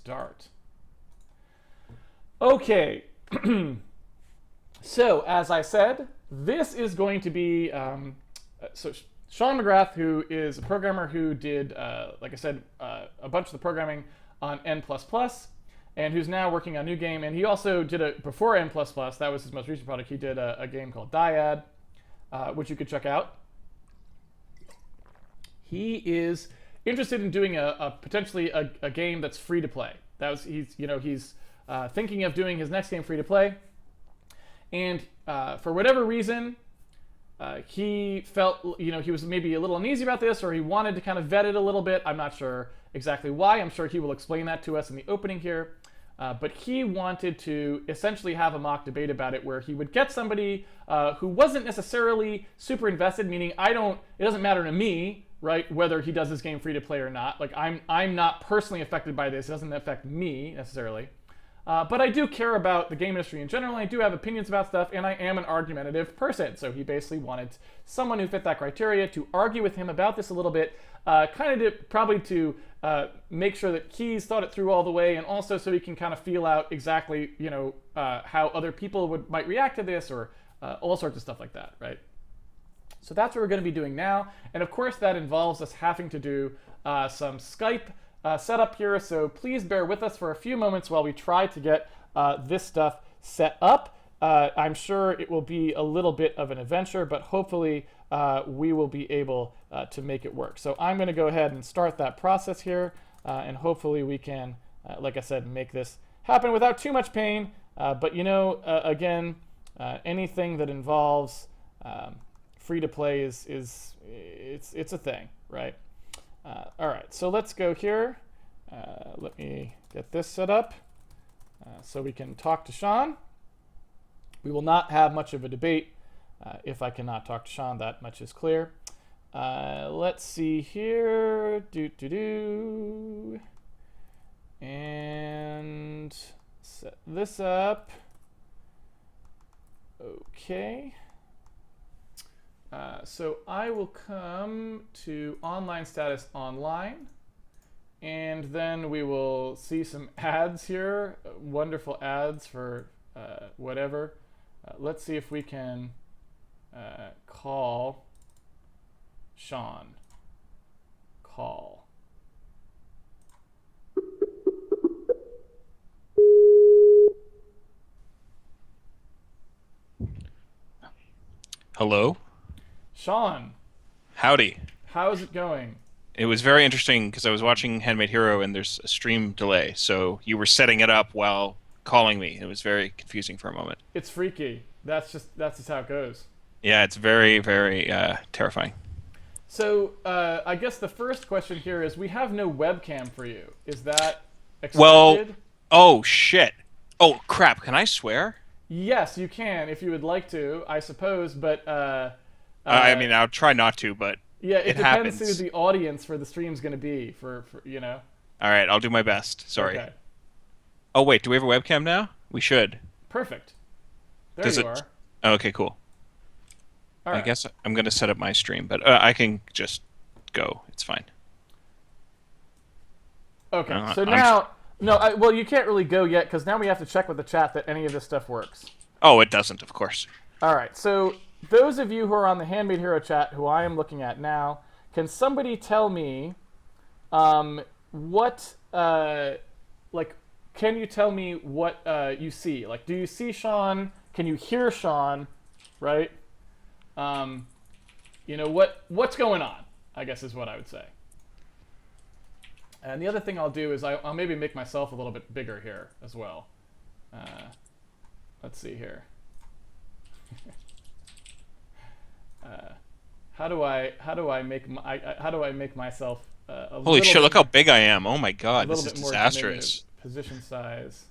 start. Okay. So, as I said, this is going to be so Shawn McGrath, who is a programmer who did, like I said, a bunch of the programming on N++, and who's now working on a new game. And he also did a before N++. That was his most recent product. He did a game called Dyad, which you could check out. He is interested in doing potentially a game that's free to play. He's thinking of doing his next game free to play, and for whatever reason, he felt he was maybe a little uneasy about this, or he wanted to kind of vet it a little bit. I'm not sure exactly why. I'm sure he will explain that to us in the opening here. But he wanted to essentially have a mock debate about it, where he would get somebody who wasn't necessarily super invested, meaning it doesn't matter to me, right, whether he does this game free to play or not. Like I'm not personally affected by this. It doesn't affect me necessarily. But I do care about the game industry in general. I do have opinions about stuff, and I am an argumentative person. So he basically wanted someone who fit that criteria to argue with him about this a little bit, probably to make sure that he's thought it through all the way, and also so he can kind of feel out exactly, how other people might react to this, or all sorts of stuff like that, right? So that's what we're going to be doing now. And of course, that involves us having to do some Skype setup here. So please bear with us for a few moments while we try to get this stuff set up. I'm sure it will be a little bit of an adventure, but hopefully we will be able to make it work. So I'm going to go ahead and start that process here, and hopefully we can, like I said, make this happen without too much pain. But again, anything that involves free to play it's a thing, right? All right, so let's go here. Let me get this set up so we can talk to Shawn. We will not have much of a debate if I cannot talk to Shawn. That much is clear. Let's see here. And set this up. Okay. So I will come to online status online, and then we will see some ads here, wonderful ads for whatever. Let's see if we can call Shawn. Call. Hello? Shawn, Howdy. how's it going? It was very interesting because I was watching Handmade Hero and there's a stream delay, so you were setting it up while calling me. It was very confusing for a moment. It's freaky. That's just how it goes. Yeah, it's very, very terrifying. So I guess the first question here is, we have no webcam for you. Is that Well, expected? oh shit. Oh crap, can I swear? Yes, you can if you would like to, I suppose, but I mean, I'll try not to, but yeah, it depends happens. who the audience for the stream's going to be for. All right, I'll do my best. Sorry. Okay. Oh wait, do we have a webcam now? We should. Perfect. There Does you it? are. Oh, okay, cool. All I right. guess I'm going to set up my stream, but I can just go. It's fine. Okay. So I'm now, well, you can't really go yet because now we have to check with the chat that any of this stuff works. Oh, it doesn't, of course. All right. So those of you who are on the Handmade Hero chat, who I am looking at now, can somebody tell me what can you tell me what you see? Like, do you see Shawn? Can you hear Shawn? Right? What's going on, I guess is what I would say. And the other thing I'll do is I'll maybe make myself a little bit bigger here as well. Let's see here. How do I make myself a Holy little shit, bit, look how big I am. Oh my a god, little this is bit more disastrous. diminutive? Position size.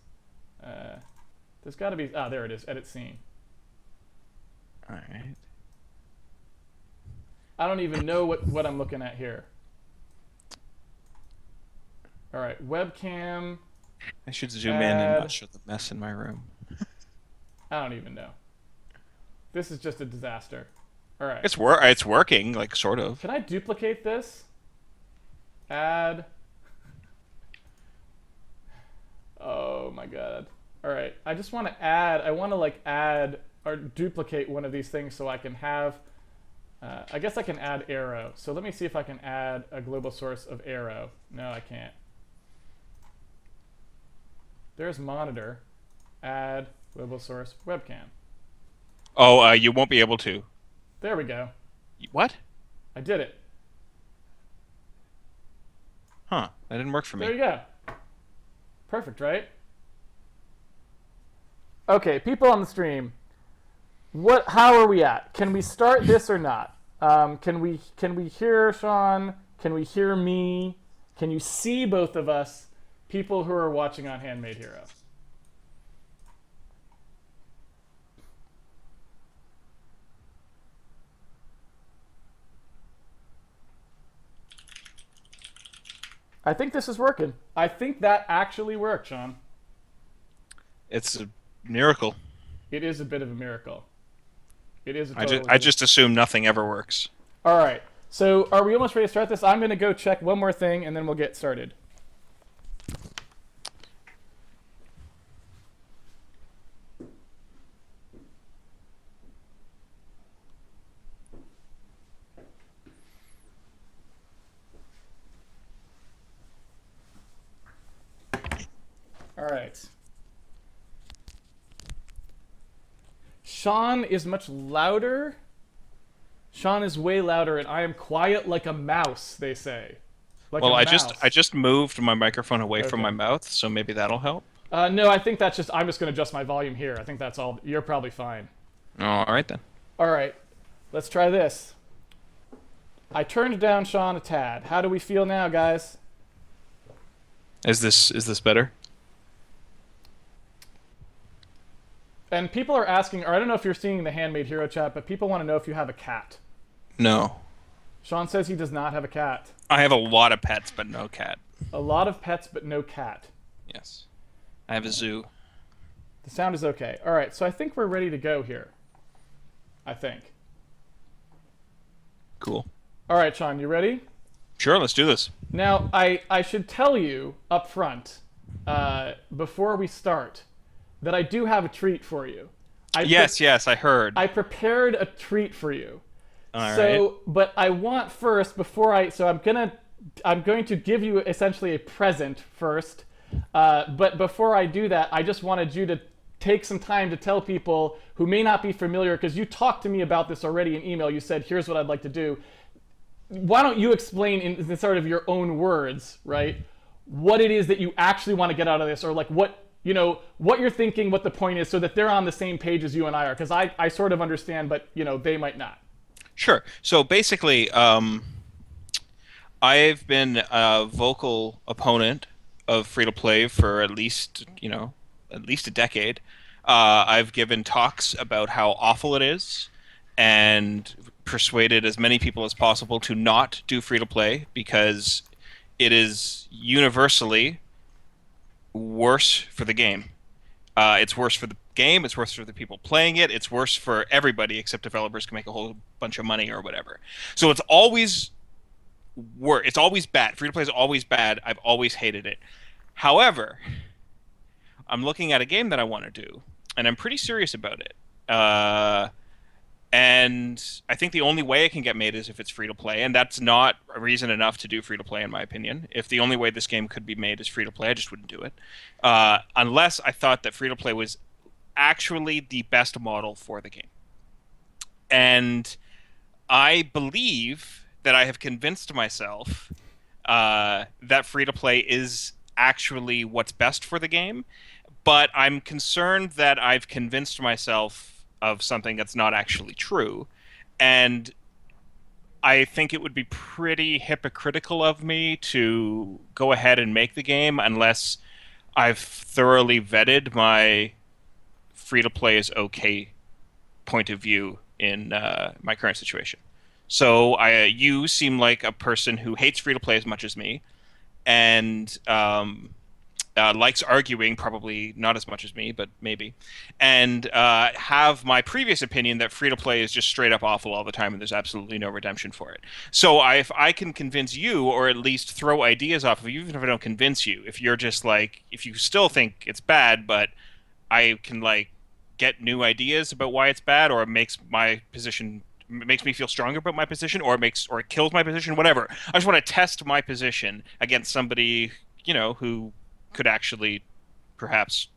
There's got to be. There it is. Edit scene. Alright. I don't even know what I'm looking at here. All right, webcam. I should zoom in and not show the mess in my room. I don't even know. This is just a disaster. All right. It's working, like, sort of. Can I duplicate this? Add. god. All right. I just want to add. I want to like add or duplicate one of these things so I can have. I guess I can add arrow. So let me see if I can add a global source of arrow. No, I can't. There's monitor. Add global source webcam. Oh, you won't be able to. There we go. What? I did it. Huh? That didn't work for There me. you go. Perfect, right? Okay, people on the stream. How are we at? Can we start this or not? Can we hear Shawn? Can we hear me? Can you see both of us? People who are watching on Handmade Hero. I think this is working. I think that actually worked, Shawn. It's a miracle. It is a bit of a miracle. It is a I total. I just assume nothing ever works. All right. So are we almost ready to start this? I'm going to go check one more thing, and then we'll get started. All right. Shawn is much louder. Shawn is way louder, and I am quiet like a mouse, they say. Like Well, a I mouse. just moved my microphone away from Okay. my mouth, so maybe that'll help. No, I think that's just, I'm just going to adjust my volume here. I think that's all. You're probably fine. All right then. All right. Let's try this. I turned down Shawn a tad. How do we feel now, guys? Is this better? And people are asking, or I don't know if you're seeing the Handmade Hero chat, but people want to know if you have a cat. No. Shawn says he does not have a cat. I have a lot of pets, but no cat. A lot of pets, but no cat. Yes. I have a zoo. The sound is okay. All right, so I think we're ready to go here. I think. Cool. All right, Shawn, you ready? Sure, let's do this. Now, I should tell you up front, before we start, that I do have a treat for you. Yes, I heard. I prepared a treat for you. All So, right. but I want first, so I'm going to give you essentially a present first. But before I do that, I just wanted you to take some time to tell people who may not be familiar, because you talked to me about this already in email. You said, here's what I'd like to do. Why don't you explain in sort of your own words, right, what it is that you actually want to get out of this, or like what you're thinking, what the point is, so that they're on the same page as you and I are, because I sort of understand, but they might not. Sure. So basically, I've been a vocal opponent of free-to-play for at least a decade. I've given talks about how awful it is, and persuaded as many people as possible to not do free-to-play because it is universally worse for the game. It's worse for the game. It's worse for the people playing it. It's worse for everybody except developers can make a whole bunch of money or whatever. So it's always worse. It's always bad. Free to play is always bad. I've always hated it. However, I'm looking at a game that I want to do, and I'm pretty serious about it. And I think the only way it can get made is if it's free to play, and that's not a reason enough to do free to play, in my opinion. If the only way this game could be made is free to play, I just wouldn't do it, unless I thought that free to play was actually the best model for the game. And I believe that I have convinced myself that free to play is actually what's best for the game, but I'm concerned that I've convinced myself of something that's not actually true, and I think it would be pretty hypocritical of me to go ahead and make the game unless I've thoroughly vetted my free-to-play is okay point of view in my current situation. So you seem like a person who hates free-to-play as much as me, and likes arguing, probably not as much as me, but maybe, and have my previous opinion that free-to-play is just straight up awful all the time and there's absolutely no redemption for it. So if I can convince you, or at least throw ideas off of you, even if I don't convince you, if you're just like, if you still think it's bad, but I can like get new ideas about why it's bad, or it makes my position, makes me feel stronger about my position, or it kills my position, whatever. I just want to test my position against somebody, who could actually perhaps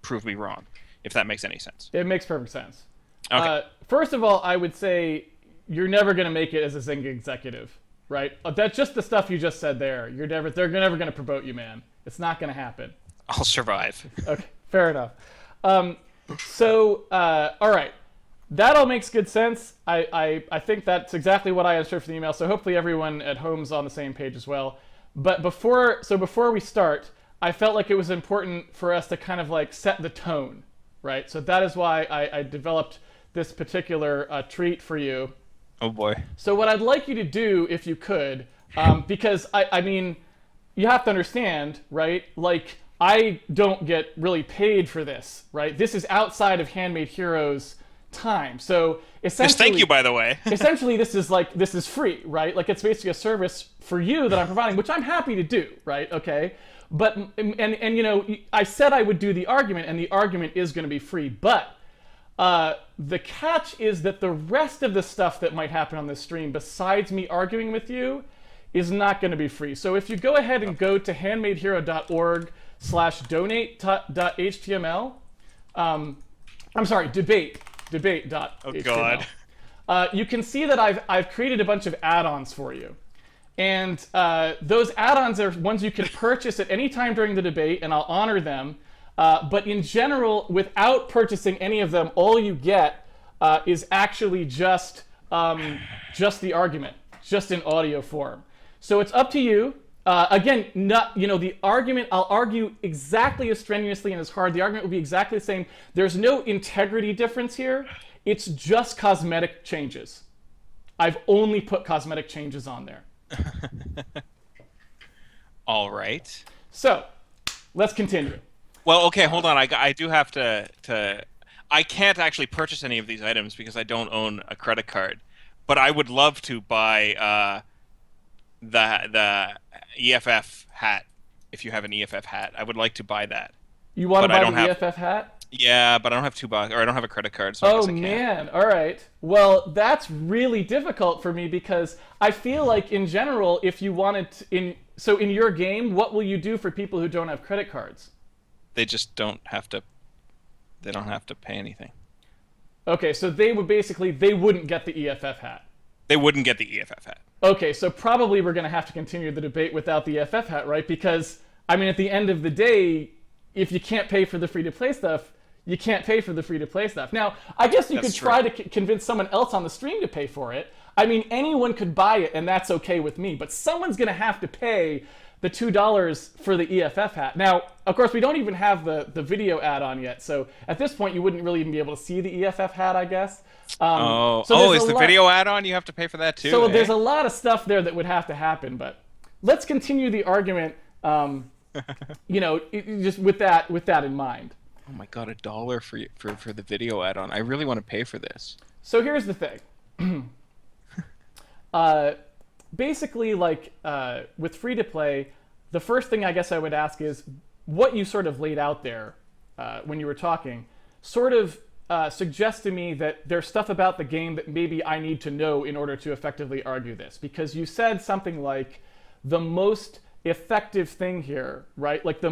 prove me wrong, if that makes any sense. It makes perfect sense. Okay. First of all, I would say you're never going to make it as a Zynga executive, right? That's just the stuff you just said there. They're never going to promote you, man. It's not going to happen. I'll survive. Okay, fair enough. All right. That all makes good sense. I think that's exactly what I understood from the email, so hopefully everyone at home's on the same page as well. But before we start, I felt like it was important for us to kind of like set the tone, right? So that is why I developed this particular treat for you. Oh boy. So what I'd like you to do, if you could, because I mean, you have to understand, right? Like, I don't get really paid for this, right? This is outside of Handmade Heroes time. So essentially, Yes, thank you, by the way. essentially, this is free, right? Like, it's basically a service for you that I'm providing, which I'm happy to do, right? Okay. But and I said I would do the argument, and the argument is going to be free. But the catch is that the rest of the stuff that might happen on this stream, besides me arguing with you, is not going to be free. So if you go ahead and go to handmadehero.org/donate.html, I'm sorry, debate.html. Oh God. You can see that I've created a bunch of add-ons for you. And those add-ons are ones you can purchase at any time during the debate, and I'll honor them. But in general, without purchasing any of them, all you get is actually just the argument, just in audio form. So it's up to you. Again, the argument, I'll argue exactly as strenuously and as hard. The argument will be exactly the same. There's no integrity difference here. It's just cosmetic changes. I've only put cosmetic changes on there. All right. So, let's continue. Well, okay, hold on. I do have to. I can't actually purchase any of these items because I don't own a credit card. But I would love to buy the EFF hat. If you have an EFF hat, I would like to buy that. You want to buy the EFF hat? Yeah, but I don't have $2, or I don't have a credit card. So I guess I can't. Man, all right. Well, that's really difficult for me because I feel like in general, if you wanted to, in your game, what will you do for people who don't have credit cards? They just don't have to. They don't have to pay anything. Okay, so they wouldn't get the EFF hat. They wouldn't get the EFF hat. Okay, so probably we're going to have to continue the debate without the EFF hat, right? Because, I mean, at the end of the day, if you can't pay for the free-to-play stuff, you can't pay for the free-to-play stuff. Now, I guess you could try to convince someone else on the stream to pay for it. I mean, anyone could buy it, and that's okay with me. But someone's going to have to pay the $2 for the EFF hat. Now, of course, we don't even have the video add-on yet. So at this point, you wouldn't really even be able to see the EFF hat, I guess. Is the video add-on? You have to pay for that too? So there's a lot of stuff there that would have to happen. But let's continue the argument, just with that in mind. Oh my God, $1 for the video add-on. I really want to pay for this. So here's the thing. Basically, with free-to-play, the first thing I guess I would ask is what you sort of laid out there when you were talking sort of suggests to me that there's stuff about the game that maybe I need to know in order to effectively argue this. Because you said something like the most effective thing here, right? Like the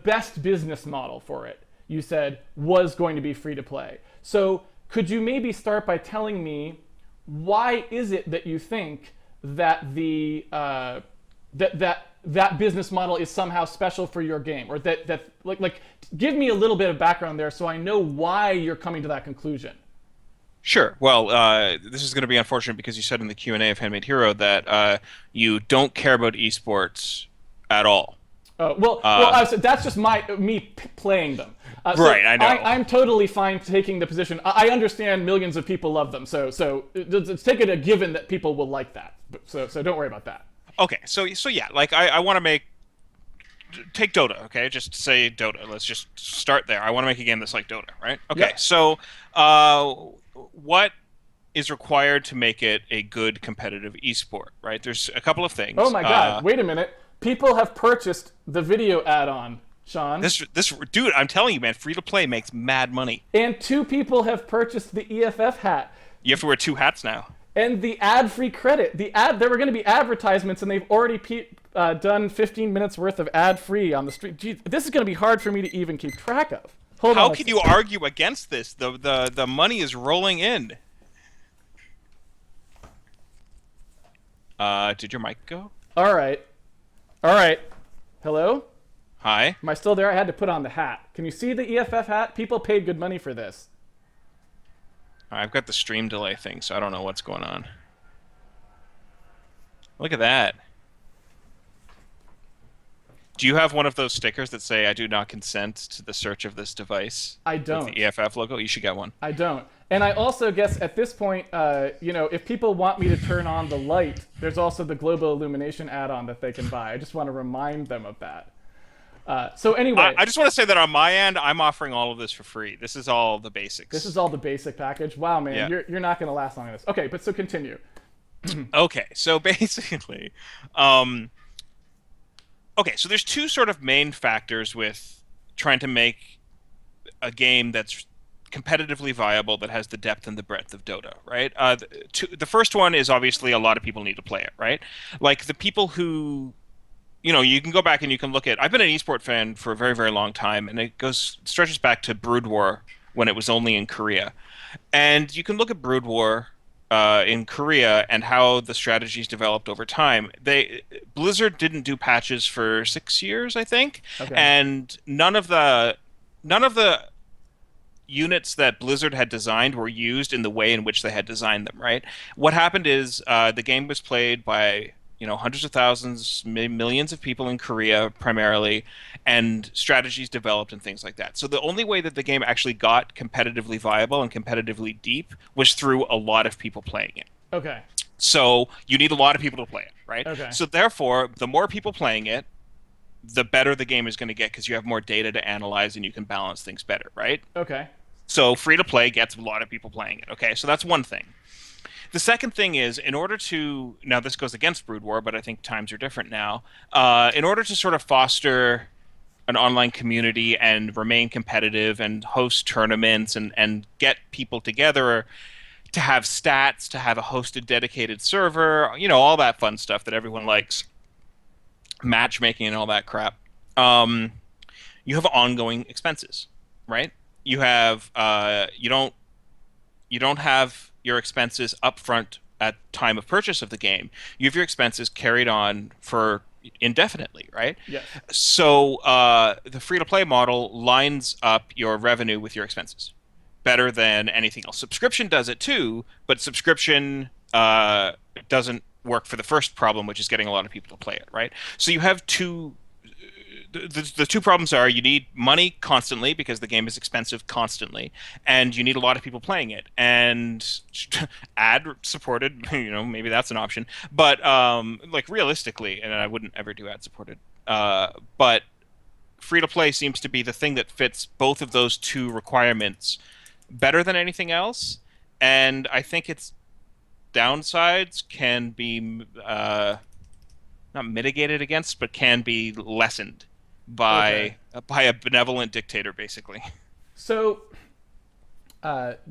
best business model for it, you said, was going to be free-to-play. So could you maybe start by telling me why is it that you think that that business model is somehow special for your game, or that give me a little bit of background there so I know why you're coming to that conclusion. Sure. Well, this is going to be unfortunate because you said in the Q&A of Handmade Hero that you don't care about esports at all. So that's just me playing them. Right, I know. I'm totally fine taking the position. I understand millions of people love them, so let's take it a given that people will like that. So don't worry about that. Okay, so yeah, like I want to make take Dota, okay? Just say Dota. Let's just start there. I want to make a game that's like Dota, right? Okay, Yep. so what is required to make it a good competitive esport, right? There's a couple of Oh things. my God! Wait a minute. People have purchased the video add-on, Sean, This dude, I'm telling you, man, free to play makes mad money. and 2 people have purchased the EFF hat. You have to wear two hats now. And the ad-free credit. There were going to be advertisements, and they've already done 15 minutes worth of ad-free on the street. Jeez, this is going to be hard for me to even keep track of. Hold How on. can you argue against this? The money is rolling in. Did your mic go? All right. All right. Hello? Hi. Am I still there? I had to put on the hat. Can you see the EFF hat? People paid good money for this. I've got the stream delay thing, so I don't know what's going on. Look at that. Do you have one of those stickers that say, I do not consent to the search of this device? I don't. With the EFF logo? You should get one. I don't. And I also guess at this point, if people want me to turn on the light, there's also the global illumination add-on that they can buy. I just want to remind them of that. So anyway, I just want to say that on my end, I'm offering all of this for free. This is all the basics. this is all the basic package. Wow, man, Yeah. you're not going to last long on this. Okay, but so continue. Okay, so basically, okay, so there's two sort of main factors with trying to make a game that's competitively viable that has the depth and the breadth of Dota, right? The first one is obviously a lot of people need to play it, right? Like the people who, you can go back and you can look at. I've been an esport fan for a very, very long time, and it stretches back to Brood War when it was only in Korea, and you can look at Brood War in Korea and how the strategies developed over time. Blizzard didn't do patches for 6 years, I think, Okay. and none of the units that Blizzard had designed were used in the way in which they had designed them. Right. What happened is the game was played by hundreds of thousands, millions of people in Korea primarily, and strategies developed and things like that. So the only way that the game actually got competitively viable and competitively deep was through a lot of people playing it. Okay. So you need a lot of people to play it, right? Okay. So therefore, the more people playing it, the better the game is going to get because you have more data to analyze and you can balance things better, right? Okay. So free to play gets a lot of people playing it. Okay, so that's one thing. The second thing is, in order to, now this goes against Brood War, but I think times are different now. In order to sort of foster an online community and remain competitive and host tournaments and get people together to have stats, to have a hosted dedicated server, all that fun stuff that everyone likes, matchmaking and all that crap, you have ongoing expenses, right? You have, you don't have your expenses upfront at time of purchase of the game. You have your expenses carried on for indefinitely, right? Yes. So the free-to-play model lines up your revenue with your expenses better than anything else. Subscription does it too, but subscription doesn't work for the first problem, which is getting a lot of people to play it, right? So you have two. The two problems are you need money constantly because the game is expensive constantly, and you need a lot of people playing it. And ad supported, maybe that's an option. But like realistically, and I wouldn't ever do ad supported. But free to play seems to be the thing that fits both of those two requirements better than anything else. And I think its downsides can be not mitigated against, but can be lessened by a benevolent dictator, basically. So,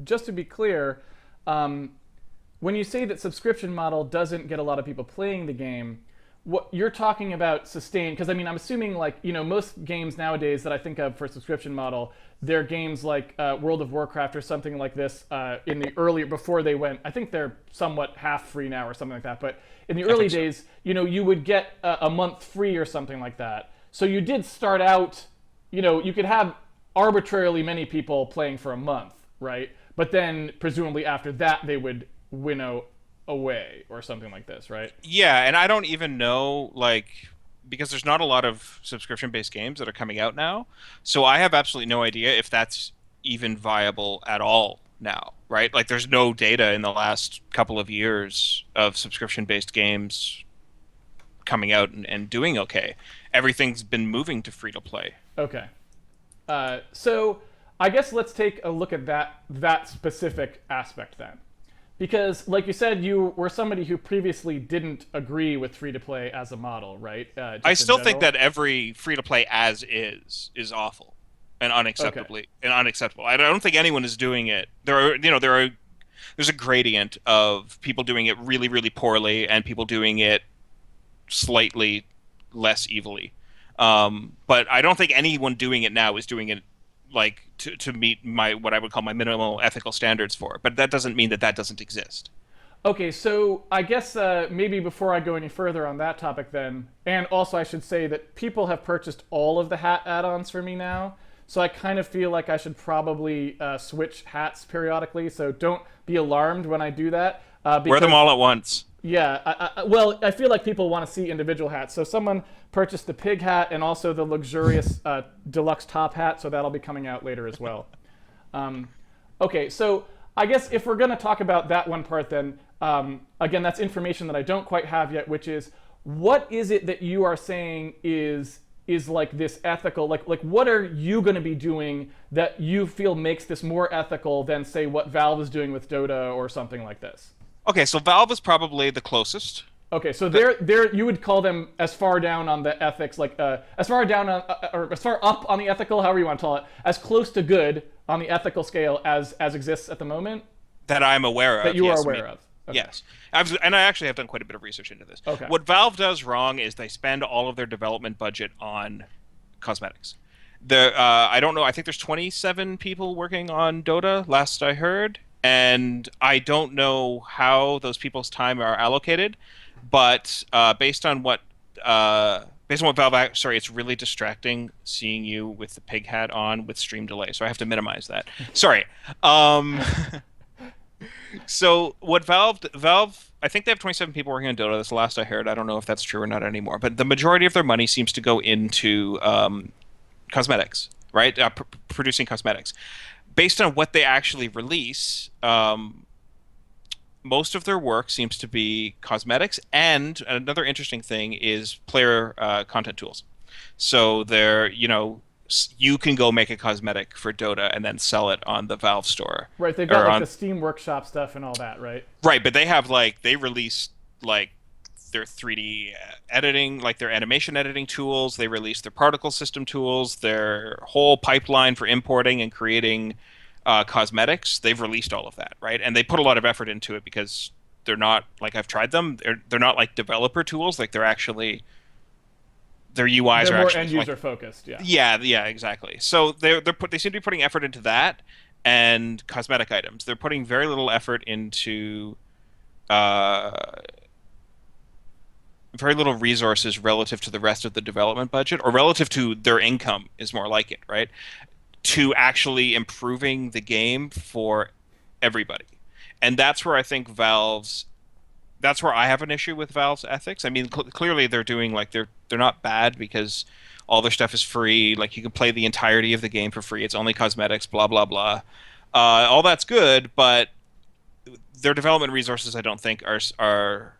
just to be clear, when you say that subscription model doesn't get a lot of people playing the game, what you're talking about sustained? Because I'm assuming most games nowadays that I think of for subscription model, they're games like World of Warcraft or something like this. In the earlier before they went, I think they're somewhat half free now or something like that. But in the early days, you would get a month free or something like that. So you did start out, you could have arbitrarily many people playing for a month, right? But then presumably after that they would winnow away or something like this, right? Yeah, and I don't even know, because there's not a lot of subscription-based games that are coming out now, so I have absolutely no idea if that's even viable at all now, right? Like, there's no data in the last couple of years of subscription-based games coming out and doing okay. Everything's been moving to free to play. Okay. So I guess let's take a look at that specific aspect then. Because, like you said, you were somebody who previously didn't agree with free-to-play as a model, right? I Just in still think general? that every free to play as is awful and Okay. unacceptable. I don't think anyone is doing it. There's a gradient of people doing it really really poorly and people doing it slightly less evilly. But I don't think anyone doing it now is doing it like to meet my what I would call my minimal ethical standards for it. But that doesn't mean that that doesn't exist. Okay, so I guess maybe before I go any further on that topic then, and also I should say that people have purchased all of the hat add-ons for me now, so I kind of feel like I should probably switch hats periodically, so don't be alarmed when I do that. Wear them Because all at once. Yeah, well, I feel like people want to see individual hats. So someone purchased the pig hat and also the luxurious deluxe top hat, so that'll be coming out later as well. Okay, so I guess if we're going to talk about that one part, then again, that's information that I don't quite have yet, which is what is it that you are saying is like this ethical, like what are you going to be doing that you feel makes this more ethical than say what Valve is doing with Dota or something like this? Okay, so Valve is probably the closest. Okay, so they're you would call them as far down on the ethics, like as far down on, or as far up on the ethical, however you want to call it, as close to good on the ethical scale as exists at the moment That I'm aware that of. you are Yes, I aware mean, of. Okay. yes. And I actually have done quite a bit of research into this. Okay. What Valve does wrong is they spend all of their development budget on cosmetics. I don't know. I think there's 27 people working on Dota, last I heard, and I don't know how those people's time are allocated. But based on what Valve, sorry, it's really distracting seeing you with the pig hat on with stream delay, so I have to minimize that. Sorry. Um, so what Valve, I think they have 27 people working on Dota. That's the last I heard. I don't know if that's true or not anymore. But the majority of their money seems to go into cosmetics, right? Producing cosmetics. Based on what they actually release, most of their work seems to be cosmetics. And another interesting thing is player content tools. So you can go make a cosmetic for Dota and then sell it on the Valve store. Right, they've got Or like on the Steam Workshop stuff and all that, right? Right, but they release like their 3D editing, like their animation editing tools. They release their particle system tools, their whole pipeline for importing and creating cosmetics. They've released all of that, right? And they put a lot of effort into it because they're not like I've tried them. They're not like developer tools. Like they're actually their UIs They're are more actually end like user focused, yeah. yeah, exactly. So they seem to be putting effort into that and cosmetic items. They're putting very little effort into uh, very little resources relative to the rest of the development budget, or relative to their income is more like it, right? To actually improving the game for everybody. And that's where I think that's where I have an issue with Valve's ethics. I mean, clearly they're doing like they're not bad because all their stuff is free. Like you can play the entirety of the game for free. It's only cosmetics, blah blah blah. All that's good, but their development resources I don't think are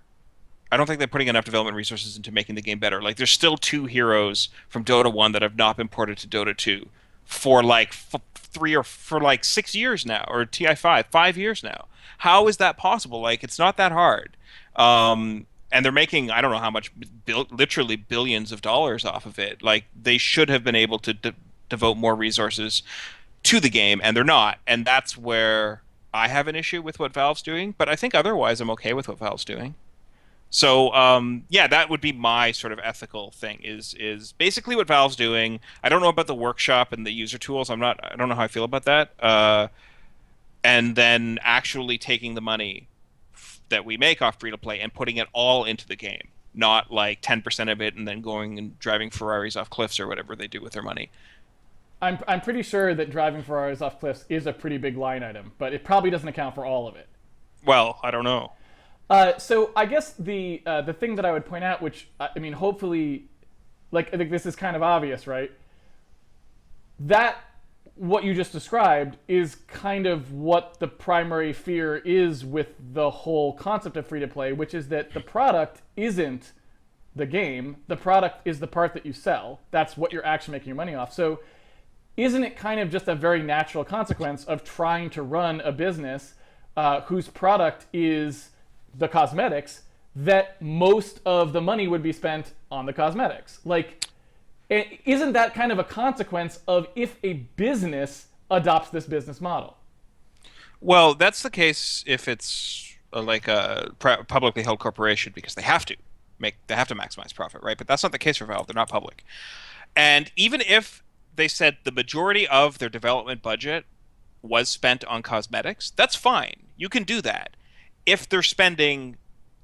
I don't think they're putting enough development resources into making the game better. Like there's still two heroes from Dota 1 that have not been ported to Dota 2 for like 6 years now, or TI 5 years now. How is that possible? Like it's not that hard. And they're making I don't know how much, literally billions of dollars off of it. Like they should have been able to devote more resources to the game, and they're not. And that's where I have an issue with what Valve's doing. But I think otherwise, I'm okay with what Valve's doing. So yeah, that would be my sort of ethical thing. Is basically what Valve's doing. I don't know about the workshop and the user tools. I don't know how I feel about that. And then actually taking the money that we make off free to play and putting it all into the game, not like 10% of it and then going and driving Ferraris off cliffs or whatever they do with their money. I'm pretty sure that driving Ferraris off cliffs is a pretty big line item, but it probably doesn't account for all of it. Well, I don't know. So I guess the thing that I would point out, which I mean, hopefully, like I think this is kind of obvious, right? That what you just described is kind of what the primary fear is with the whole concept of free to play, which is that the product isn't the game. The product is the part that you sell. That's what you're actually making your money off. So isn't it kind of just a very natural consequence of trying to run a business whose product is the cosmetics, that most of the money would be spent on the cosmetics? Like, isn't that kind of a consequence of if a business adopts this business model? Well, that's the case if it's like a publicly held corporation, because they have to maximize profit, right? But that's not the case for Valve. They're not public. And even if they said the majority of their development budget was spent on cosmetics, that's fine. You can do that if they're spending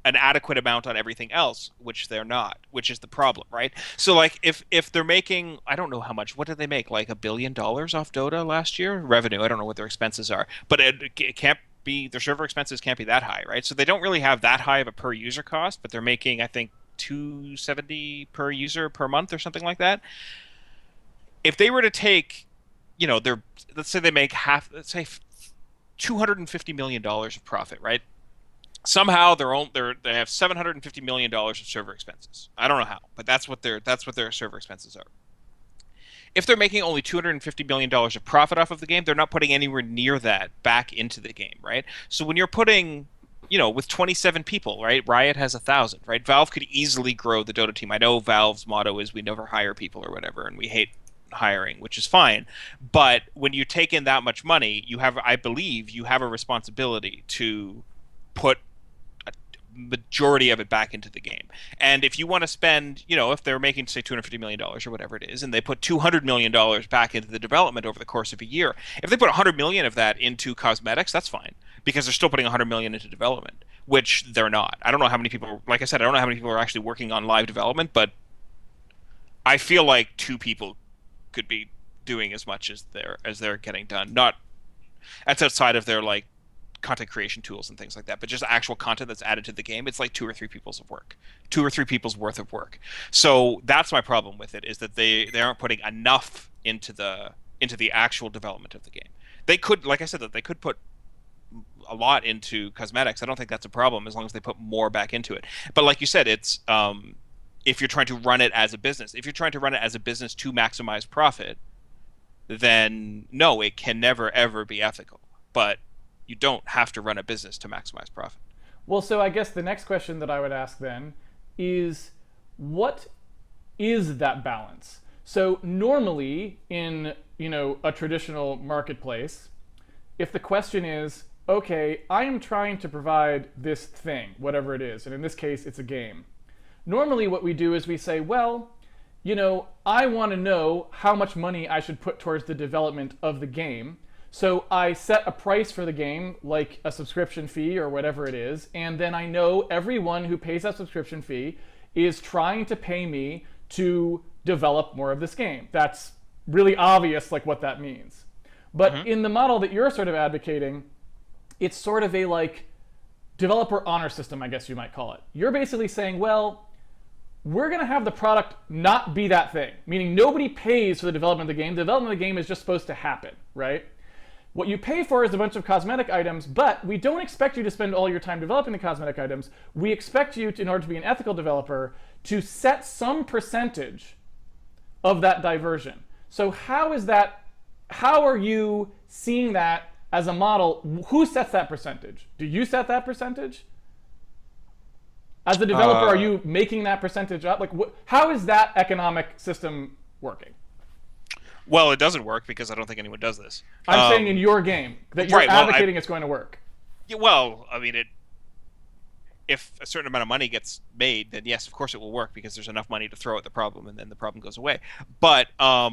an adequate amount on everything else, which they're not, which is the problem, right? So like if they're making, I don't know how much, what did they make? Like $1 billion off Dota last year? Revenue, I don't know what their expenses are, but it can't be, their server expenses can't be that high, right? So they don't really have that high of a per user cost, but they're making, I think, $270 per user per month or something like that. If they were to take, let's say they make let's say $250 million of profit, right? Somehow they have $750 million of server expenses. I don't know how, but that's what their server expenses are. If they're making only $250 million of profit off of the game, they're not putting anywhere near that back into the game, right? So when you're putting, with 27 people, right? Riot has 1,000, right? Valve could easily grow the Dota team. I know Valve's motto is we never hire people or whatever, and we hate hiring, which is fine. But when you take in that much money, I believe you have a responsibility to put majority of it back into the game. And if you want to spend, if they're making, say, $250 million or whatever it is, and they put $200 million back into the development over the course of a year, if they put $100 million of that into cosmetics, that's fine, because they're still putting $100 million into development, which they're not. I don't know how many people, like I said, I don't know how many people are actually working on live development, but I feel like 2 people could be doing as much as they're getting done. Not, that's outside of their like content creation tools and things like that, but just actual content that's added to the game, it's like 2 or 3 people's worth of work. So that's my problem with it, is that they aren't putting enough into the actual development of the game. They could, like I said, that they could put a lot into cosmetics. I don't think that's a problem as long as they put more back into it. But like you said, it's if you're trying to run it as a business, to maximize profit, then no, it can never ever be ethical. But you don't have to run a business to maximize profit. Well, so I guess the next question that I would ask then is, what is that balance? So normally in, a traditional marketplace, if the question is, okay, I am trying to provide this thing, whatever it is, and in this case, it's a game. Normally what we do is we say, well, I want to know how much money I should put towards the development of the game. So I set a price for the game, like a subscription fee or whatever it is, and then I know everyone who pays that subscription fee is trying to pay me to develop more of this game. That's really obvious, like, what that means. But in the model that you're sort of advocating, it's sort of a like developer honor system, I guess you might call it. You're basically saying, well, we're going to have the product not be that thing, meaning nobody pays for the development of the game. The development of the game is just supposed to happen, right? What you pay for is a bunch of cosmetic items, but we don't expect you to spend all your time developing the cosmetic items. We expect you, in order to be an ethical developer, to set some percentage of that diversion. So how are you seeing that as a model? Who sets that percentage? Do you set that percentage? As a developer, are you making that percentage up? Like, how is that economic system working? Well, it doesn't work because I don't think anyone does this. I'm saying in your game that you're advocating it's going to work. Yeah, well, I mean, if a certain amount of money gets made, then yes, of course it will work because there's enough money to throw at the problem, and then the problem goes away. But well,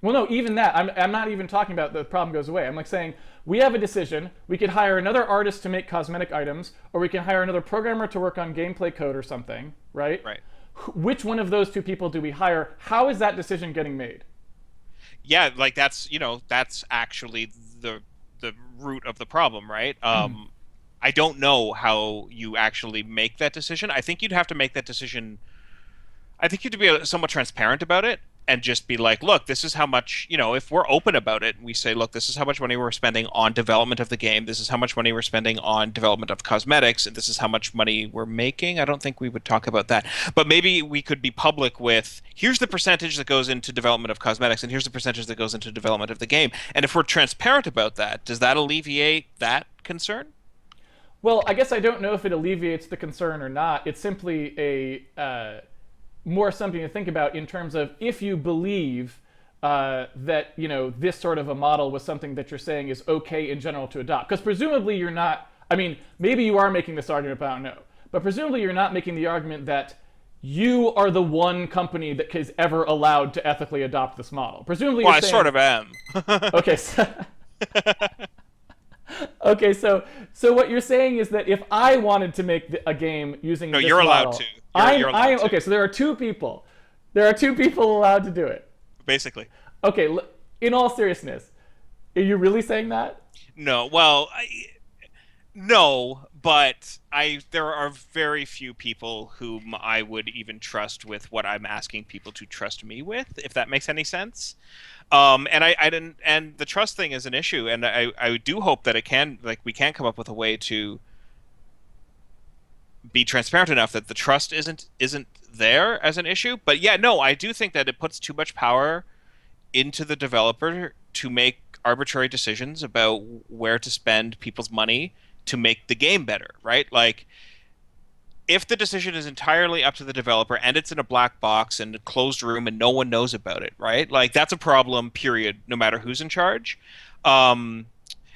no, even that. I'm not even talking about the problem goes away. I'm like saying we have a decision. We could hire another artist to make cosmetic items, or we can hire another programmer to work on gameplay code or something, right? Right. Which one of those 2 people do we hire? How is that decision getting made? Yeah, like that's actually the root of the problem, right? I don't know how you actually make that decision. I think you'd have to make that decision. I think you'd have to be somewhat transparent about it, and just be like, look, this is how much, if we're open about it, we say, look, this is how much money we're spending on development of the game. This is how much money we're spending on development of cosmetics. And this is how much money we're making. I don't think we would talk about that. But maybe we could be public with, here's the percentage that goes into development of cosmetics, and here's the percentage that goes into development of the game. And if we're transparent about that, does that alleviate that concern? Well, I guess I don't know if it alleviates the concern or not. It's simply more something to think about in terms of if you believe that this sort of a model was something that you're saying is okay in general to adopt. Because presumably you're not. I mean, maybe you are making this argument, but I don't know. But presumably you're not making the argument that you are the one company that is ever allowed to ethically adopt this model. Presumably, Well, you're I saying, sort of am. okay. Okay, so what you're saying is that if I wanted to make a game using No, this you're allowed model, to. You're allowed to. okay. So there are two people. There are two people allowed to do it. Basically. Okay, in all seriousness, are you really saying that? No. Well, no, but there are very few people whom I would even trust with what I'm asking people to trust me with, if that makes any sense. And I didn't, and the trust thing is an issue, and I do hope that we can come up with a way to be transparent enough that the trust isn't there as an issue. But yeah, no, I do think that it puts too much power into the developer to make arbitrary decisions about where to spend people's money to make the game better, right? Like, if the decision is entirely up to the developer and it's in a black box and a closed room and no one knows about it, right? Like, that's a problem, period, no matter who's in charge.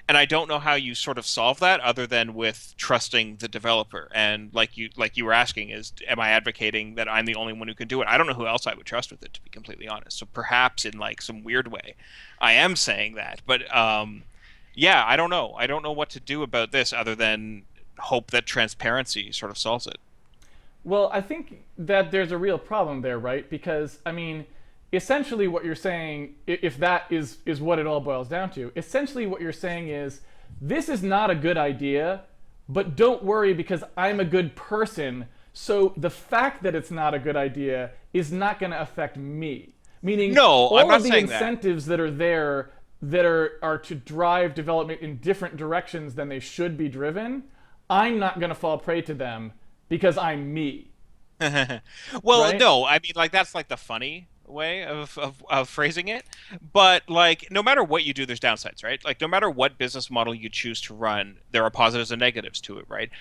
And I don't know how you sort of solve that other than with trusting the developer. And like you were asking, am I advocating that I'm the only one who can do it? I don't know who else I would trust with it, to be completely honest. So perhaps in like some weird way, I am saying that. But yeah, I don't know. I don't know what to do about this other than hope that transparency sort of solves it. Well, I think that there's a real problem there, right? Because I mean, essentially what you're saying, if that is what it all boils down to, essentially what you're saying is this is not a good idea, but don't worry because I'm a good person. So the fact that it's not a good idea is not going to affect me. Meaning, No, all I'm not of the saying that. incentives that are there that are to drive development in different directions than they should be driven, I'm not going to fall prey to them because I'm me. Well, Right? no, I mean, like, that's like the funny way of phrasing it. But like, no matter what you do, there's downsides, right? Like, no matter what business model you choose to run, there are positives and negatives to it, right?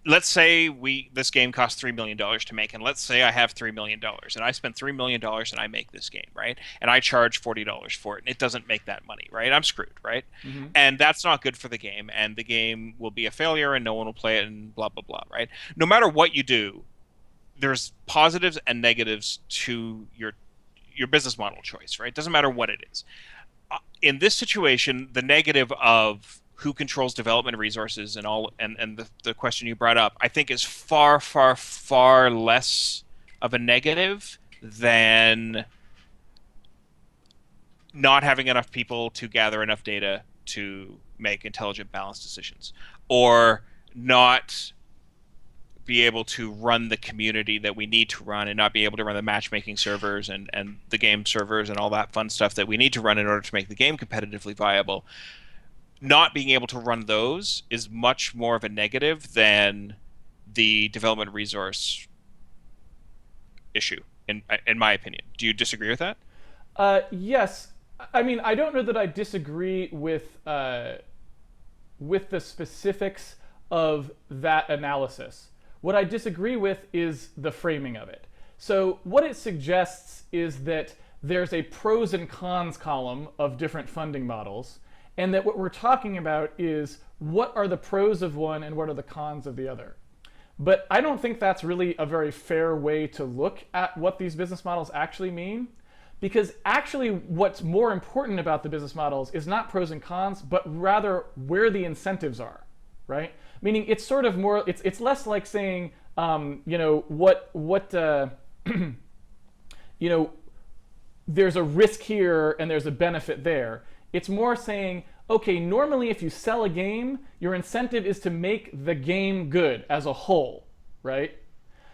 Let's say this game costs $3 million to make, and let's say I have $3 million and I spend $3 million and I make this game, right? And I charge $40 for it, and it doesn't make that money, right? I'm screwed, right? Mm-hmm. And that's not good for the game, and the game will be a failure, and no one will play it, and blah blah blah, right? No matter what you do, there's positives and negatives to your business model choice, right? Doesn't matter what it is. In this situation, the negative of who controls development resources and all, and the question you brought up, I think is far, far, far less of a negative than not having enough people to gather enough data to make intelligent, balanced decisions, or not be able to run the community that we need to run, and not be able to run the matchmaking servers and the game servers and all that fun stuff that we need to run in order to make the game competitively viable. Not being able to run those is much more of a negative than the development resource issue, in my opinion. Do you disagree with that? Yes. I mean, I don't know that I disagree with the specifics of that analysis. What I disagree with is the framing of it. So what it suggests is that there's a pros and cons column of different funding models, and that what we're talking about is what are the pros of one and what are the cons of the other. But I don't think that's really a very fair way to look at what these business models actually mean, because actually what's more important about the business models is not pros and cons, but rather where the incentives are, right? Meaning it's sort of more, it's less like saying, there's a risk here and there's a benefit there. It's more saying, okay, normally if you sell a game, your incentive is to make the game good as a whole, right?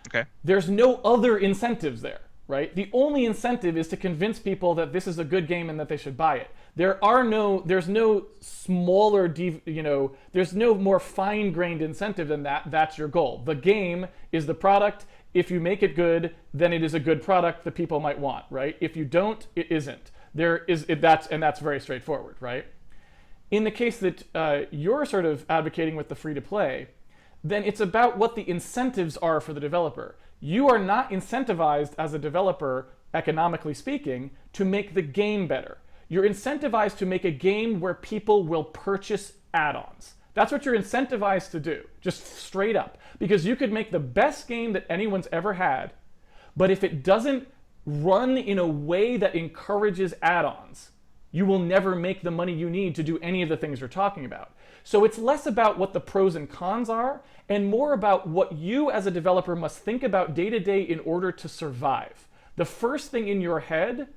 Okay. There's no other incentives there. right? The only incentive is to convince people that this is a good game and that they should buy it. There's no smaller, there's no more fine-grained incentive than that. That's your goal. The game is the product. If you make it good, then it is a good product that people might want, right? If you don't, it isn't. That's very straightforward, right? In the case that you're sort of advocating with the free-to-play, then it's about what the incentives are for the developer. You are not incentivized as a developer, economically speaking, to make the game better. You're incentivized to make a game where people will purchase add-ons. That's what you're incentivized to do, just straight up. Because you could make the best game that anyone's ever had, but if it doesn't run in a way that encourages add-ons, you will never make the money you need to do any of the things you're talking about. So it's less about what the pros and cons are, and more about what you as a developer must think about day to day in order to survive. The first thing in your head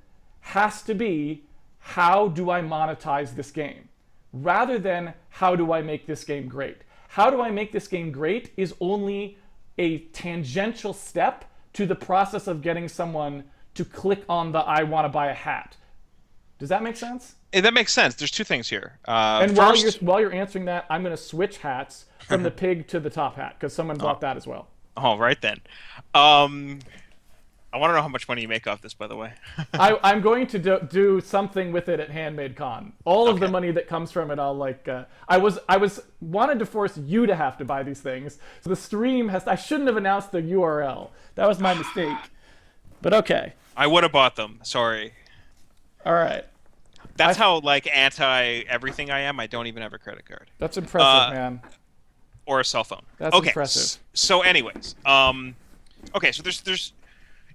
has to be, how do I monetize this game? Rather than, how do I make this game great? How do I make this game great is only a tangential step to the process of getting someone to click on the I want to buy a hat. Does that make sense? That makes sense. There's two things here. And while you're answering that, I'm going to switch hats from the pig to the top hat because someone bought that as well. All right then. I want to know how much money you make off this, by the way. I'm going to do something with it at Handmade Con. All of the money that comes from it, I'll I wanted to force you to have to buy these things. So the stream I shouldn't have announced the URL. That was my mistake. But okay. I would have bought them. Sorry. All right. That's how anti everything I am. I don't even have a credit card. That's impressive, man. Or a cell phone. That's impressive. So anyways, okay, so there's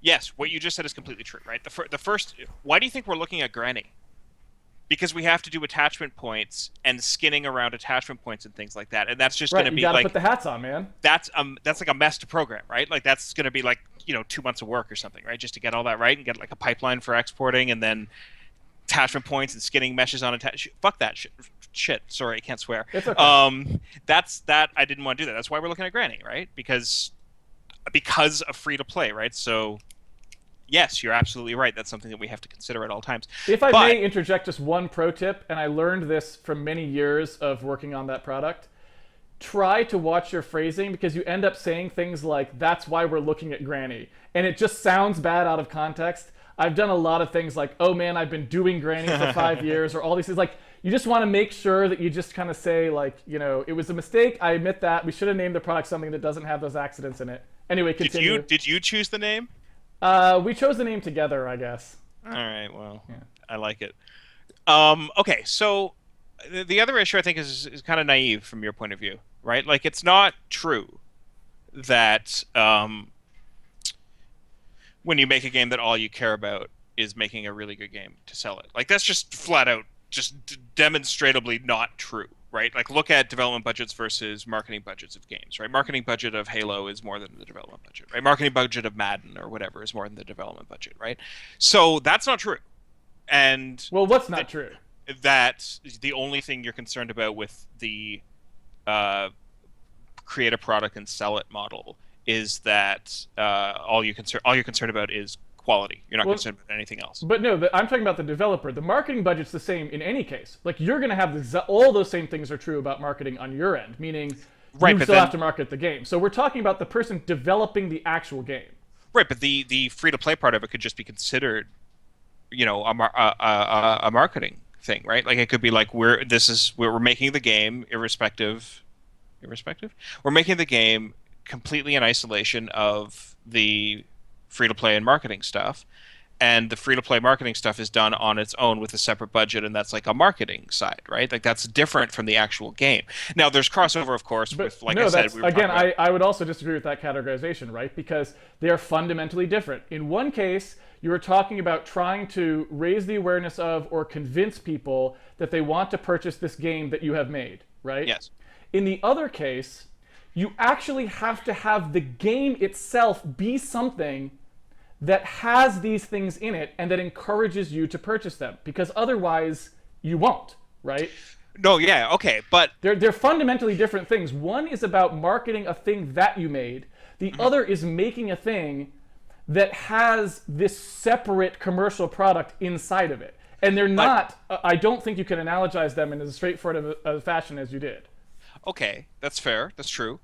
yes, what you just said is completely true, right? The first, why do you think we're looking at Granny? Because we have to do attachment points and skinning around attachment points and things like that, and that's just going to be you gotta put the hats on, man. That's like a mess to program, right? Like that's going to be 2 months of work or something, right? Just to get all that right and get a pipeline for exporting and then attachment points and skinning meshes on fuck that shit. Sorry, I can't swear. It's okay. That I didn't want to do that. That's why we're looking at Granny, right? Because of free to play, right? So yes, you're absolutely right. That's something that we have to consider at all times. If I may interject just one pro tip, and I learned this from many years of working on that product, try to watch your phrasing because you end up saying things like, that's why we're looking at Granny. And it just sounds bad out of context. I've done a lot of things like, oh man, I've been doing Granny for 5 years, or all these things. You just want to make sure that you just kind of say it was a mistake. I admit that. We should have named the product something that doesn't have those accidents in it. Anyway, continue. Did you choose the name? We chose the name together, I guess. All right, well, yeah. I like it. Okay, so the other issue I think is kind of naive from your point of view, right? It's not true that when you make a game that all you care about is making a really good game to sell it. That's just flat out, just demonstrably not true, right? Look at development budgets versus marketing budgets of games, right? Marketing budget of Halo is more than the development budget, right? Marketing budget of Madden or whatever is more than the development budget, right? So that's not true. And well, what's not true? That the only thing you're concerned about with the create a product and sell it model is that all you're concerned about is quality. You're not concerned about anything else. But no, I'm talking about the developer. The marketing budget's the same in any case. You're going to have all those same things are true about marketing on your end, meaning you still have to market the game. So we're talking about the person developing the actual game. Right, but the free-to-play part of it could just be considered, a marketing thing, right? It could be we're making the game irrespective. We're making the game completely in isolation of the free-to-play and marketing stuff, and the free-to-play marketing stuff is done on its own with a separate budget, and that's a marketing side, right? That's different from the actual game. Now, there's crossover, of course, with, I said... I would also disagree with that categorization, right? Because they are fundamentally different. In one case, you were talking about trying to raise the awareness of or convince people that they want to purchase this game that you have made, right? Yes. In the other case, you actually have to have the game itself be something that has these things in it and that encourages you to purchase them, because otherwise you won't, right? No, yeah, okay, but... They're fundamentally different things. One is about marketing a thing that you made. The other is making a thing that has this separate commercial product inside of it. And they're not, I don't think you can analogize them in as straightforward of a fashion as you did. Okay, that's fair. That's true.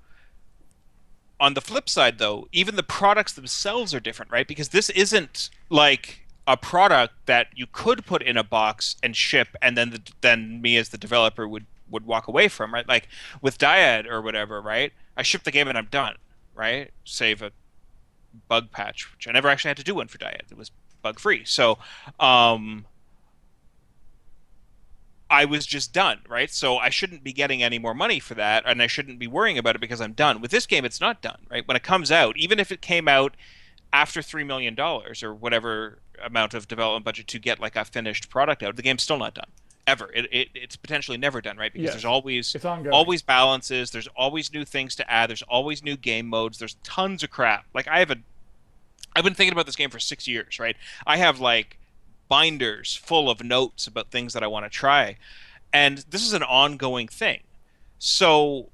On the flip side, though, even the products themselves are different, right? Because this isn't like a product that you could put in a box and ship, and then me as the developer would walk away from, right? Like with Dyad or whatever, right? I ship the game and I'm done, right? Save a bug patch, which I never actually had to do one for Dyad. It was bug free. So, I was just done, right? So I shouldn't be getting any more money for that, and I shouldn't be worrying about it because I'm done. With this game, it's not done, right? When it comes out, even if it came out after $3 million or whatever amount of development budget to get like a finished product out, the game's still not done. Ever. It's potentially never done, right? Because there's always balances, there's always new things to add, there's always new game modes, there's tons of crap. Like I've been thinking about this game for 6 years, right? I have like binders full of notes about things that I want to try, and this is an ongoing thing. So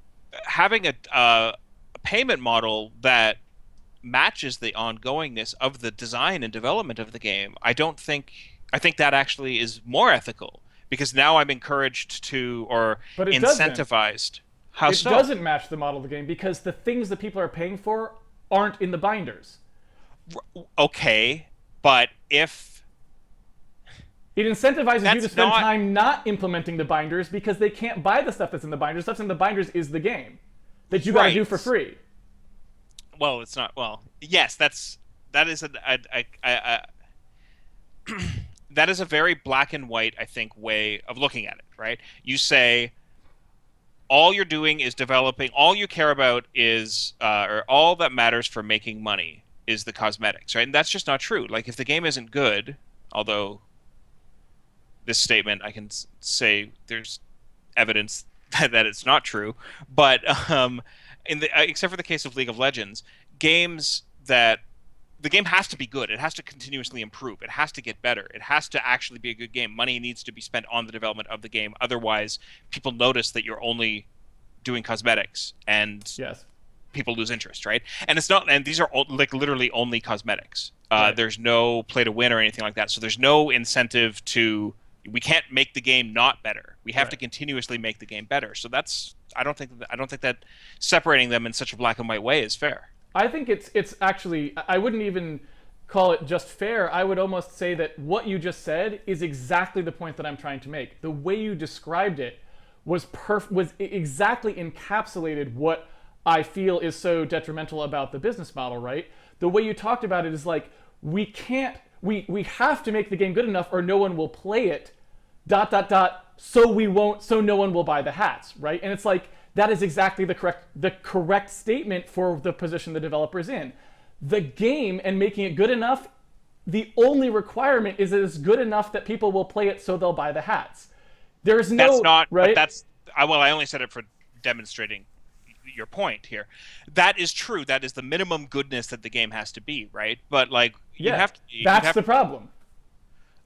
having a payment model that matches the ongoingness of the design and development of the game, I think that actually is more ethical, because now I'm encouraged to, or incentivized. How so? It doesn't match the model of the game because the things that people are paying for aren't in the binders. Okay, but if it incentivizes you to spend time not implementing the binders because they can't buy the stuff that's in the binders. Stuff in the binders is the game that you got to do for free. Well, it's not. Well, yes, that is that is a very black and white, I think, way of looking at it, right? You say all you're doing is developing. All you care about is, or all that matters for making money is the cosmetics, right? And that's just not true. Like if the game isn't good, although this statement, I can say there's evidence that it's not true. But except for the case of League of Legends, the game has to be good. It has to continuously improve. It has to get better. It has to actually be a good game. Money needs to be spent on the development of the game. Otherwise, people notice that you're only doing cosmetics, and people lose interest, right? And it's not. And these are like literally only cosmetics. Right. There's no play to win or anything like that. So there's no incentive to. We can't make the game not better. We have to continuously make the game better. So I don't think that separating them in such a black and white way is fair. I think it's actually, I wouldn't even call it just fair. I would almost say that what you just said is exactly the point that I'm trying to make. The way you described it was exactly encapsulated what I feel is so detrimental about the business model, right? The way you talked about it is like, we have to make the game good enough or no one will play it, ... so no one will buy the hats, right? And it's like, that is exactly the correct statement for the position the developer's in. The game and making it good enough, the only requirement is that it's good enough that people will play it so they'll buy the hats. There's no, that's not, right? I only said it for demonstrating your point here. That is true. That is the minimum goodness that the game has to be, right? But like, that's the problem.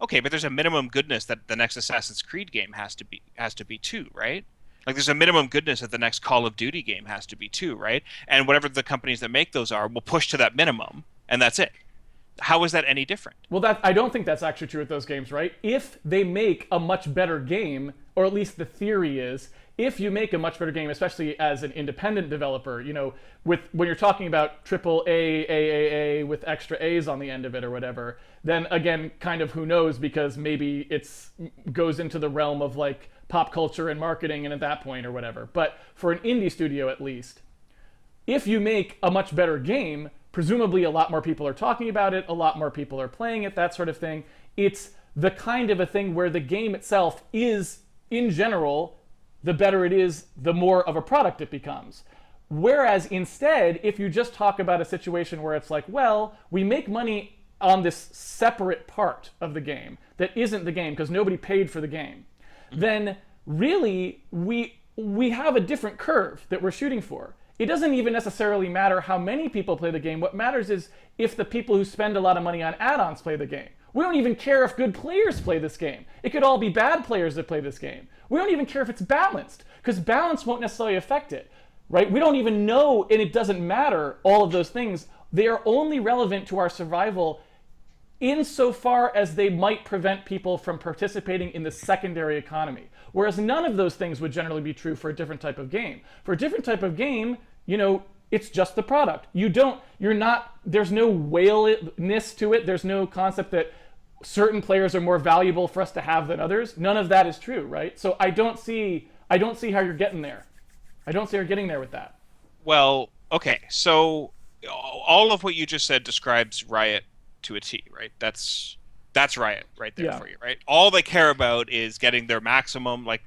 Okay, but there's a minimum goodness that the next Assassin's Creed game has to be too, right? Like there's a minimum goodness that the next Call of Duty game has to be too, right? And whatever the companies that make those are will push to that minimum, and that's it. How is that any different? Well, I don't think that's actually true with those games, right? If they make a much better game, or at least the theory is, if you make a much better game, especially as an independent developer, when you're talking about triple A with extra A's on the end of it or whatever, then again, kind of who knows, because maybe it's goes into the realm of like pop culture and marketing and at that point or whatever. But for an indie studio at least, if you make a much better game, presumably a lot more people are talking about it, a lot more people are playing it, that sort of thing. It's the kind of a thing where the game itself is, in general, the better it is, the more of a product it becomes. Whereas instead, if you just talk about a situation where it's like, well, we make money on this separate part of the game that isn't the game because nobody paid for the game, then really we have a different curve that we're shooting for. It doesn't even necessarily matter how many people play the game. What matters is if the people who spend a lot of money on add-ons play the game. We don't even care if good players play this game. It could all be bad players that play this game. We don't even care if it's balanced, because balance won't necessarily affect it, right? We don't even know, and it doesn't matter, all of those things. They are only relevant to our survival insofar as they might prevent people from participating in the secondary economy. Whereas none of those things would generally be true for a different type of game. For a different type of game, it's just the product. There's no whaleness to it. There's no concept that certain players are more valuable for us to have than others. None of that is true, right? So I don't see how you're getting there. I don't see her getting there with that. Well, okay, so all of what you just said describes Riot to a T, right? That's Riot right there Yeah. for you, right? All they care about is getting their maximum. Like,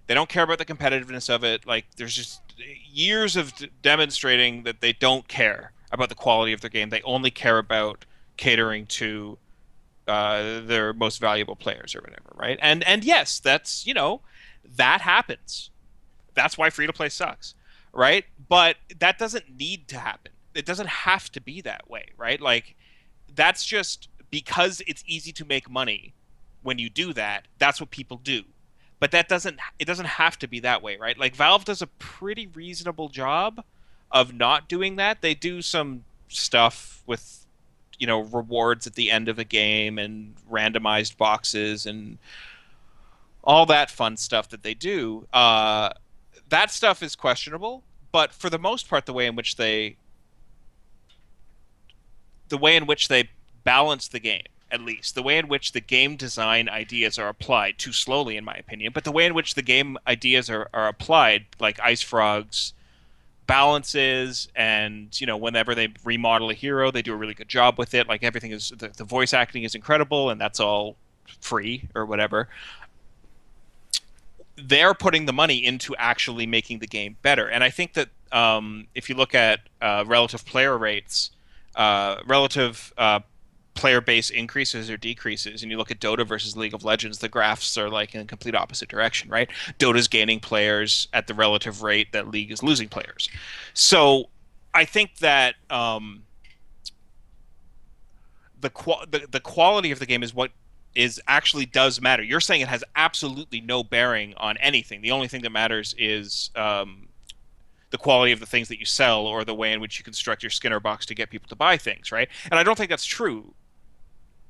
they don't care about the competitiveness of it. Like, there's just years of demonstrating that they don't care about the quality of their game. They only care about catering to their most valuable players or whatever, right? And yes, that's that happens. That's why free to play sucks, right? But that doesn't need to happen. It doesn't have to be that way, right? Like, that's just because it's easy to make money when you do that. That's what people do. But it doesn't have to be that way, right? Like, Valve does a pretty reasonable job of not doing that. They do some stuff with rewards at the end of a game and randomized boxes and all that fun stuff that they do. That stuff is questionable, but for the most part, the way in which they balance the game, at least the way in which the game design ideas are applied, too slowly in my opinion, but the way in which the game ideas are applied, like Ice Frog's balances, and whenever they remodel a hero, they do a really good job with it. Like, everything is, the voice acting is incredible, and that's all free or whatever. They're putting the money into actually making the game better. And I think that if you look at relative player rates, relative player base increases or decreases, and you look at Dota versus League of Legends, the graphs are like in a complete opposite direction, right? Dota's gaining players at the relative rate that League is losing players. So I think that the quality of the game is what actually does matter. You're saying it has absolutely no bearing on anything. The only thing that matters is the quality of the things that you sell, or the way in which you construct your Skinner box to get people to buy things, right? And I don't think that's true.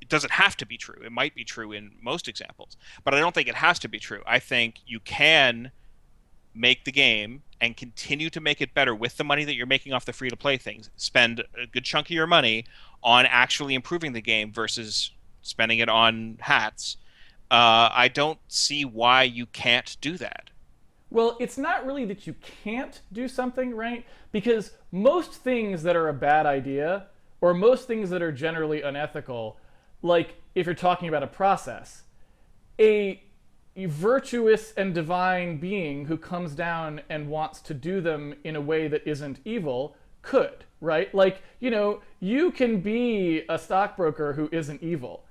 It doesn't have to be true. It might be true in most examples, but I don't think it has to be true. I think you can make the game and continue to make it better with the money that you're making off the free-to-play things. Spend a good chunk of your money on actually improving the game versus spending it on hats. I don't see why you can't do that. Well, it's not really that you can't do something, right? Because most things that are a bad idea, or most things that are generally unethical, like if you're talking about a process, a virtuous and divine being who comes down and wants to do them in a way that isn't evil could, right? Like, you can be a stockbroker who isn't evil.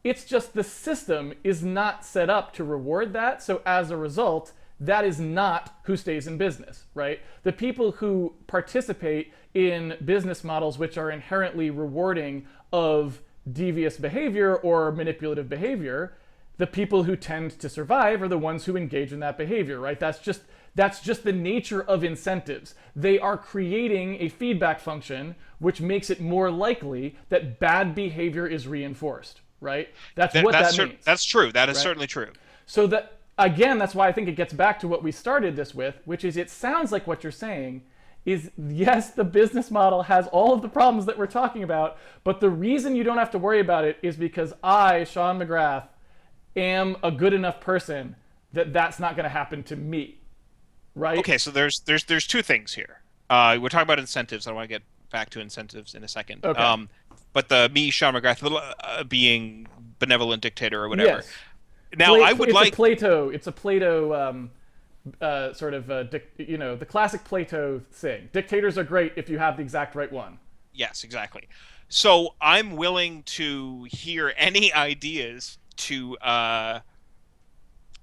It's just the system is not set up to reward that. So as a result, that is not who stays in business, right? The people who participate in business models which are inherently rewarding of devious behavior or manipulative behavior, the people who tend to survive are the ones who engage in that behavior, right? That's just the nature of incentives. They are creating a feedback function which makes it more likely that bad behavior is reinforced, right? That's what that means. That's true. That is right? certainly true. So that, again, that's why I think it gets back to what we started this with, which is, it sounds like what you're saying is, yes, the business model has all of the problems that we're talking about, but the reason you don't have to worry about it is because I, Shawn McGrath, am a good enough person that that's not going to happen to me, right? Okay, so there's two things here. We're talking about incentives. I want to get back to incentives in a second. Okay. But the Shawn McGrath, being benevolent dictator or whatever. Yes. Now, I would like It's a Plato sort of the classic Plato thing. Dictators are great if you have the exact right one. Yes, exactly. So I'm willing to hear any ideas to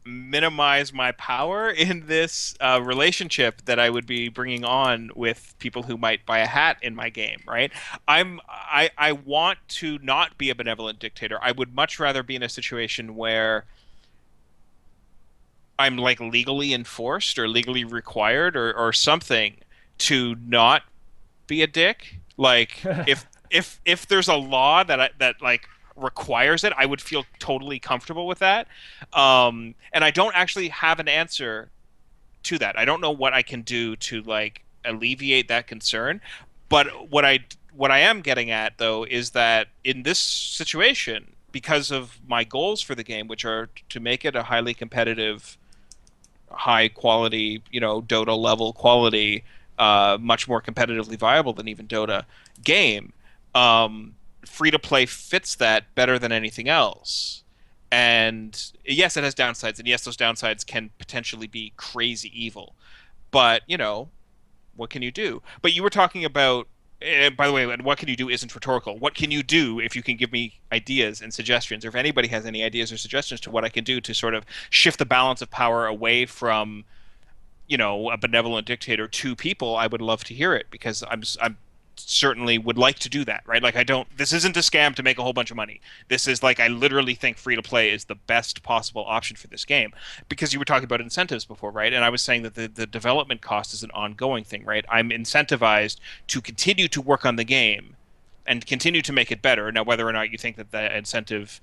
minimize my power in this relationship that I would be bringing on with people who might buy a hat in my game, right? I want to not be a benevolent dictator. I would much rather be in a situation where I'm like legally enforced or legally required or something to not be a dick. Like if there's a law that like requires it, I would feel totally comfortable with that. And I don't actually have an answer to that. I don't know what I can do to like alleviate that concern. But what I am getting at though is that in this situation, because of my goals for the game, which are to make it a highly competitive, high quality, Dota level quality, much more competitively viable than even Dota game, free to play fits that better than anything else. And yes, it has downsides, and yes, those downsides can potentially be crazy evil. But what can you do? But you were talking about, by the way, what can you do isn't rhetorical. What can you do if you can give me ideas and suggestions, or if anybody has any ideas or suggestions to what I can do to sort of shift the balance of power away from, a benevolent dictator to people, I would love to hear it because I'm certainly would like to do that, right? Like this isn't a scam to make a whole bunch of money. This is like, I literally think free to play is the best possible option for this game because you were talking about incentives before, right? And I was saying that the development cost is an ongoing thing, right? I'm incentivized to continue to work on the game and continue to make it better. Now, whether or not you think that the incentive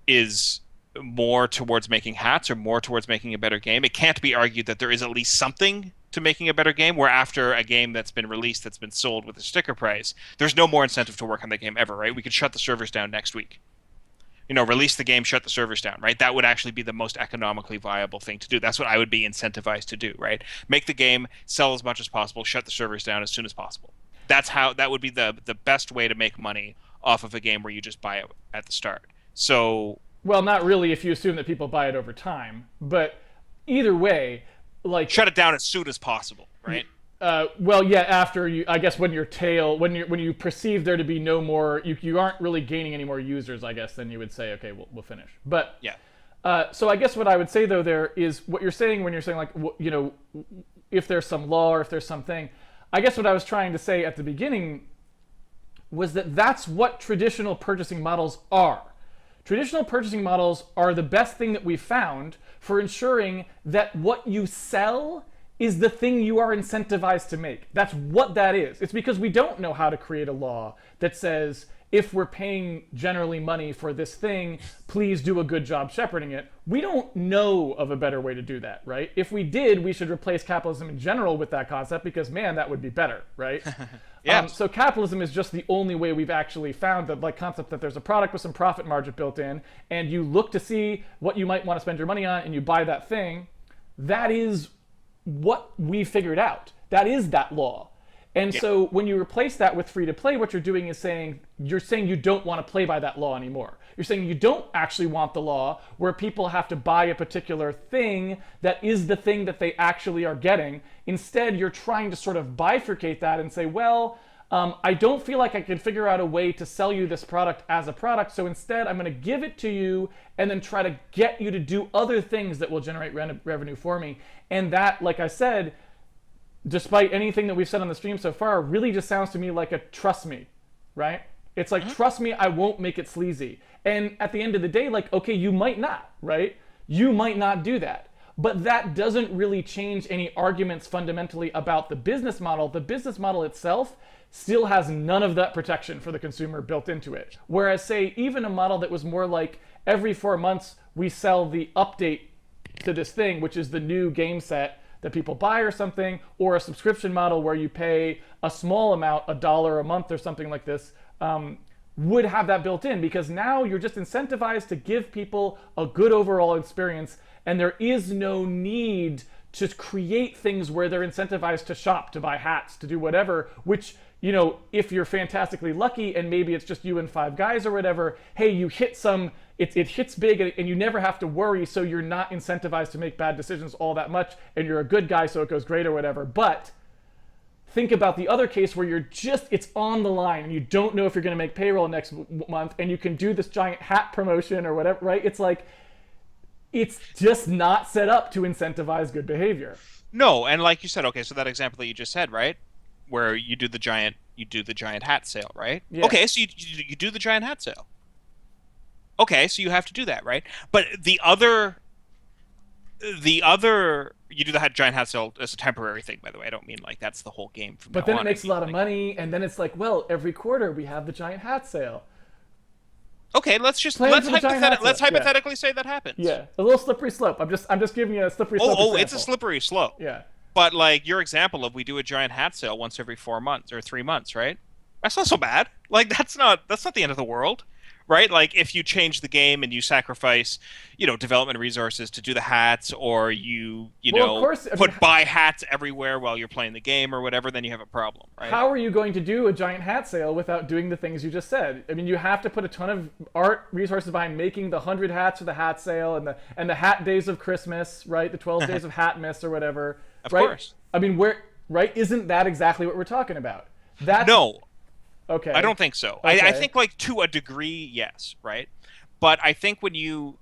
is more towards making hats or more towards making a better game, it can't be argued that there is at least something to making a better game, where after a game that's been released, that's been sold with a sticker price, there's no more incentive to work on the game ever, right? We could shut the servers down next week. Release the game, shut the servers down, right? That would actually be the most economically viable thing to do. That's what I would be incentivized to do, right? Make the game, sell as much as possible, shut the servers down as soon as possible. That would be the best way to make money off of a game where you just buy it at the start. So, well, not really if you assume that people buy it over time, but either way, like, shut it down as soon as possible, right? Well, yeah. After I guess when you perceive there to be no more, you aren't really gaining any more users, I guess. Then you would say, okay, we'll finish. But yeah. So I guess what I would say though there is what you're saying when you're saying like, if there's some law or if there's something. I guess what I was trying to say at the beginning was that that's what traditional purchasing models are. Traditional purchasing models are the best thing that we've found for ensuring that what you sell is the thing you are incentivized to make. That's what that is. It's because we don't know how to create a law that says, if we're paying generally money for this thing, please do a good job shepherding it. We don't know of a better way to do that, right? If we did, we should replace capitalism in general with that concept because, man, that would be better, right? Yeah. So capitalism is just the only way we've actually found the concept that there's a product with some profit margin built in, and you look to see what you might want to spend your money on, and you buy that thing. That is what we figured out. That is that law. And so when you replace that with free to play, what you're doing is saying you don't want to play by that law anymore. You're saying you don't actually want the law where people have to buy a particular thing that is the thing that they actually are getting. Instead, you're trying to sort of bifurcate that and say, well, I don't feel like I can figure out a way to sell you this product as a product. So instead, I'm going to give it to you and then try to get you to do other things that will generate revenue for me. And that, like I said, despite anything that we've said on the stream so far, really just sounds to me like a trust me, right? It's like, trust me, I won't make it sleazy. And at the end of the day, like, okay, you might not, right? You might not do that. But that doesn't really change any arguments fundamentally about the business model. The business model itself still has none of that protection for the consumer built into it. Whereas, say, even a model that was more like every 4 months we sell the update to this thing, which is the new game set that people buy or something, or a subscription model where you pay a small amount, $1 a month or something like this, would have that built in, because now you're just incentivized to give people a good overall experience, and there is no need to create things where they're incentivized to shop, to buy hats, to do whatever, which, if you're fantastically lucky and maybe it's just you and 5 guys or whatever, hey, you hit it hits big and you never have to worry, so you're not incentivized to make bad decisions all that much, and you're a good guy, so it goes great or whatever. But think about the other case where it's on the line and you don't know if you're going to make payroll next month, and you can do this giant hat promotion or whatever, right? It's like, it's just not set up to incentivize good behavior. No, and like you said, okay, so that example that you just said, right, where you do the giant hat sale, right? Yeah. Okay, so you do the giant hat sale. Okay, so you have to do that, right? But the other you do the giant hat sale as a temporary thing, by the way. I don't mean like that's the whole game from But now then it on. makes a lot of money, and then it's like, well, every quarter we have the giant hat sale. Okay, Plan for the giant hat sale. let's hypothetically say that happens. Yeah, a little slippery slope. I'm just giving you a slippery slope Oh, example. it's a slippery slope. Yeah. But like your example of we do a giant hat sale once every 4 months or 3 months, right? That's not so bad. Like that's not the end of the world, right? Like if you change the game and you sacrifice, development resources to do the hats, or Well, of course, buy hats everywhere while you're playing the game or whatever, then you have a problem, right? how are you going to do a giant hat sale without doing the things you just said? I mean, you have to put a ton of art resources behind making the 100 hats for the hat sale and the hat days of Christmas, right? The 12 days of Hatmas or whatever. Of right? course. I mean, isn't that exactly what we're talking about? No. Okay. I don't think so. Okay. I think like to a degree, yes, right? But I think when you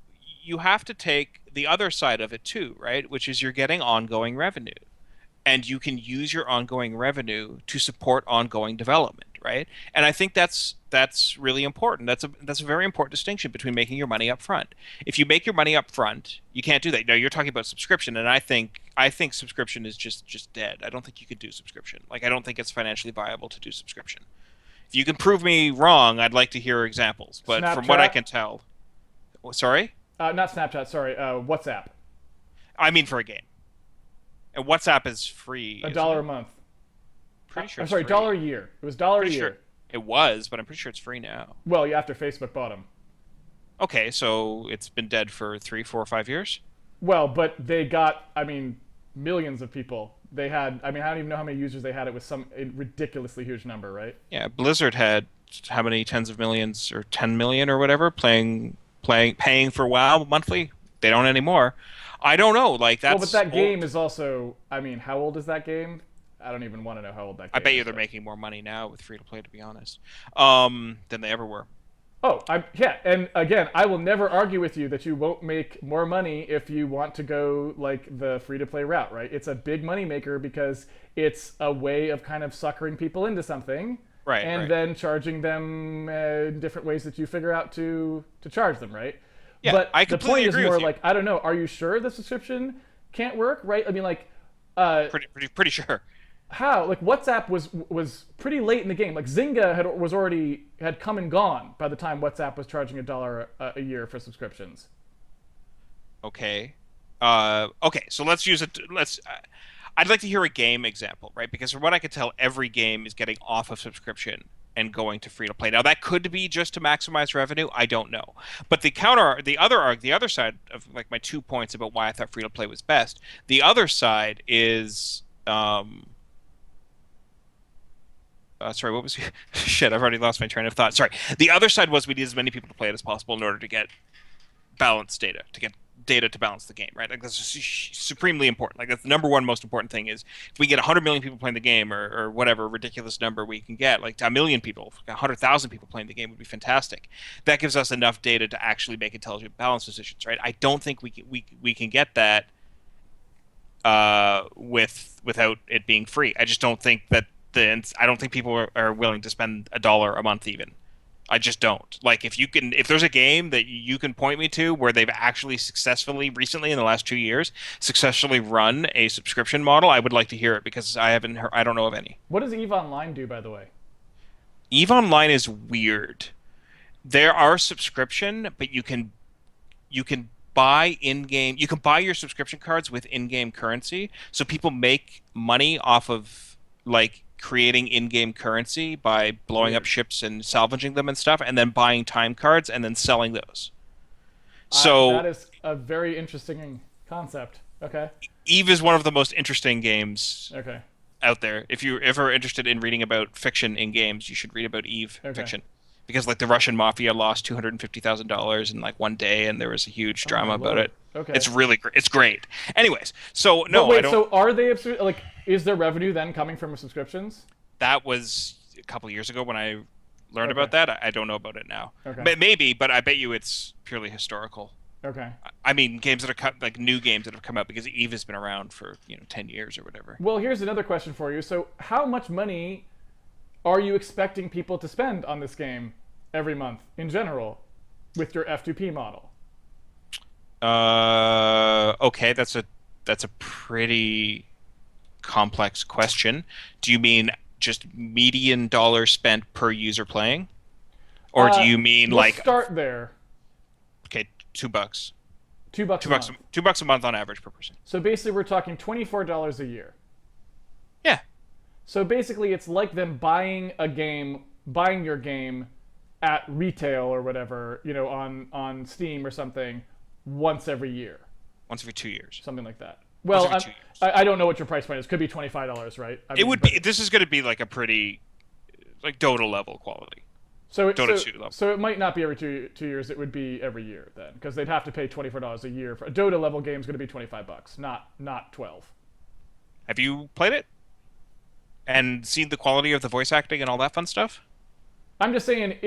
have to take the other side of it too, right? Which is you're getting ongoing revenue. And you can use your ongoing revenue to support ongoing development, right? And I think that's really important. That's a very important distinction between making your money up front. If you make your money up front, you can't do that. No, you're talking about subscription, and I think subscription is just dead. I don't think you could do subscription. Like I don't think it's financially viable to do subscription. If you can prove me wrong, I'd like to hear examples. But Snapchat? from what I can tell, sorry? Not Snapchat. Sorry. WhatsApp. I mean for a game. And WhatsApp is free. $1 a month. Pretty sure. I'm sorry, free. $1 a year. It was $1 a year. Sure it was, but I'm pretty sure it's free now. Well, yeah, after Facebook bought them. Okay, so it's been dead for 3, 4, 5 years? Well, but they got, millions of people. They had, I don't even know how many users they had. It was some ridiculously huge number, right? Yeah, Blizzard had how many tens of millions or 10 million or whatever paying for WoW monthly? They don't anymore. I don't know. Like that's. Well, but that game is also. How old is that game? I don't even want to know how old that game is. I bet you they're making more money now with free to play, to be honest, than they ever were. Oh, yeah, and again, I will never argue with you that you won't make more money if you want to go like the free to play route, right? It's a big money maker because it's a way of kind of suckering people into something, right? And then charging them in different ways that you figure out to charge them, right? Yeah, but I the completely point is agree more with you. like, I don't know, are you sure the subscription can't work, right? Pretty sure. How? Like WhatsApp was pretty late in the game. Like Zynga had come and gone by the time WhatsApp was charging $1 a year for subscriptions. Okay. Okay. So let's use it. I'd like to hear a game example, right? Because from what I could tell, every game is getting off of subscription and going to free to play. Now that could be just to maximize revenue. I don't know. But the other side of like my 2 points about why I thought free to play was best. The other side is. Sorry, what was shit? I've already lost my train of thought. Sorry. The other side was we need as many people to play it as possible in order to get balanced data, to get data to balance the game, right? Like that's supremely important. Like that's the number one most important thing is if we get 100 million people playing the game or whatever ridiculous number we can get, like 1 million people, 100,000 people playing the game would be fantastic. That gives us enough data to actually make intelligent balance decisions, right? I don't think we can get that without it being free. I just don't think that I don't think people are willing to spend $1 a month even. I just don't. Like if there's a game that you can point me to where they've actually successfully recently in the last 2 years successfully run a subscription model, I would like to hear it because I don't know of any. What does EVE Online do, by the way? EVE Online is weird. There are subscription, but you can buy in-game. You can buy your subscription cards with in-game currency, so people make money off of like creating in-game currency by blowing up ships and salvaging them and stuff, and then buying time cards and then selling those. So that is a very interesting concept. Okay. EVE is one of the most interesting games out there. If you're ever interested in reading about fiction in games, you should read about EVE fiction. Because like the Russian mafia lost $250,000 in like one day, and there was a huge drama about it. Okay. It's really great. It's great. Anyways, so no, wait, I don't. So are they like? Is their revenue then coming from subscriptions? That was a couple of years ago when I learned about that. I don't know about it now. Okay. Maybe, but I bet you it's purely historical. Okay. I mean, games that are like new games that have come out because EVE has been around for 10 years or whatever. Well, here's another question for you. So, how much money are you expecting people to spend on this game every month in general with your F2P model? Okay, that's a that's a pretty complex question. Do you mean just median dollar spent per user playing, or do you mean We'll like start there. okay, $2, $2 a month. $2 a month on average per person? So basically, we're talking $24 a year. Yeah. So basically, it's like them buying your game at retail or whatever, on Steam or something, once every year, Once every 2 years. something like that. Once Well, every 2 years. I don't know what your price point is. Could be $25, right? It would be. This is going to be like a pretty, like Dota level quality. Dota 2 level. So it might not be every two years. It would be every year then, because they'd have to pay $24 a year for a Dota level game. Is going to be $25, not 12. Have you played it and seen the quality of the voice acting and all that fun stuff? I'm just saying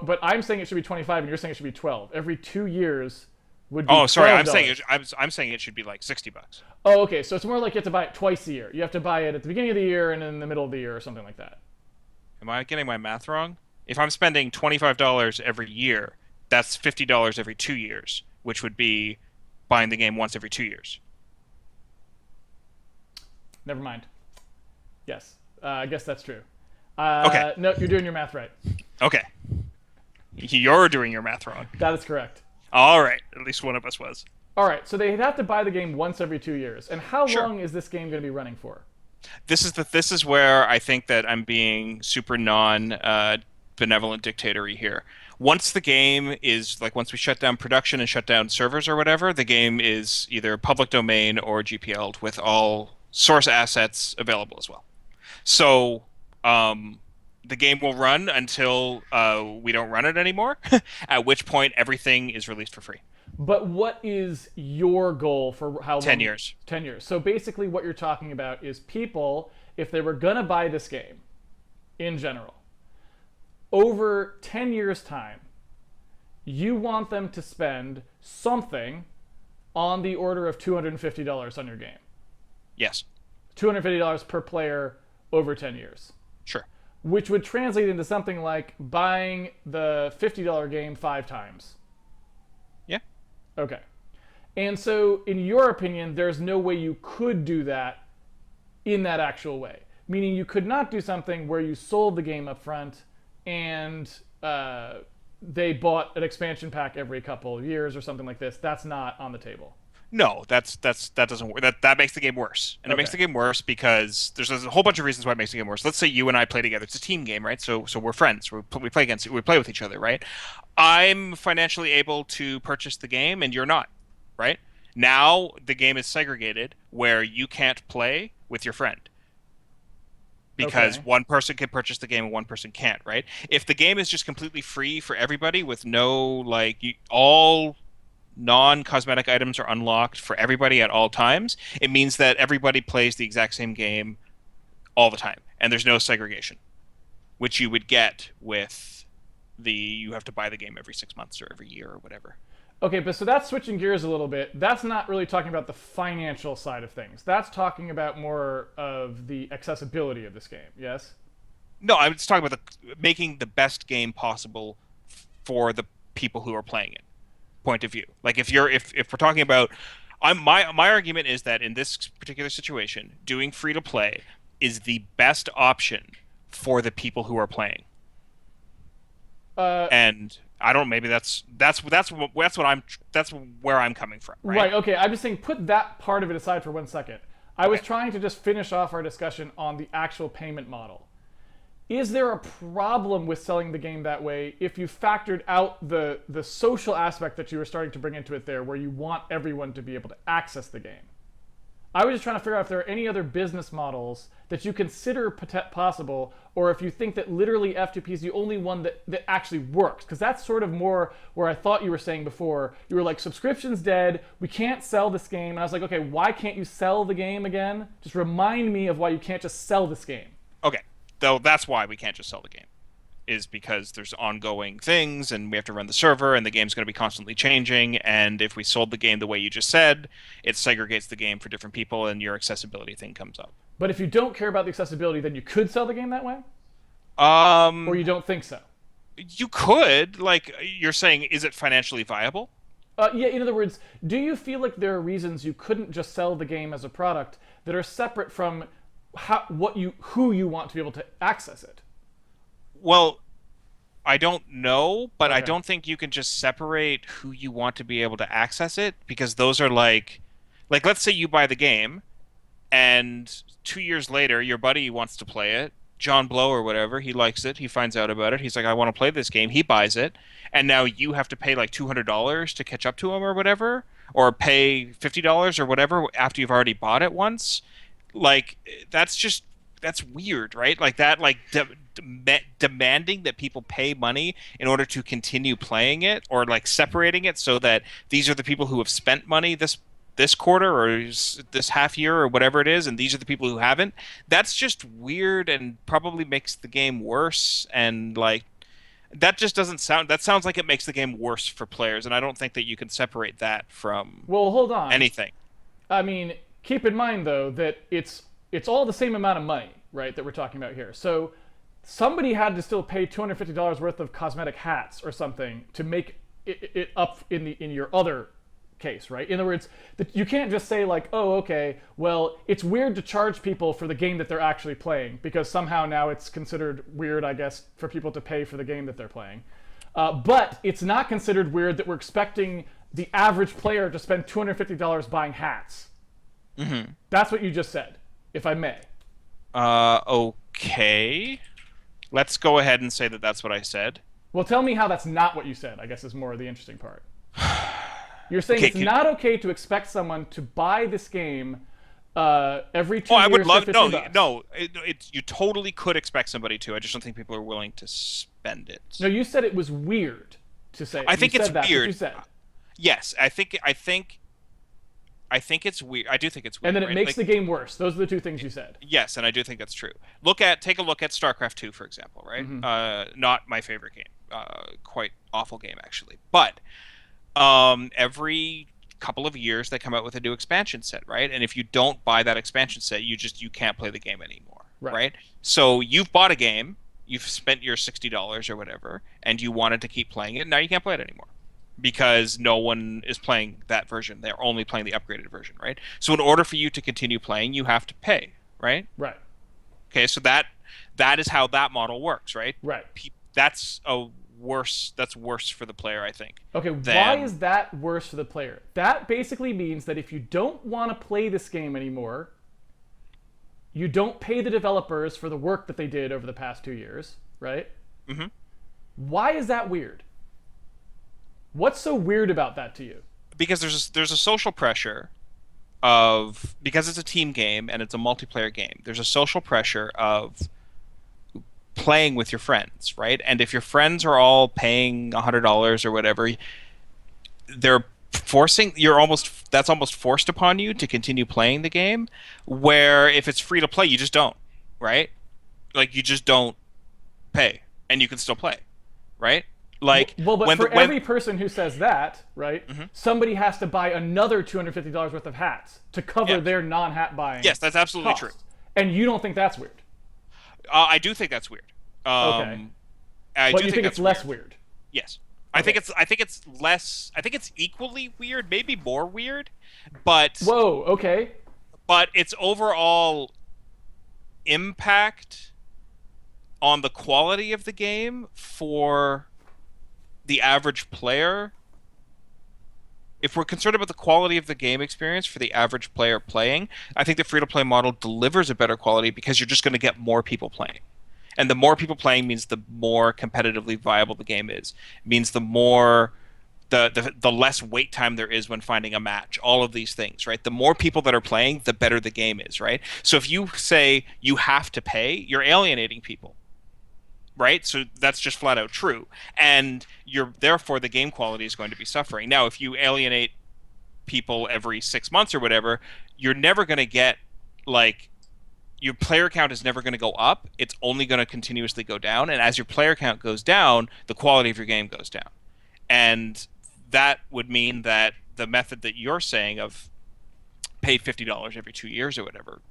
but I'm saying it should be 25, and you're saying it should be 12. Every 2 years would be. Oh, sorry. $12. I'm saying it should be like $60. Oh, okay. So it's more like you have to buy it twice a year. You have to buy it at the beginning of the year and in the middle of the year or something like that. Am I getting my math wrong? If I'm spending $25 every year, that's $50 every 2 years, which would be buying the game once every 2 years. Never mind. Yes, I guess that's true. Okay. No, you're doing your math right. Okay. You're doing your math wrong. That is correct. All right. At least one of us was. All right. So they'd have to buy the game once every 2 years. And how Sure. long is this game going to be running for? This is where I think that I'm being super non benevolent dictatory here. Once the game is like once we shut down production and shut down servers or whatever, the game is either public domain or GPL'd with all source assets available as well. So the game will run until we don't run it anymore, at which point everything is released for free. But what is your goal for how long? 10 years. 10 years. So basically what you're talking about is people, if they were going to buy this game, in general, over 10 years' time, you want them to spend something on the order of $250 on your game. Yes. $250 per player over 10 years. Sure. Which would translate into something like buying the $50 game 5 times. Yeah. Okay. And so, in your opinion, there's no way you could do that in that actual way. Meaning you could not do something where you sold the game up front and they bought an expansion pack every couple of years or something like this. That's not on the table. No, that doesn't work. That makes the game worse, and it makes the game worse because there's a whole bunch of reasons why it makes the game worse. Let's say you and I play together; it's a team game, right? So we're friends. We play with each other, right? I'm financially able to purchase the game, and you're not, right? Now the game is segregated where you can't play with your friend because one person can purchase the game and one person can't, right? If the game is just completely free for everybody with no all non-cosmetic items are unlocked for everybody at all times, it means that everybody plays the exact same game all the time, and there's no segregation, which you would get with you have to buy the game every 6 months or every year or whatever. Okay, but so that's switching gears a little bit. That's not really talking about the financial side of things. That's talking about more of the accessibility of this game, yes? No, I was talking about making the best game possible for the people who are playing it. Point of view. Like if we're talking about, my argument is that in this particular situation, doing free to play is the best option for the people who are playing. And I don't. Maybe that's where I'm coming from. Right. Okay. I'm just saying, put that part of it aside for 1 second. I was trying to just finish off our discussion on the actual payment model. Is there a problem with selling the game that way if you factored out the social aspect that you were starting to bring into it there, where you want everyone to be able to access the game? I was just trying to figure out if there are any other business models that you consider possible, or if you think that literally F2P is the only one that actually works. Because that's sort of more where I thought you were saying before. You were like, subscription's dead, we can't sell this game. And I was like, okay, why can't you sell the game again? Just remind me of why you can't just sell this game. Okay. Though that's why we can't just sell the game, is because there's ongoing things and we have to run the server and the game's going to be constantly changing, and if we sold the game the way you just said, it segregates the game for different people and your accessibility thing comes up. But if you don't care about the accessibility, then you could sell the game that way? Or you don't think so? You could. Like, you're saying, is it financially viable? Yeah, in other words, do you feel like there are reasons you couldn't just sell the game as a product that are separate from who you want to be able to access it? Well, I don't know, but I Okay. don't think you can just separate who you want to be able to access it, because those are like let's say you buy the game and 2 years later your buddy wants to play it, John Blow or whatever, he likes it, he finds out about it, he's like, I want to play this game, he buys it, and now you have to pay like $200 to catch up to him or whatever, or pay $50 or whatever after you've already bought it once. Like that's weird, right? Like that, like demanding that people pay money in order to continue playing it, or like separating it so that these are the people who have spent money this quarter or this half year or whatever it is, and these are the people who haven't. That's just weird and probably makes the game worse. And like that just doesn't sound. That sounds like it makes the game worse for players, and I don't think that you can separate that from Well, hold on. anything. I mean, keep in mind though that it's all the same amount of money, right? That we're talking about here. So somebody had to still pay $250 worth of cosmetic hats or something to make it up in your other case, right? In other words, you can't just say like, oh, okay, well, it's weird to charge people for the game that they're actually playing because somehow now it's considered weird, I guess, for people to pay for the game that they're playing. But it's not considered weird that we're expecting the average player to spend $250 buying hats. Mm-hmm. That's what you just said, if I may. Okay. Let's go ahead and say that that's what I said. Well, tell me how that's not what you said, I guess is more the interesting part. You're saying Okay, it's not okay to expect someone to buy this game every 2 Oh, years I would love for no, $50. no. You totally could expect somebody to. I just don't think people are willing to spend it. No, you said it was weird to say. I think you it's said that, weird. You said. Yes, I think it's weird. I do think it's weird. And then it right? makes Like, the game worse. Those are the two things you said. yes, and I do think that's true. Take a look at StarCraft 2, for example, right? Mm-hmm. Not my favorite game. Quite awful game, actually. But every couple of years they come out with a new expansion set, right? And if you don't buy that expansion set, you can't play the game anymore, right? So you've bought a game, you've spent your $60 or whatever, and you wanted to keep playing it. Now you can't play it anymore because no one is playing that version. They're only playing the upgraded version, right? So in order for you to continue playing, you have to pay, right? Right. Okay, so that is how that model works, right? Right. That's worse for the player, I think. Okay, why is that worse for the player? That basically means that if you don't want to play this game anymore, you don't pay the developers for the work that they did over the past 2 years, right? Mm-hmm. Why is that weird? What's so weird about that to you? Because there's a social pressure because it's a team game and it's a multiplayer game. There's a social pressure of playing with your friends, right? And if your friends are all paying $100 or whatever, they're that's almost forced upon you to continue playing the game. Where if it's free to play, you just don't, right? Like you just don't pay, and you can still play, right? Like but for every person who says that, right, somebody has to buy another $250 worth of hats to cover their non-hat buying. Yes, that's absolutely cost. true. And you don't think that's weird? I do think that's weird. Okay. But you think it's less weird? Yes. I think it's less. I think it's equally weird, maybe more weird, but Whoa. Okay. but its overall impact on the quality of the game for the average player, if we're concerned about the quality of the game experience for the average player playing, I think the free-to-play model delivers a better quality because you're just going to get more people playing. And the more people playing means the more competitively viable the game is. It means the more the less wait time there is when finding a match. All of these things, right? The more people that are playing, the better the game is, right? So if you say you have to pay, you're alienating people. Right? So that's just flat out true. And therefore the game quality is going to be suffering. Now, if you alienate people every 6 months or whatever, you're never going to get your player count is never going to go up. It's only going to continuously go down. And as your player count goes down, the quality of your game goes down. And that would mean that the method that you're saying of pay $50 every 2 years or whatever,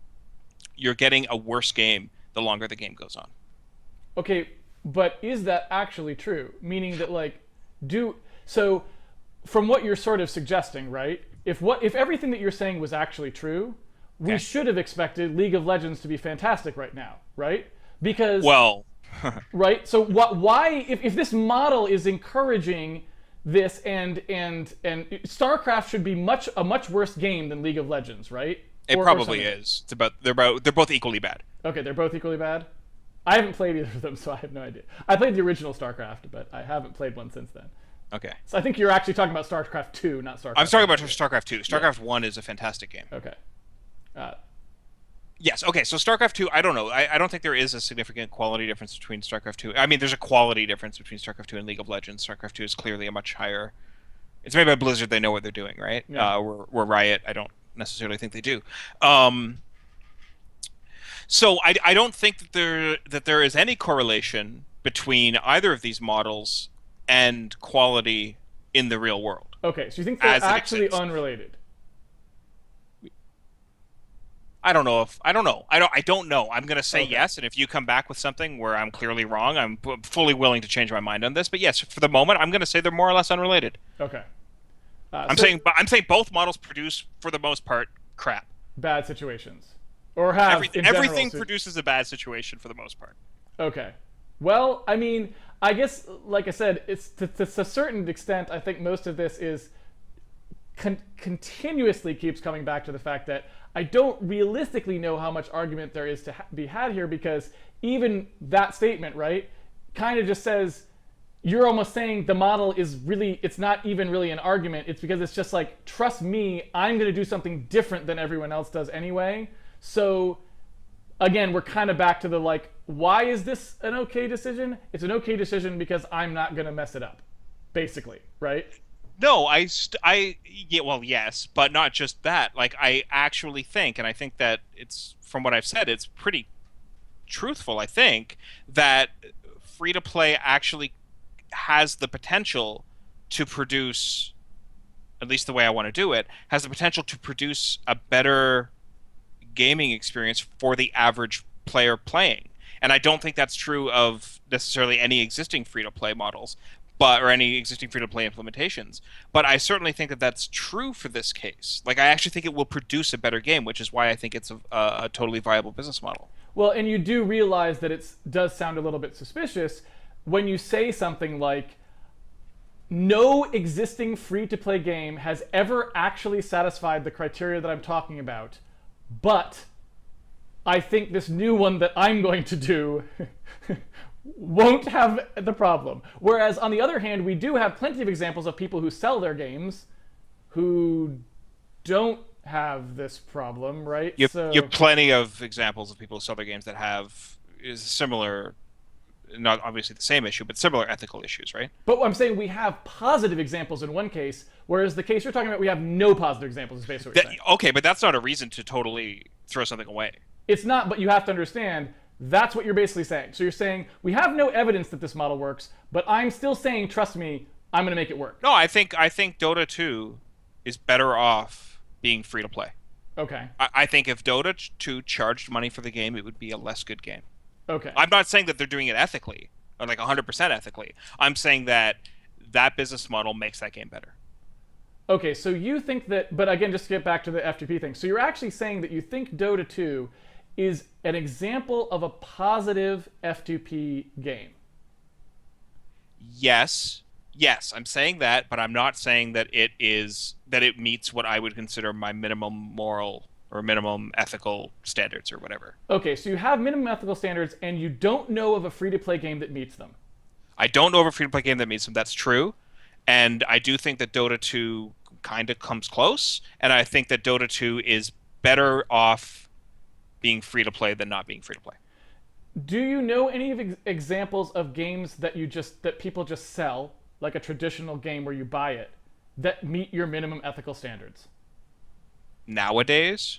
you're getting a worse game the longer the game goes on. Okay, but is that actually true? Meaning that so from what you're sort of suggesting, right? If everything that you're saying was actually true, we should have expected League of Legends to be fantastic right now, right? Because Well, right. So why if this model is encouraging this and StarCraft should be a much worse game than League of Legends, right? it Or probably something. is. They're both equally bad. Okay, they're both equally bad. I haven't played either of them, so I have no idea. I played the original StarCraft, but I haven't played one since then. Okay. So I think you're actually talking about StarCraft 2, not StarCraft. I'm talking about 2. StarCraft 2. StarCraft 1 is a fantastic game. Okay. Uh, Yes. Okay. So StarCraft 2, I don't know. I don't think there is a significant quality difference between StarCraft 2. I mean, there's a quality difference between StarCraft 2 and League of Legends. StarCraft 2 is clearly a much higher. It's made by Blizzard. They know what they're doing, right? Yeah. Where Riot, I don't necessarily think they do. So I don't think that there is any correlation between either of these models and quality in the real world. okay, so you think they're As it actually exists. unrelated? I don't know. I don't know. I'm going to say Okay. yes, and if you come back with something where I'm clearly wrong, I'm fully willing to change my mind on this. But yes, for the moment, I'm going to say they're more or less unrelated. Okay. I'm So saying both models produce, for the most part, crap. bad situations, or have Everything in general, everything so- produces a bad situation for the most part. Okay. Well, I mean, I guess, like I said, it's to a certain extent. I think most of this is continuously keeps coming back to the fact that I don't realistically know how much argument there is to be had here, because even that statement, right, kind of just says you're almost saying the model is really, it's not even really an argument. It's because it's just like, trust me, I'm going to do something different than everyone else does anyway. So again, we're kind of back to the like, why is this an okay decision? It's an okay decision because I'm not going to mess it up, basically, right? No, yeah, well, yes, but not just that. Like, I actually think, and I think that it's, from what I've said, it's pretty truthful, I think, that free to play actually has the potential to produce, at least the way I want to do it, has the potential to produce a better gaming experience for the average player playing. And I don't think that's true of necessarily any existing free to play models, or any existing free to play implementations. But I certainly think that that's true for this case. Like, I actually think it will produce a better game, which is why I think it's a totally viable business model. Well, and you do realize that it does sound a little bit suspicious when you say something like, no existing free-to-play game has ever actually satisfied the criteria that I'm talking about, but I think this new one that I'm going to do won't have the problem. Whereas, on the other hand, we do have plenty of examples of people who sell their games who don't have this problem, right? You have plenty of examples of people who sell their games that have is similar, not obviously the same issue, but similar ethical issues, right? But I'm saying we have positive examples in one case, whereas the case you're talking about, we have no positive examples, is basically what you're saying. Okay, but that's not a reason to totally throw something away. It's not, but you have to understand, that's what you're basically saying. So you're saying, we have no evidence that this model works, but I'm still saying, trust me, I'm going to make it work. No, I think Dota 2 is better off being free to play. Okay. I think if Dota 2 charged money for the game, it would be a less good game. Okay. I'm not saying that they're doing it ethically, or like 100% ethically. I'm saying that business model makes that game better. Okay, so you think that, but again, just to get back to the FTP thing, so you're actually saying that you think Dota 2 is an example of a positive F2P game. Yes, I'm saying that, but I'm not saying that it meets what I would consider my minimum moral or minimum ethical standards or whatever. Okay, so you have minimum ethical standards, and you don't know of a free-to-play game that meets them. I don't know of a free-to-play game that meets them. That's true, and I do think that Dota 2 kind of comes close, and I think that Dota 2 is better off being free-to-play than not being free-to-play. Do you know any of examples of games that that people just sell, like a traditional game where you buy it, that meet your minimum ethical standards? Nowadays,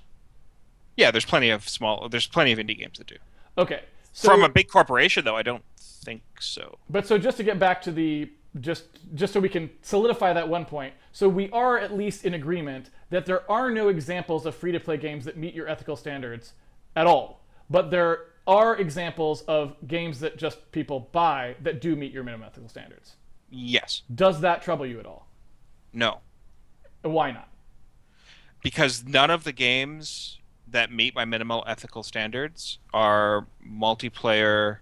yeah, there's plenty of indie games that do. Okay. So, From a big corporation, though, I don't think so. But so just to get back to the just so we can solidify that one point, so we are at least in agreement that there are no examples of free-to-play games that meet your ethical standards at all. But there are examples of games that just people buy that do meet your minimum ethical standards. Yes. Does that trouble you at all? No, Why not? because none of the games that meet my minimal ethical standards are multiplayer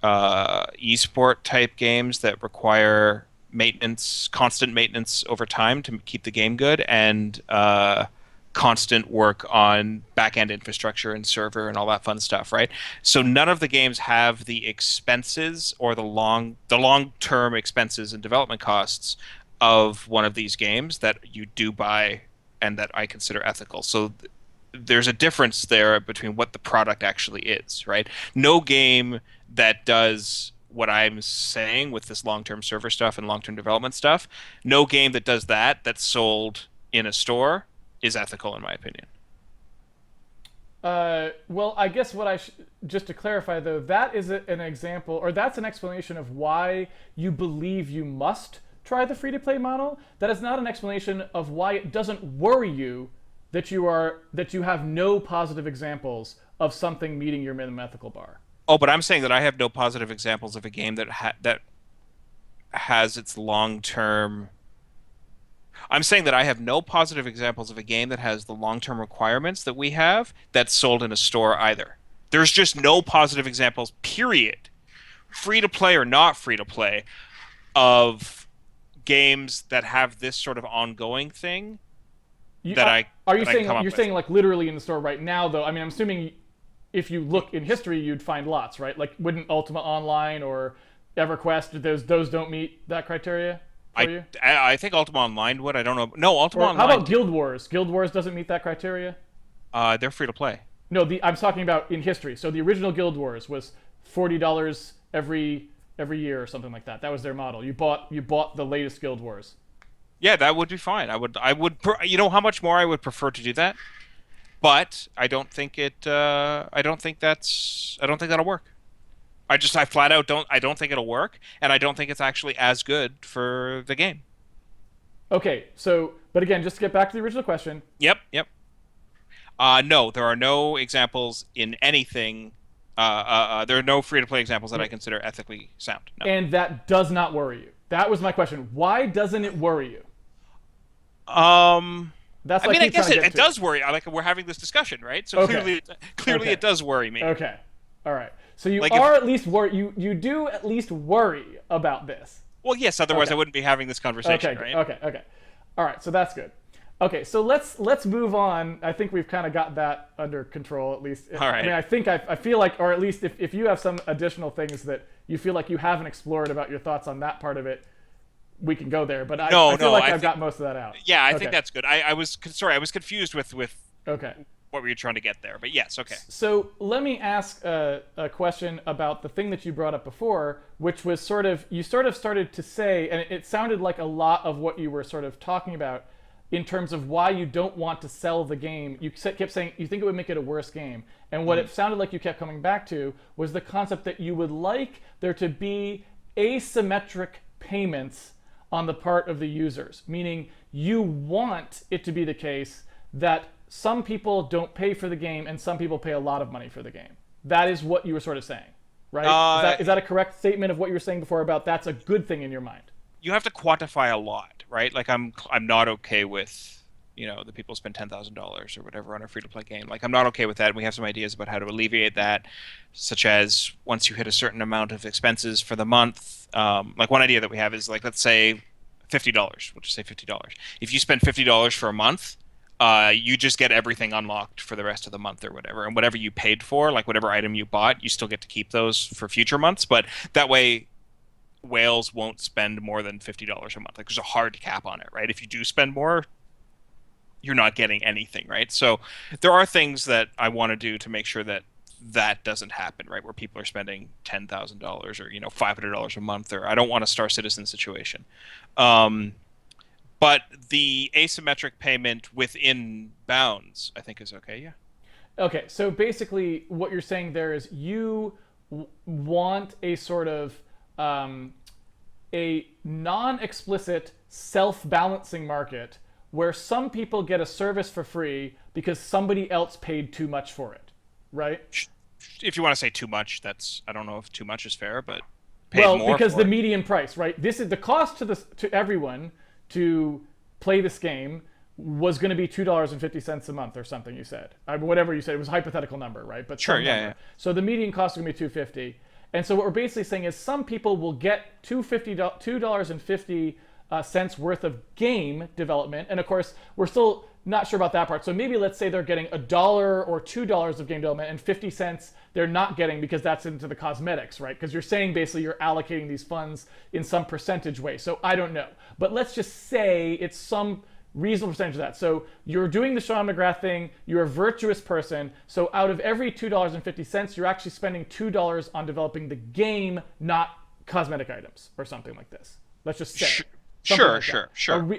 esport type games that require maintenance, constant maintenance over time to keep the game good, and constant work on back end infrastructure and server and all that fun stuff, right? So none of the games have the expenses or the long term expenses and development costs of one of these games that you do buy and that I consider ethical. So there's a difference there between what the product actually is, right? No game that does what I'm saying with this long-term server stuff and long-term development stuff, no game that does that that's sold in a store is ethical in my opinion. Well, I guess just to clarify though, that is an example, or that's an explanation of why you believe you must try the free-to-play model. That is not an explanation of why it doesn't worry you that you have no positive examples of something meeting your minimum ethical bar. Oh, but I'm saying that I have no positive examples of a game that has its long-term. I'm saying that I have no positive examples of a game that has the long-term requirements that we have that's sold in a store either. There's just no positive examples, period. Free to play or not free to play, of games that have this sort of ongoing thing Are you that I can saying come up you're with. saying like literally in the store right now though? I mean, I'm assuming if you look in history, you'd find lots, right? Like, wouldn't Ultima Online or EverQuest, those don't meet that criteria for you? I think Ultima Online would. I don't know. No, Ultima Or how Online. about Guild Wars? Guild Wars doesn't meet that criteria. They're free to play. No, I'm talking about in history. So the original Guild Wars was $40 every year or something like that. That was their model. You bought the latest Guild Wars. Yeah, that would be fine. You know how much more I would prefer to do that, but I don't think it. I don't think that'll work. I flat out don't. I don't think it'll work, and I don't think it's actually as good for the game. Okay, so but again, just to get back to the original question. Yep, yep. No, there are no examples in anything. There are no free-to-play examples that I consider ethically sound. No. And that does not worry you. That was my question. Why doesn't it worry you? That's I mean, I guess trying to it does worry. Like we're having this discussion, right? So Okay. clearly, Okay. it does worry me. Okay. All right. So you Like are at least you do at least worry about this. Well, yes. Otherwise, Okay. I wouldn't be having this conversation, Okay. right? Okay. All right. So that's good. Okay. So let's move on. I think we've kind of got that under control at least. All right. I mean, I feel like, or at least if you have some additional things that you feel like you haven't explored about your thoughts on that part of it, we can go there. But I feel like I've got most of that out. Yeah, I Okay. think that's good. I was sorry. I was confused with Okay. what were you trying to get there, but yes, okay. So let me ask a question about the thing that you brought up before, which was you started to say, and it sounded like a lot of what you were sort of talking about in terms of why you don't want to sell the game. You kept saying you think it would make it a worse game. And what it sounded like you kept coming back to was the concept that you would like there to be asymmetric payments on the part of the users, meaning you want it to be the case that some people don't pay for the game and some people pay a lot of money for the game. That is what you were sort of saying, right? Is that a correct statement of what you were saying before about that's a good thing in your mind? You have to quantify a lot, right? Like I'm not okay with, the people spend $10,000 or whatever on a free-to-play game. Like I'm not okay with that. And we have some ideas about how to alleviate that, such as once you hit a certain amount of expenses for the month. Like one idea that we have is like, let's say $50. We'll just say $50. If you spend $50 for a month, you just get everything unlocked for the rest of the month or whatever. And whatever you paid for, like whatever item you bought, you still get to keep those for future months. But that way, whales won't spend more than $50 a month. Like there's a hard cap on it, right? If you do spend more, you're not getting anything, right? So there are things that I want to do to make sure that that doesn't happen, right? Where people are spending $10,000 or $500 a month, or I don't want a Star Citizen situation. But the asymmetric payment within bounds, I think, is okay. Yeah. Okay, so basically what you're saying there is you want a sort of a non-explicit self-balancing market where some people get a service for free because somebody else paid too much for it, right? If you want to say too much, I don't know if too much is fair, but paid more because for the it. median price, right? This is the cost to everyone to play this game was going to be $2.50 a month or something. You said whatever you said. It was a hypothetical number, right? But Sure, some yeah, number. yeah. So the median cost is going to be $2.50. And so what we're basically saying is some people will get $2.50 worth of game development. And of course, we're still not sure about that part. So maybe let's say they're getting $1 or $2 of game development and 50 cents they're not getting because that's into the cosmetics, right? Because you're saying basically you're allocating these funds in some percentage way. So I don't know. But let's just say it's some reasonable percentage of that. So you're doing the Shawn McGrath thing, you're a virtuous person, so out of every $2.50, you're actually spending $2 on developing the game, not cosmetic items or something like this. Let's just say. Sure.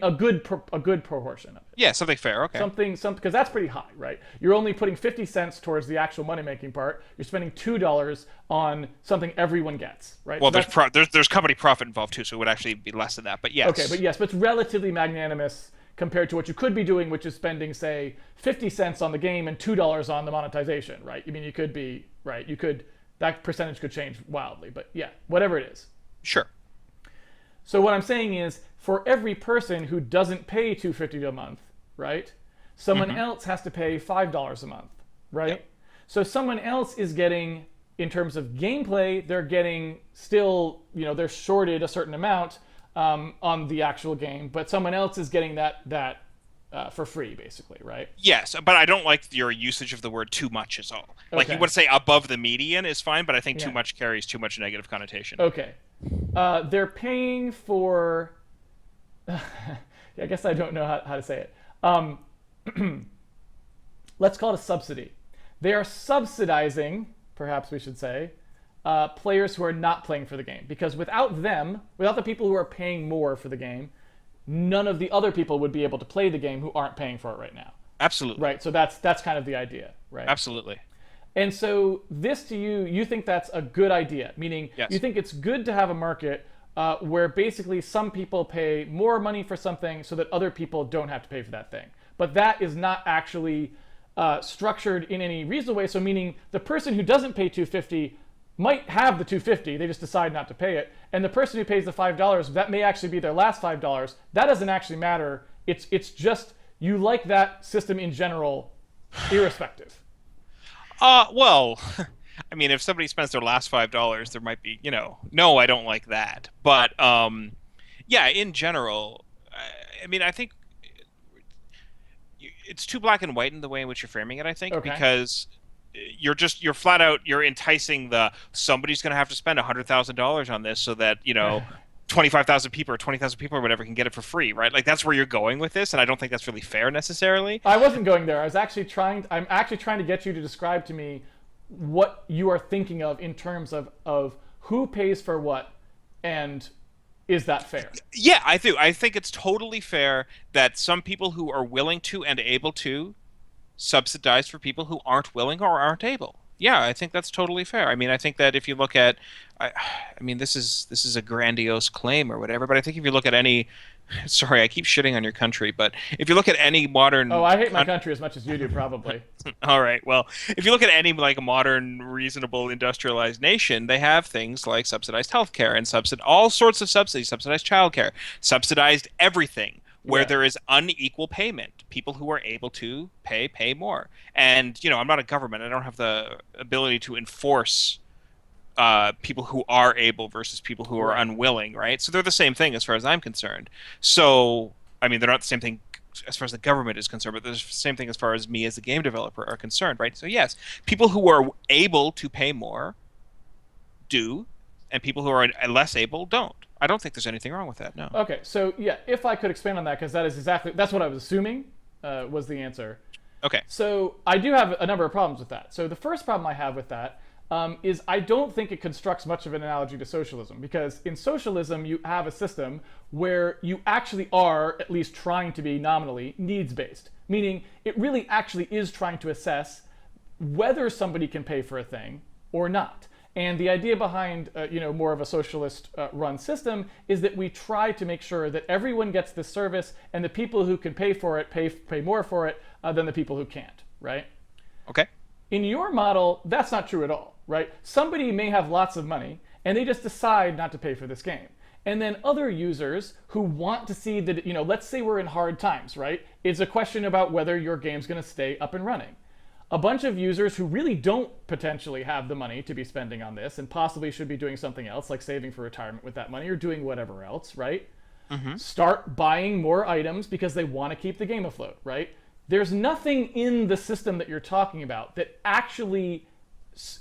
A good proportion of it. Yeah, something fair, okay. Something, because that's pretty high, right? You're only putting 50 cents towards the actual money-making part. You're spending $2 on something everyone gets, right? Well, So there's company profit involved too, so it would actually be less than that, but yes. Okay, but it's relatively magnanimous compared to what you could be doing, which is spending, say, 50 cents on the game and $2 on the monetization, right? I mean, you could be, right, that percentage could change wildly, but yeah, whatever it is. Sure. So what I'm saying is, for every person who doesn't pay $2.50 a month, right, someone else has to pay $5 a month, right? Yep. So someone else is getting, in terms of gameplay, they're getting still, they're shorted a certain amount on the actual game, but someone else is getting that for free, basically, right? Yes, but I don't like your usage of the word too much is all. Like you would say above the median is fine, but I think too much carries too much negative connotation. Okay. They're paying for... I guess I don't know how to say it. Let's call it a subsidy. They are subsidizing, perhaps we should say, players who are not playing for the game. Because without the people who are paying more for the game, none of the other people would be able to play the game who aren't paying for it right now. Absolutely. Right, so that's kind of the idea, right? Absolutely. And so this to you think that's a good idea, meaning you think it's good to have a market where basically some people pay more money for something so that other people don't have to pay for that thing. But that is not actually structured in any reasonable way, so meaning the person who doesn't pay $2.50 might have the $2.50, they just decide not to pay it. And the person who pays the $5, that may actually be their last $5. That doesn't actually matter. It's just you like that system in general, irrespective. Well, I mean, if somebody spends their last $5, there might be, no, I don't like that. But yeah, in general, I mean, I think it's too black and white in the way in which you're framing it, I think, because you're flat out, you're enticing somebody's going to have to spend $100,000 on this so that, 25,000 people or 20,000 people or whatever can get it for free, right? Like that's where you're going with this, and I don't think that's really fair necessarily. I wasn't going there. I'm actually trying to get you to describe to me what you are thinking of in terms of who pays for what, and is that fair? Yeah, I do. I think it's totally fair that some people who are willing to and able to subsidize for people who aren't willing or aren't able. Yeah, I think that's totally fair. I mean, I think that if you look at, I mean, this is a grandiose claim or whatever, but I think if you look at any, sorry, I keep shitting on your country, but if you look at any modern... Oh, I hate my country as much as you do, probably. All right, well, if you look at any like modern, reasonable, industrialized nation, they have things like subsidized healthcare and all sorts of subsidies, subsidized childcare, subsidized everything. Where there is unequal payment. People who are able to pay more. And, I'm not a government. I don't have the ability to enforce people who are able versus people who are unwilling, right? So they're the same thing as far as I'm concerned. So, I mean, they're not the same thing as far as the government is concerned, but they're the same thing as far as me as a game developer are concerned, right? So, yes, people who are able to pay more do, and people who are less able don't. I don't think there's anything wrong with that, no. Okay, so yeah, if I could expand on that, because that's what I was assuming was the answer. Okay. So I do have a number of problems with that. So the first problem I have with that is I don't think it constructs much of an analogy to socialism, because in socialism you have a system where you actually are, at least trying to be nominally, needs-based, meaning it really actually is trying to assess whether somebody can pay for a thing or not. And the idea behind, more of a socialist-run system is that we try to make sure that everyone gets this service, and the people who can pay for it pay more for it than the people who can't, right? Okay. In your model, that's not true at all, right? Somebody may have lots of money, and they just decide not to pay for this game. And then other users who want to see that, let's say we're in hard times, right? It's a question about whether your game's going to stay up and running. A bunch of users who really don't potentially have the money to be spending on this and possibly should be doing something else, like saving for retirement with that money or doing whatever else, right? Start buying more items because they want to keep the game afloat, right? There's nothing in the system that you're talking about that actually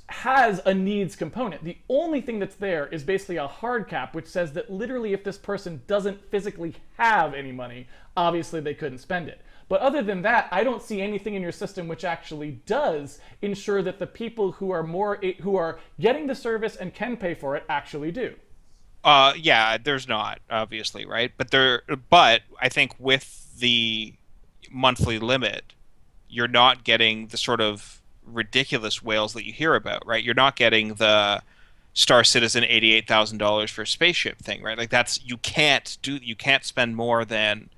has a needs component. The only thing that's there is basically a hard cap, which says that literally if this person doesn't physically have any money, obviously they couldn't spend it. But other than that, I don't see anything in your system which actually does ensure that the people who are getting the service and can pay for it actually do. Yeah, there's not, obviously, right? But I think with the monthly limit, you're not getting the sort of ridiculous whales that you hear about, right? You're not getting the Star Citizen $88,000 for a spaceship thing, right? Like you can't spend more than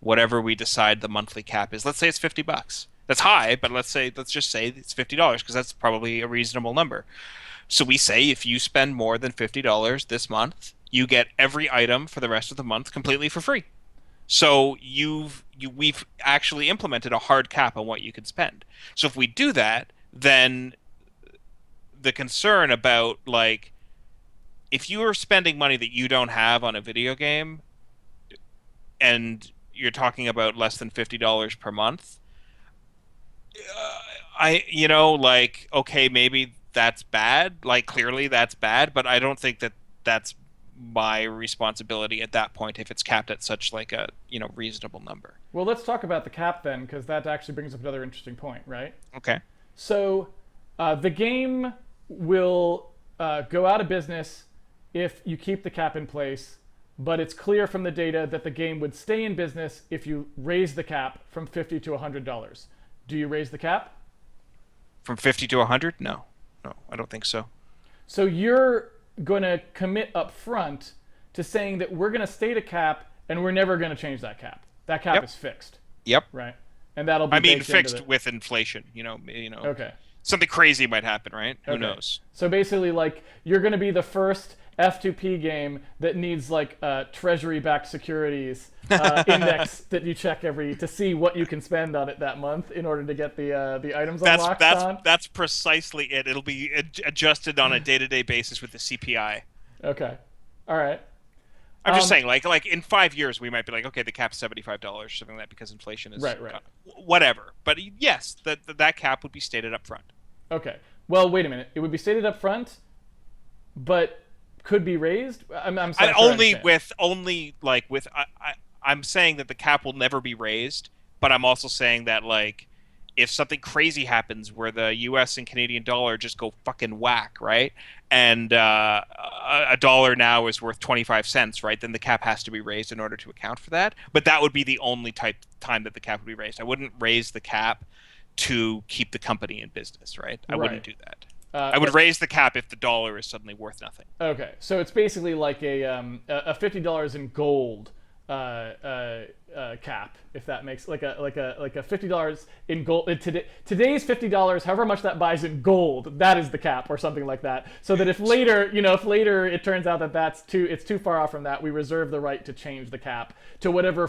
whatever we decide the monthly cap is. Let's say it's $50. That's high, but let's just say it's $50 because that's probably a reasonable number. So we say if you spend more than $50 this month, you get every item for the rest of the month completely for free. So we've actually implemented a hard cap on what you can spend. So if we do that, then the concern about, like, if you are spending money that you don't have on a video game and you're talking about less than $50 per month, okay, maybe that's bad. Like, clearly that's bad, but I don't think that that's my responsibility at that point if it's capped at such like a reasonable number. Well, let's talk about the cap then, because that actually brings up another interesting point, right? Okay. So the game will go out of business if you keep the cap in place, but it's clear from the data that the game would stay in business if you raise the cap from $50 to $100. Do you raise the cap? From 50 to 100? No, I don't think so. So you're going to commit up front to saying that we're going to state a cap and we're never going to change that cap. That cap is fixed. Yep. Right. And that'll be fixed with inflation, Okay. Something crazy might happen, right? Who knows? So basically, like, you're going to be the first F2P game that needs like treasury-backed securities index that you check to see what you can spend on it that month in order to get the items unlocked. That's precisely it. It'll be adjusted on a day-to-day basis with the CPI. Okay, all right. I'm just saying, like in 5 years we might be like, okay, the cap's $75, something like that, because inflation is right. Whatever. But yes, that cap would be stated up front. Okay. Well, wait a minute. It would be stated up front, but could be raised. I'm sorry. I'm saying that the cap will never be raised, but I'm also saying that, like, if something crazy happens where the U.S. and Canadian dollar just go fucking whack, right, and a dollar now is worth 25 cents, right, then the cap has to be raised in order to account for that. But that would be the only time that the cap would be raised. I wouldn't raise the cap to keep the company in business, right? I wouldn't do that. I would raise the cap if the dollar is suddenly worth nothing. Okay, so it's basically like a $50 in gold cap, if that makes like a $50 in gold. Today's $50, however much that buys in gold, that is the cap, or something like that. So that if later it turns out that it's too far off from that, we reserve the right to change the cap to whatever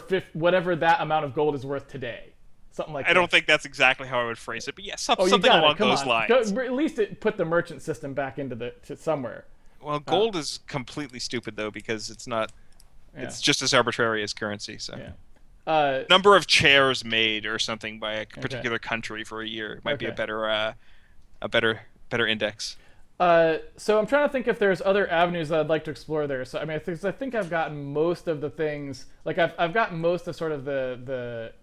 that amount of gold is worth today. Something like that. I don't think that's exactly how I would phrase it, but yeah, something along those lines. At least put the merchant system back into somewhere. Well, gold is completely stupid though, because it's not. Yeah. It's just as arbitrary as currency. So, number of chairs made or something by a particular country for a year might be a better index. So I'm trying to think if there's other avenues that I'd like to explore there. So I mean, I think I've gotten most of the things. Like I've gotten most of sort of the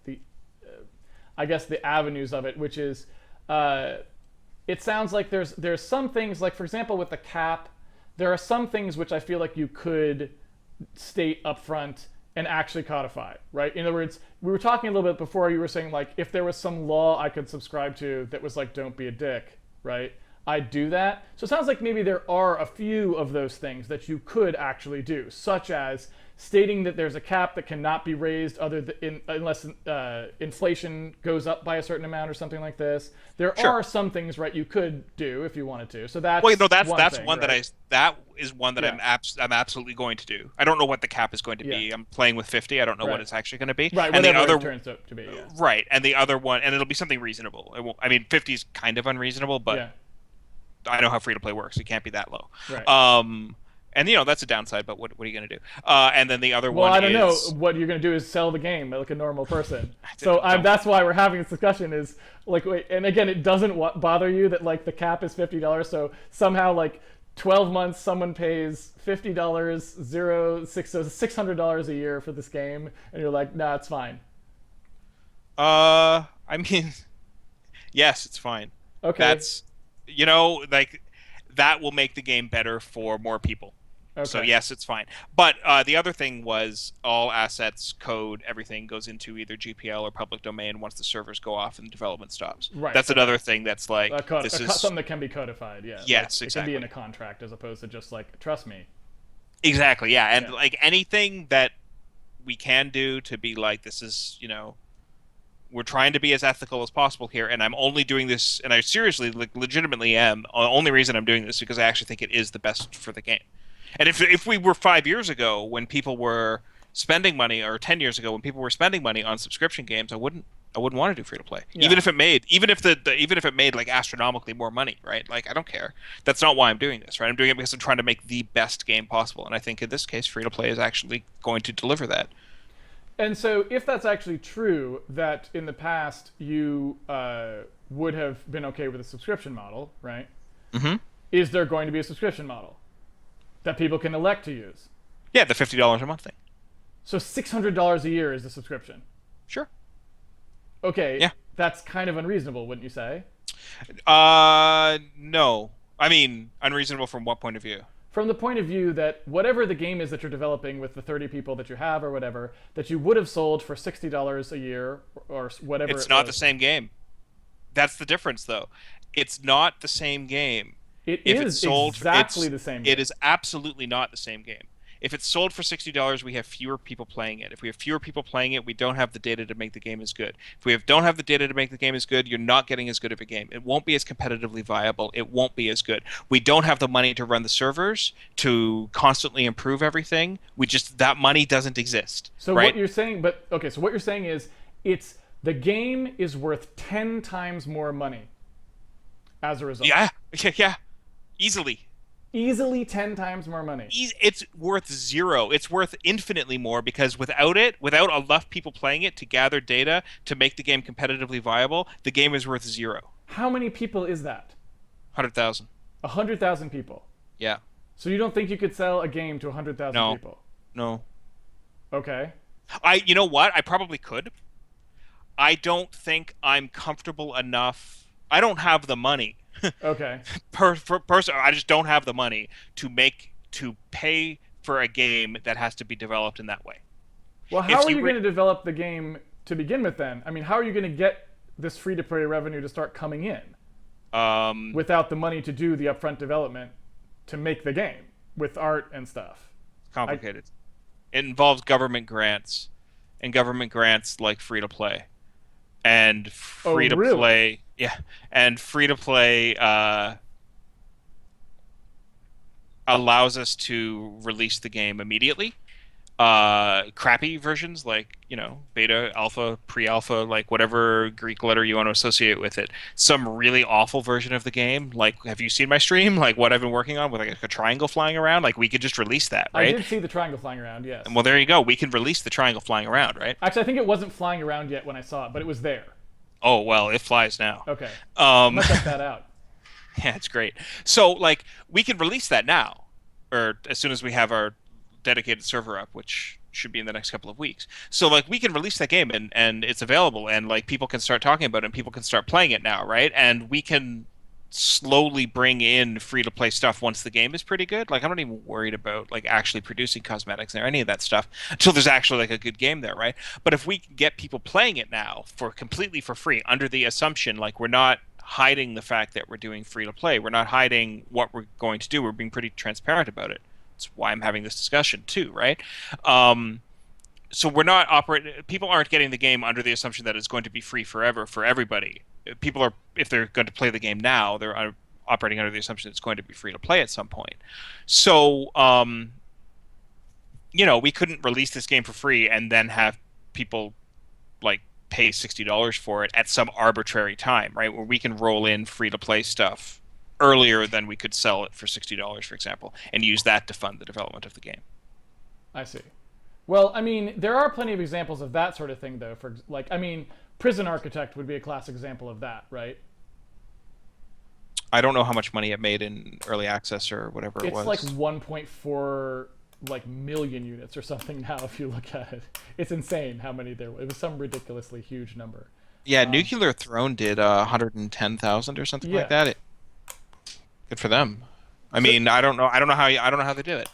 I guess the avenues of it, which is it sounds like there's some things, like for example with the cap, there are some things which I feel like you could state up front and actually codify, right? In other words, we were talking a little bit before, you were saying like if there was some law I could subscribe to that was like don't be a dick, right? I'd do that. So it sounds like maybe there are a few of those things that you could actually do, such as stating that there's a cap that cannot be raised unless inflation goes up by a certain amount or something like this. There Sure. are some things, right, you could do if you wanted to. So that's Well, no, that's one thing, one right? that is one that Yeah. I'm absolutely going to do. I don't know what the cap is going to be. Yeah. I'm playing with 50. I don't know what Right. it's actually going to be. Right, And the whatever other it turns out to be, yeah. right, and the other one, and it'll be something reasonable. It won't, I mean, 50 is kind of unreasonable, but Yeah. I know how free to play works. It can't be that low. Right. And that's a downside, but what are you going to do? And then the other Well, one I don't know. is What you're going to do is sell the game like a normal person. don't- That's why we're having this discussion. Is like, wait, and again, it doesn't bother you that like the cap is $50. So somehow, like, 12 months, someone pays $50, so $600 a year for this game, and you're like, nah, it's fine. I mean, yes, it's fine. Okay. That's like that will make the game better for more people. Okay. So yes, it's fine. But the other thing was all assets, code, everything goes into either GPL or public domain once the servers go off and development stops. Right. That's another thing that's like this is something that can be codified. Yeah. Yes, like, exactly. It can be in a contract as opposed to just like, trust me. exactly, yeah, and Yeah. like anything that we can do to be like this is we're trying to be as ethical as possible here, and I'm only doing this, and I seriously, like, legitimately am. The only reason I'm doing this is because I actually think it is the best for the game. And if we were 5 years ago when people were spending money, or 10 years ago when people were spending money on subscription games, I wouldn't want to do free to play, Yeah. even if it made like astronomically more money, right? Like I don't care. That's not why I'm doing this, right? I'm doing it because I'm trying to make the best game possible, and I think in this case, free to play is actually going to deliver that. And so, if that's actually true, that in the past you would have been okay with a subscription model, right? Mm-hmm. Is there going to be a subscription model that people can elect to use? Yeah, the $50 a month thing. So $600 a year is the subscription. Sure. Okay. Yeah. That's kind of unreasonable, wouldn't you say? No. I mean, unreasonable from what point of view? From the point of view that whatever the game is that you're developing with the 30 people that you have or whatever, that you would have sold for $60 a year or whatever. It's not the same game. That's the difference, though. It's not the same game. It If is it's sold, exactly the same game. It is absolutely not the same game. If it's sold for $60, we have fewer people playing it. If we have fewer people playing it, we don't have the data to make the game as good. If we don't have the data to make the game as good, you're not getting as good of a game. It won't be as competitively viable. It won't be as good. We don't have the money to run the servers, to constantly improve everything. That money doesn't exist. So right? what you're saying, so what you're saying is the game is worth 10 times more money as a result. Yeah, easily. Easily 10 times more money. It's worth zero. It's worth infinitely more because without enough people playing it to gather data to make the game competitively viable, the game is worth zero. How many people is that? 100,000. 100,000 people. Yeah. So you don't think you could sell a game to 100,000 No. people? No. Okay. You know what? I probably could. I don't think I'm comfortable enough. I don't have the money. Okay. I just don't have the money to pay for a game that has to be developed in that way. Well, how are you going to develop the game to begin with then? I mean, how are you going to get this free-to-play revenue to start coming in without the money to do the upfront development to make the game with art and stuff? Complicated. It involves government grants, and government grants like free-to-play. And free-to-play... Yeah, and free-to-play allows us to release the game immediately. Crappy versions like, beta, alpha, pre-alpha, like whatever Greek letter you want to associate with it. Some really awful version of the game, like, have you seen my stream? Like what I've been working on with like a triangle flying around? Like we could just release that, right? I did see the triangle flying around, yes. Well, there you go. We can release the triangle flying around, right? Actually, I think it wasn't flying around yet when I saw it, but it was there. Oh, well, it flies now. Okay. I'm gonna check that out. Yeah, it's great. So, like, we can release that now, or as soon as we have our dedicated server up, which should be in the next couple of weeks. So, like, we can release that game, and it's available, and, like, people can start talking about it, and people can start playing it now, right? And we can slowly bring in free-to-play stuff once the game is pretty good. Like, I'm not even worried about, like, actually producing cosmetics or any of that stuff until there's actually, like, a good game there, right? But if we can get people playing it now completely for free, under the assumption, like, we're not hiding the fact that we're doing free-to-play, we're not hiding what we're going to do, we're being pretty transparent about it. That's why I'm having this discussion too, right? So we're not operating. People aren't getting the game under the assumption that it's going to be free forever for everybody. People are, if they're going to play the game now, they're operating under the assumption it's going to be free to play at some point. So, we couldn't release this game for free and then have people like pay $60 for it at some arbitrary time, right? Where we can roll in free to play stuff earlier than we could sell it for $60, for example, and use that to fund the development of the game. I see. Well, I mean, there are plenty of examples of that sort of thing, though. Prison Architect would be a classic example of that, right? I don't know how much money it made in early access or whatever it was. It's like 1.4 million units or something now. If you look at it, it's insane how many there were. It was some ridiculously huge number. Yeah, Nuclear Throne did 110,000 or something like that. Good for them. I mean, I don't know how they do it.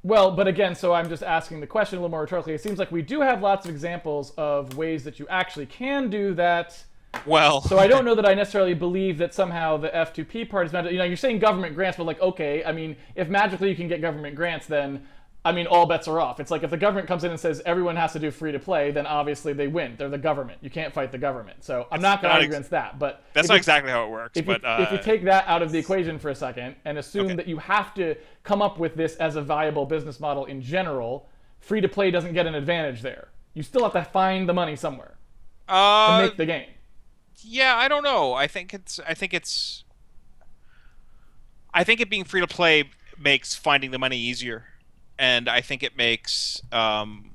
Well, but again, so I'm just asking the question a little more rhetorically. It seems like we do have lots of examples of ways that you actually can do that. Well, so I don't know that I necessarily believe that somehow the F2P part is meant to, you're saying government grants, but okay, I mean, if magically you can get government grants, then, I mean, all bets are off. It's like if the government comes in and says everyone has to do free to play, then obviously they win. They're the government. You can't fight the government. So I'm not going to argue against that. But that's not exactly how it works. If you take that out of the equation for a second and assume that you have to come up with this as a viable business model in general, free to play doesn't get an advantage there. You still have to find the money somewhere to make the game. Yeah, I don't know. I think it being free to play makes finding the money easier, and I think it makes finding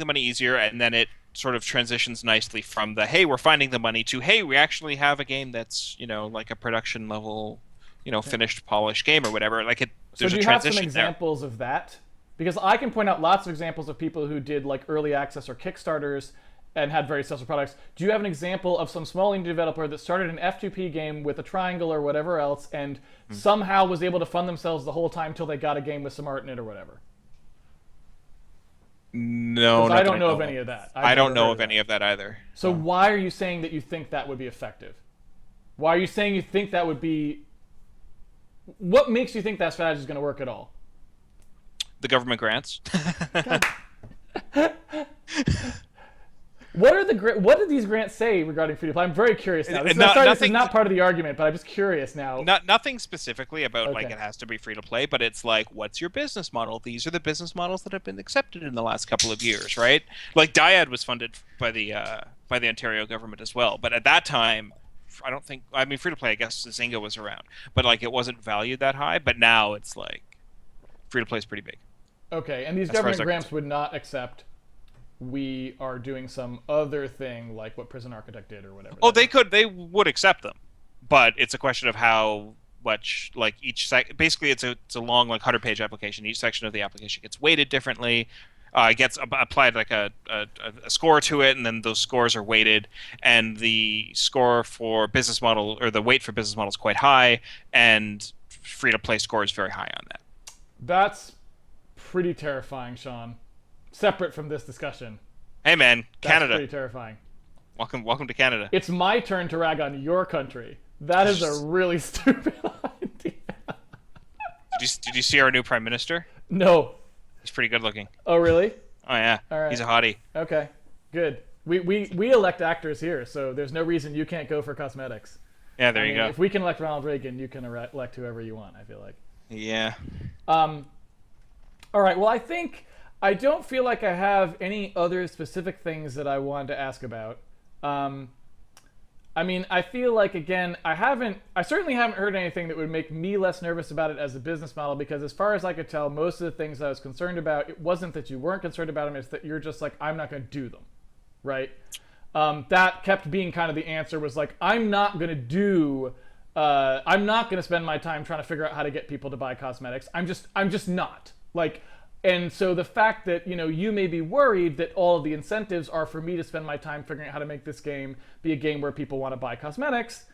the money easier, and then it sort of transitions nicely from the hey, we're finding the money to hey, we actually have a game that's like a production level, finished, polished game or whatever. Like it. So do you have some examples of that? Because I can point out lots of examples of people who did like early access or Kickstarters and had very successful products. Do you have an example of some small indie developer that started an F2P game with a triangle or whatever else and somehow was able to fund themselves the whole time until they got a game with some art in it or whatever? No, I don't know of any of that. I don't know of any of that either. So why are you saying that you think that would be effective? Why are you saying you think that would be... What makes you think that strategy is going to work at all? The government grants. What do these grants say regarding free to play? I'm very curious now. This is not part of the argument, but I'm just curious now. Nothing specifically about like it has to be free to play, but it's like, what's your business model? These are the business models that have been accepted in the last couple of years, right? Like Dyad was funded by the Ontario government as well, but at that time, free to play. I guess Zynga was around, but like it wasn't valued that high. But now it's like free to play is pretty big. Okay, and these government grants would not accept. We are doing some other thing like what Prison Architect did or whatever. Oh, they would accept them, but it's a question of how much like each basically it's a long like 100-page application. Each section of the application gets weighted differently. It gets applied like a score to it, and then those scores are weighted, and the score for business model or the weight for business model is quite high, and free to play score is very high on that. That's pretty terrifying, Shawn. Separate from this discussion. Hey man, Canada. That's pretty terrifying. Welcome to Canada. It's my turn to rag on your country. That is a really stupid idea. Did you see our new prime minister? No. He's pretty good looking. Oh really? Oh yeah. All right. He's a hottie. Okay. Good. We elect actors here, so there's no reason you can't go for cosmetics. Yeah, there you go. If we can elect Ronald Reagan, you can elect whoever you want, I feel like. Yeah. All right. Well, I don't feel like I have any other specific things that I wanted to ask about. I feel like, again, I certainly haven't heard anything that would make me less nervous about it as a business model, because as far as I could tell, most of the things I was concerned about, it wasn't that you weren't concerned about them, it's that you're just like, I'm not going to do them, right? That kept being kind of the answer, was like, I'm not going to spend my time trying to figure out how to get people to buy cosmetics. I'm just not. Like, and so the fact that, you may be worried that all of the incentives are for me to spend my time figuring out how to make this game be a game where people want to buy cosmetics,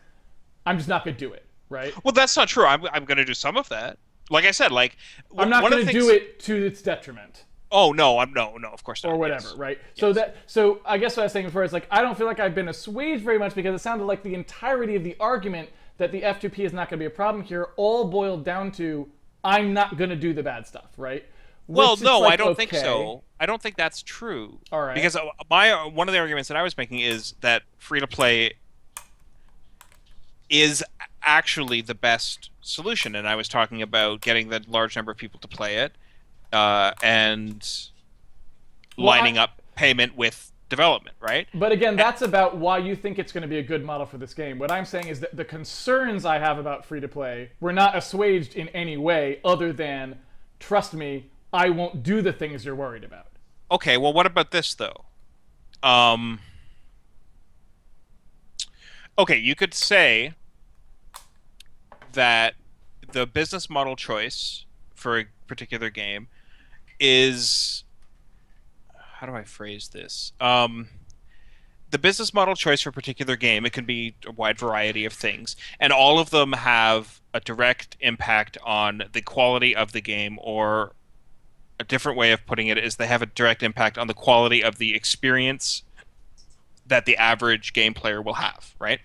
I'm just not going to do it, right? Well, that's not true. I'm going to do some of that. Like I said, like... I'm not going to do it to its detriment. Oh, no, no, of course not. Or whatever, yes. Right? Yes. So I guess what I was saying before is like, I don't feel like I've been assuaged very much, because it sounded like the entirety of the argument that the F2P is not going to be a problem here all boiled down to I'm not going to do the bad stuff, right? Well, Which it's no, like, I don't think okay, so. I don't think that's true. all right. Because my one of the arguments that I was making is that free to play is actually the best solution, and I was talking about getting the large number of people to play it, and lining up payment with development, right? But again, that's about why you think it's going to be a good model for this game. What I'm saying is that the concerns I have about free to play were not assuaged in any way other than, trust me, I won't do the things you're worried about. Okay, well, what about this though? Okay, you could say that the business model choice for a particular game is, how do I phrase this? The business model choice for a particular game, it can be a wide variety of things, and all of them have a direct impact on the quality of the game, or a different way of putting it is they have a direct impact on the quality of the experience that the average game player will have, right?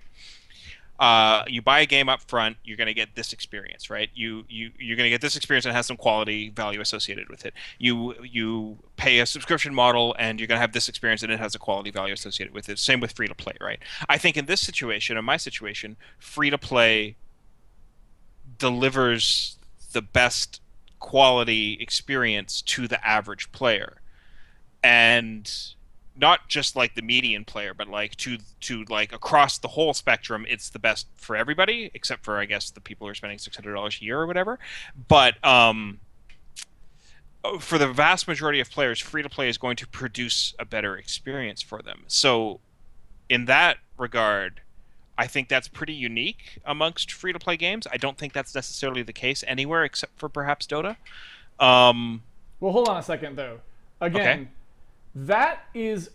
You buy a game up front, you're going to get this experience, right? You're going to get this experience that has some quality value associated with it. You pay a subscription model, and you're going to have this experience, and it has a quality value associated with it. Same with free to play, right? I think in this situation, in my situation, free to play delivers the best quality experience to the average player, and not just like the median player, but like to like across the whole spectrum, it's the best for everybody, except for I guess the people who are spending $600 a year or whatever. But for the vast majority of players, free to play is going to produce a better experience for them. So in that regard, I think that's pretty unique amongst free to play games. I don't think that's necessarily the case anywhere except for perhaps Dota. Well, hold on a second though. Again, okay. That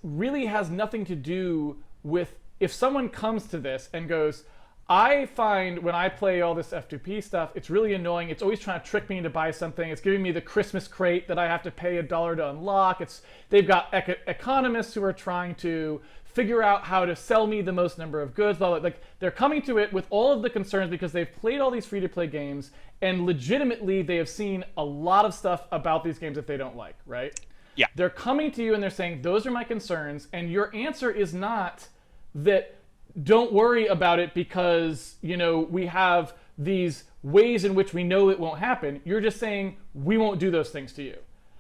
really has nothing to do with if someone comes to this and goes, I find when I play all this F2P stuff, it's really annoying. It's always trying to trick me into buy something. It's giving me the Christmas crate that I have to pay $1 to unlock. They've got economists who are trying to figure out how to sell me the most number of goods. Like they're coming to it with all of the concerns because they've played all these free-to-play games, and legitimately they have seen a lot of stuff about these games that they don't like, right? Yeah. They're coming to you and they're saying, those are my concerns, and your answer is not that don't worry about it because, we have these ways in which we know it won't happen. You're just saying, we won't do those things to you.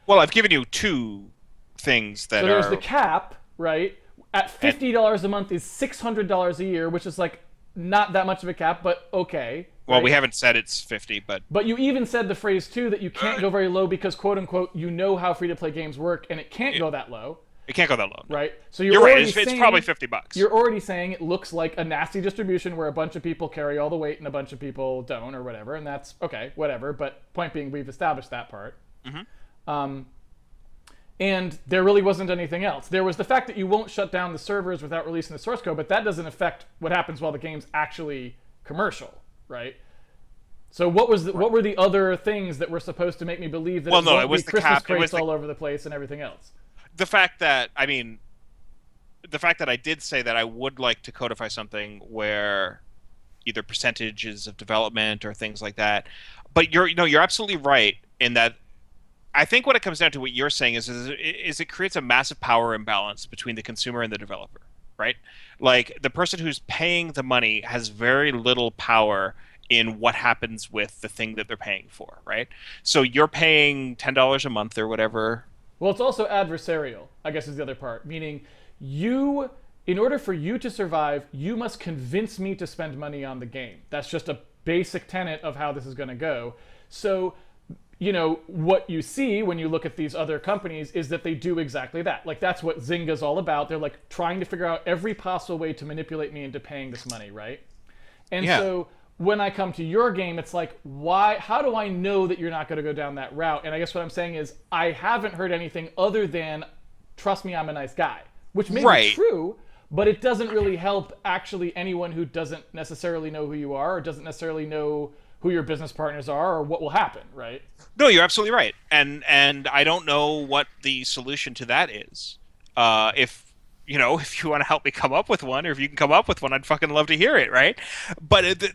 Well, I've given you two things that So there's the cap, right? At $50 a month is $600 a year, which is like not that much of a cap, but okay. Well, right? we haven't said it's 50, but... But you even said the phrase, too, that you can't go very low because, quote-unquote, you know how free-to-play games work, and it can't go that low. It can't go that low. No. Right? So you're right. It's probably $50. You're already saying it looks like a nasty distribution where a bunch of people carry all the weight and a bunch of people don't or whatever, and that's, okay, whatever. But point being, we've established that part. Mm-hmm. And there really wasn't anything else. There was the fact that you won't shut down the servers without releasing the source code, but that doesn't affect what happens while the game's actually commercial, right? So what were the other things that were supposed to make me believe that it was the Christmas crates all over the place and everything else? The fact that I did say that I would like to codify something where either percentages of development or things like that. But you're absolutely right in that. I think what it comes down to, what you're saying is it creates a massive power imbalance between the consumer and the developer, right? Like the person who's paying the money has very little power in what happens with the thing that they're paying for, right? So you're paying $10 a month or whatever. Well, it's also adversarial, I guess is the other part, meaning in order for you to survive, you must convince me to spend money on the game. That's just a basic tenet of how this is going to go. So, what you see when you look at these other companies is that they do exactly that. Like, that's what Zynga's all about. They're like trying to figure out every possible way to manipulate me into paying this money, right? And so when I come to your game, it's like, how do I know that you're not going to go down that route? And I guess what I'm saying is I haven't heard anything other than, trust me, I'm a nice guy, which may be true, but it doesn't really help actually anyone who doesn't necessarily know who you are or doesn't necessarily know who your business partners are or what will happen, right? No, you're absolutely right. And I don't know what the solution to that is. If if you want to help me come up with one, or if you can come up with one, I'd fucking love to hear it, right? But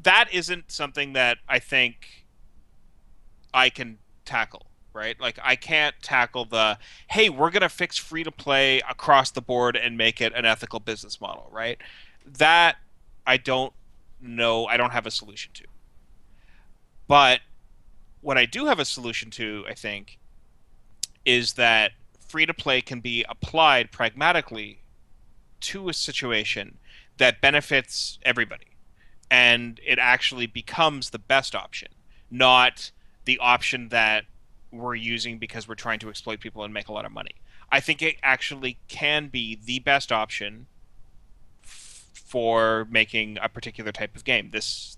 that isn't something that I think I can tackle, right? Like I can't tackle the, hey, we're gonna fix free to play across the board and make it an ethical business model, right? That I don't know, I don't have a solution to. But what I do have a solution to, I think, is that free to play can be applied pragmatically to a situation that benefits everybody, and it actually becomes the best option, not the option that we're using because we're trying to exploit people and make a lot of money. I think it actually can be the best option for making a particular type of game. This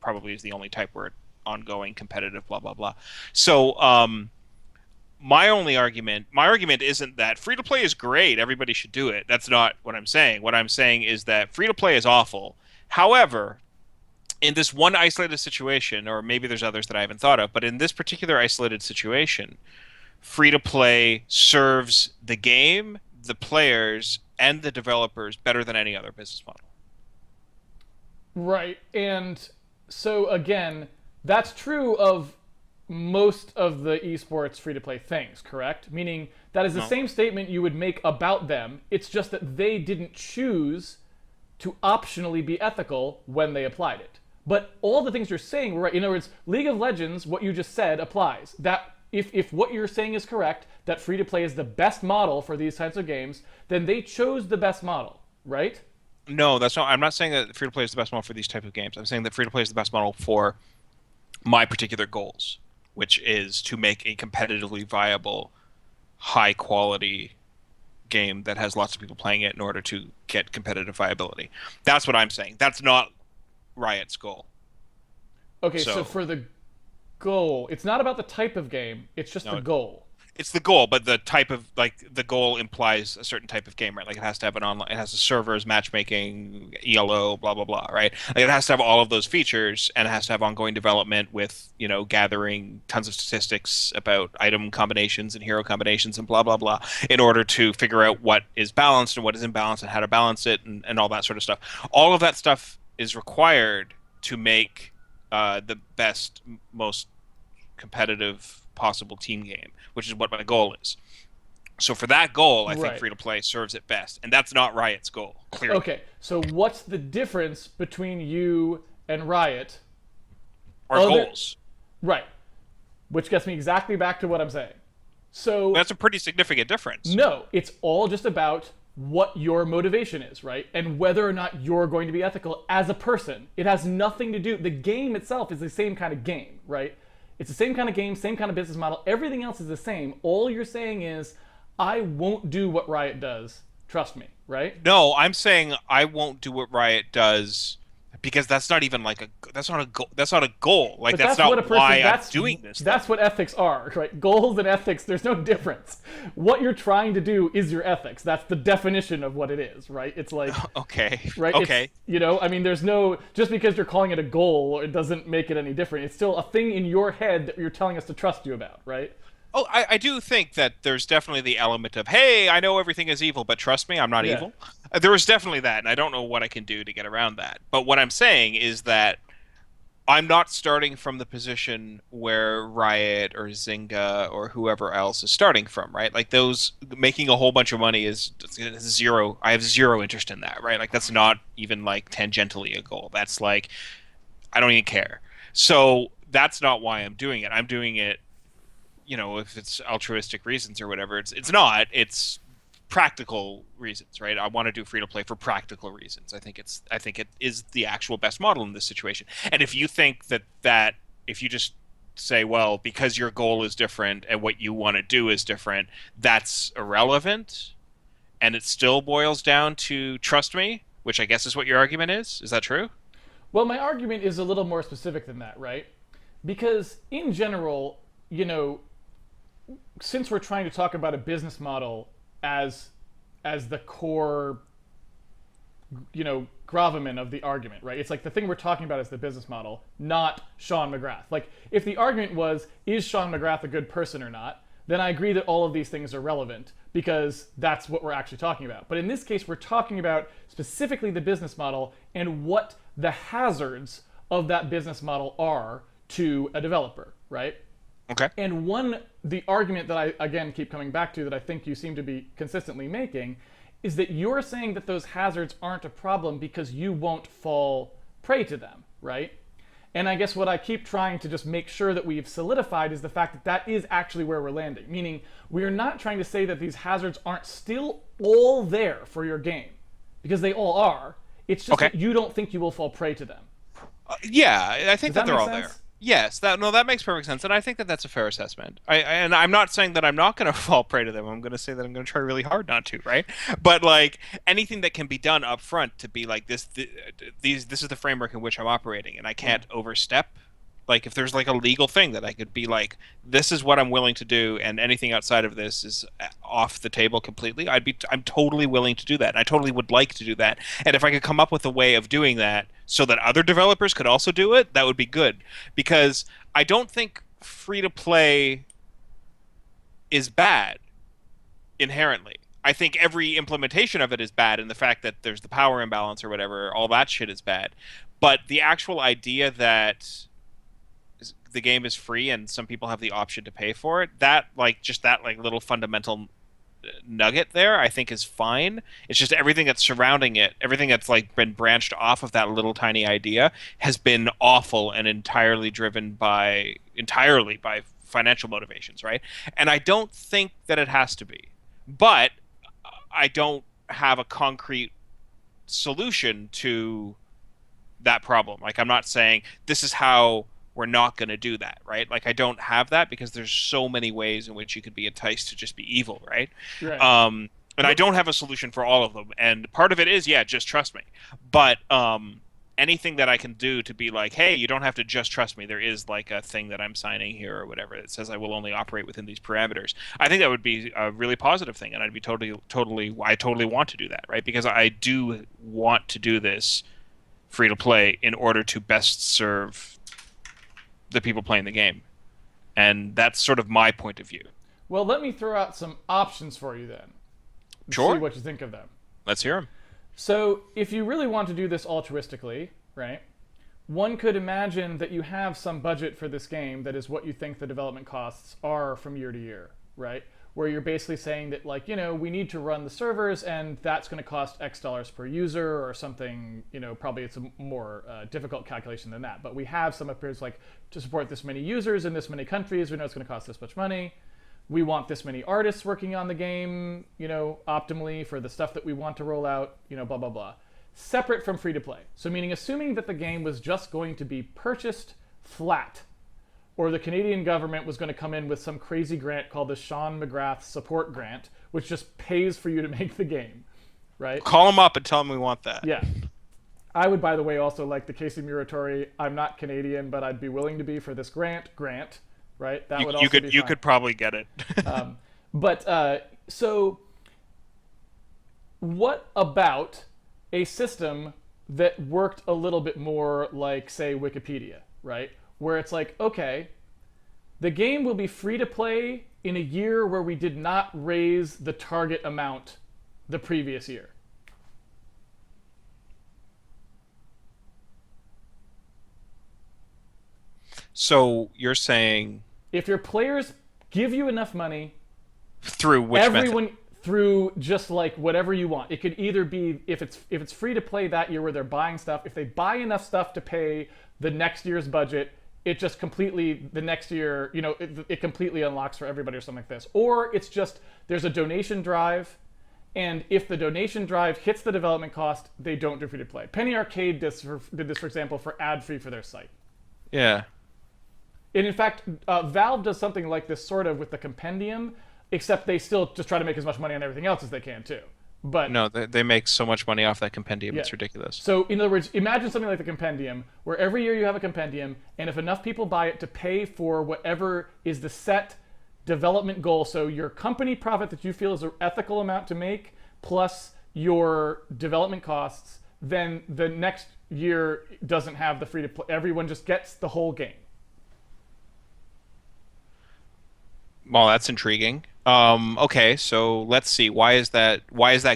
probably is the only type where ongoing competitive blah blah blah. So my argument isn't that free to play is great, everybody should do it. That's not what I'm saying. What I'm saying is that free to play is awful. However, in this one isolated situation, or maybe there's others that I haven't thought of, but in this particular isolated situation, free to play serves the game, the players, and the developers better than any other business model. Right. And so again, that's true of most of the esports free to play things, correct? Meaning that is the No. same statement you would make about them. It's just that they didn't choose to optionally be ethical when they applied it. But all the things you're saying were right. In other words, League of Legends, what you just said applies. That if what you're saying is correct, that free to play is the best model for these types of games, then they chose the best model, right? No, that's not. I'm not saying that free to play is the best model for these type of games. I'm saying that free to play is the best model for my particular goals, which is to make a competitively viable, high quality game that has lots of people playing it in order to get competitive viability. That's what I'm saying. That's not Riot's goal. Okay, So, so for the goal, it's not about the type of game, it's just the no, goal. it's the goal, but the type of the goal implies a certain type of game, right? Like it has to have an online, it has the servers, matchmaking, ELO, blah blah blah, right? Like it has to have all of those features, and it has to have ongoing development with gathering tons of statistics about item combinations and hero combinations and blah blah blah, in order to figure out what is balanced and what is imbalanced and how to balance it and all that sort of stuff. All of that stuff is required to make the best, most competitive possible team game, which is what my goal is. So for that goal, I think Right. free to play serves it best, and that's not Riot's goal, clearly. Okay, so what's the difference between you and Riot? Our Other goals. Right, which gets me exactly back to what I'm saying. So That's a pretty significant difference. no, it's all just about what your motivation is, right? And whether or not you're going to be ethical as a person. It has nothing to do. The game itself is the same kind of game, right? It's the same kind of game, same kind of business model. Everything else is the same. All you're saying is, I won't do what Riot does. Trust me, right? No, I'm saying I won't do what Riot does because that's not even like that's not a goal. That's not a goal. Like But that's that's what a not person. why I'm That's doing this. that's what ethics are, right? Goals and ethics. There's no difference. What you're trying to do is your ethics. That's the definition of what it is, right? It's like Okay. right. Okay. I mean, there's no just because you're calling it a goal, it doesn't make it any different. It's still a thing in your head that you're telling us to trust you about, right? Oh, I do think that there's definitely the element of, hey, I know everything is evil, but trust me, I'm not Yeah. evil. There is definitely that, and I don't know what I can do to get around that. But what I'm saying is that I'm not starting from the position where Riot or Zynga or whoever else is starting from, right? Like those making a whole bunch of money is zero. I have zero interest in that, right? Like that's not even like tangentially a goal. That's like I don't even care. So that's not why I'm doing it. I'm doing it, if it's altruistic reasons or whatever. It's not. It's practical reasons, right? I want to do free to play for practical reasons. I think it is the actual best model in this situation. And if you think that if you just say, well, because your goal is different and what you want to do is different, that's irrelevant, and it still boils down to trust me, which I guess is what your argument is. Is that true? Well, my argument is a little more specific than that, right? Because in general, since we're trying to talk about a business model as the core gravamen of the argument, right? It's like the thing we're talking about is the business model, not Shawn McGrath. Like if the argument was, is Shawn McGrath a good person or not, then I agree that all of these things are relevant because that's what we're actually talking about. But in this case, we're talking about specifically the business model and what the hazards of that business model are to a developer, right? Okay. And the argument that I, again, keep coming back to that I think you seem to be consistently making is that you're saying that those hazards aren't a problem because you won't fall prey to them, right? And I guess what I keep trying to just make sure that we've solidified is the fact that that is actually where we're landing. Meaning, we are not trying to say that these hazards aren't still all there for your game, because they all are. It's just that you don't think you will fall prey to them. Yeah, I think that they're all sense? there. Yes, that makes perfect sense, and I think that that's a fair assessment. And I'm not saying that I'm not going to fall prey to them. I'm going to say that I'm going to try really hard not to, right? But like anything that can be done up front to be like this is the framework in which I'm operating, and I can't overstep. Like if there's like a legal thing that I could be like, this is what I'm willing to do, and anything outside of this is off the table completely. I'm totally willing to do that. And I totally would like to do that. And if I could come up with a way of doing that so that other developers could also do it, that would be good. Because I don't think free to play is bad inherently. I think every implementation of it is bad, and the fact that there's the power imbalance or whatever, all that shit is bad. But the actual idea that the game is free and some people have the option to pay for it, that little fundamental nugget there, I think is fine. It's just everything that's surrounding it, everything that's like been branched off of that little tiny idea has been awful and entirely by financial motivations, right? And I don't think that it has to be. But I don't have a concrete solution to that problem. Like I'm not saying this is how we're not going to do that, right? Like I don't have that because there's so many ways in which you could be enticed to just be evil, right? Right. And I don't have a solution for all of them. And part of it is, just trust me. But anything that I can do to be like, hey, you don't have to just trust me. There is like a thing that I'm signing here or whatever that says I will only operate within these parameters. I think that would be a really positive thing, and I totally want to do that, right? Because I do want to do this free to play in order to best serve the people playing the game. And that's sort of my point of view. Well, let me throw out some options for you then. Sure. See what you think of them. Let's hear them. So, if you really want to do this altruistically, right, one could imagine that you have some budget for this game that is what you think the development costs are from year to year, right? Where you're basically saying that, like, we need to run the servers and that's going to cost X dollars per user or something, probably it's a more difficult calculation than that. But we have some appears like to support this many users in this many countries, we know it's going to cost this much money. We want this many artists working on the game, optimally for the stuff that we want to roll out, blah, blah, blah. Separate from free to play. So meaning assuming that the game was just going to be purchased flat, or the Canadian government was going to come in with some crazy grant called the Shawn McGrath support grant, which just pays for you to make the game, right? Call them up and tell them we want that. Yeah. I would, by the way, also like the Casey Muratori, I'm not Canadian, but I'd be willing to be for this grant, right? That would also be fine. You could probably get it. So what about a system that worked a little bit more like, say, Wikipedia, right? Where it's like, okay, the game will be free to play in a year where we did not raise the target amount the previous year. So you're saying if your players give you enough money through which method? Through just like whatever you want. It could either be if it's free to play that year where they're buying stuff. If they buy enough stuff to pay the next year's budget, it just completely the next year, it completely unlocks for everybody or something like this. Or it's just there's a donation drive, and if the donation drive hits the development cost, they don't do free to play. Penny Arcade did this, for example, for ad free for their site. Yeah. And in fact, Valve does something like this sort of with the compendium, except they still just try to make as much money on everything else as they can too. But no, they make so much money off that compendium, it's ridiculous. So in other words, imagine something like the compendium, where every year you have a compendium, and if enough people buy it to pay for whatever is the set development goal, so your company profit that you feel is an ethical amount to make, plus your development costs, then the next year doesn't have the free to play. Everyone just gets the whole game. Well, that's intriguing. Okay, so let's see. Why is that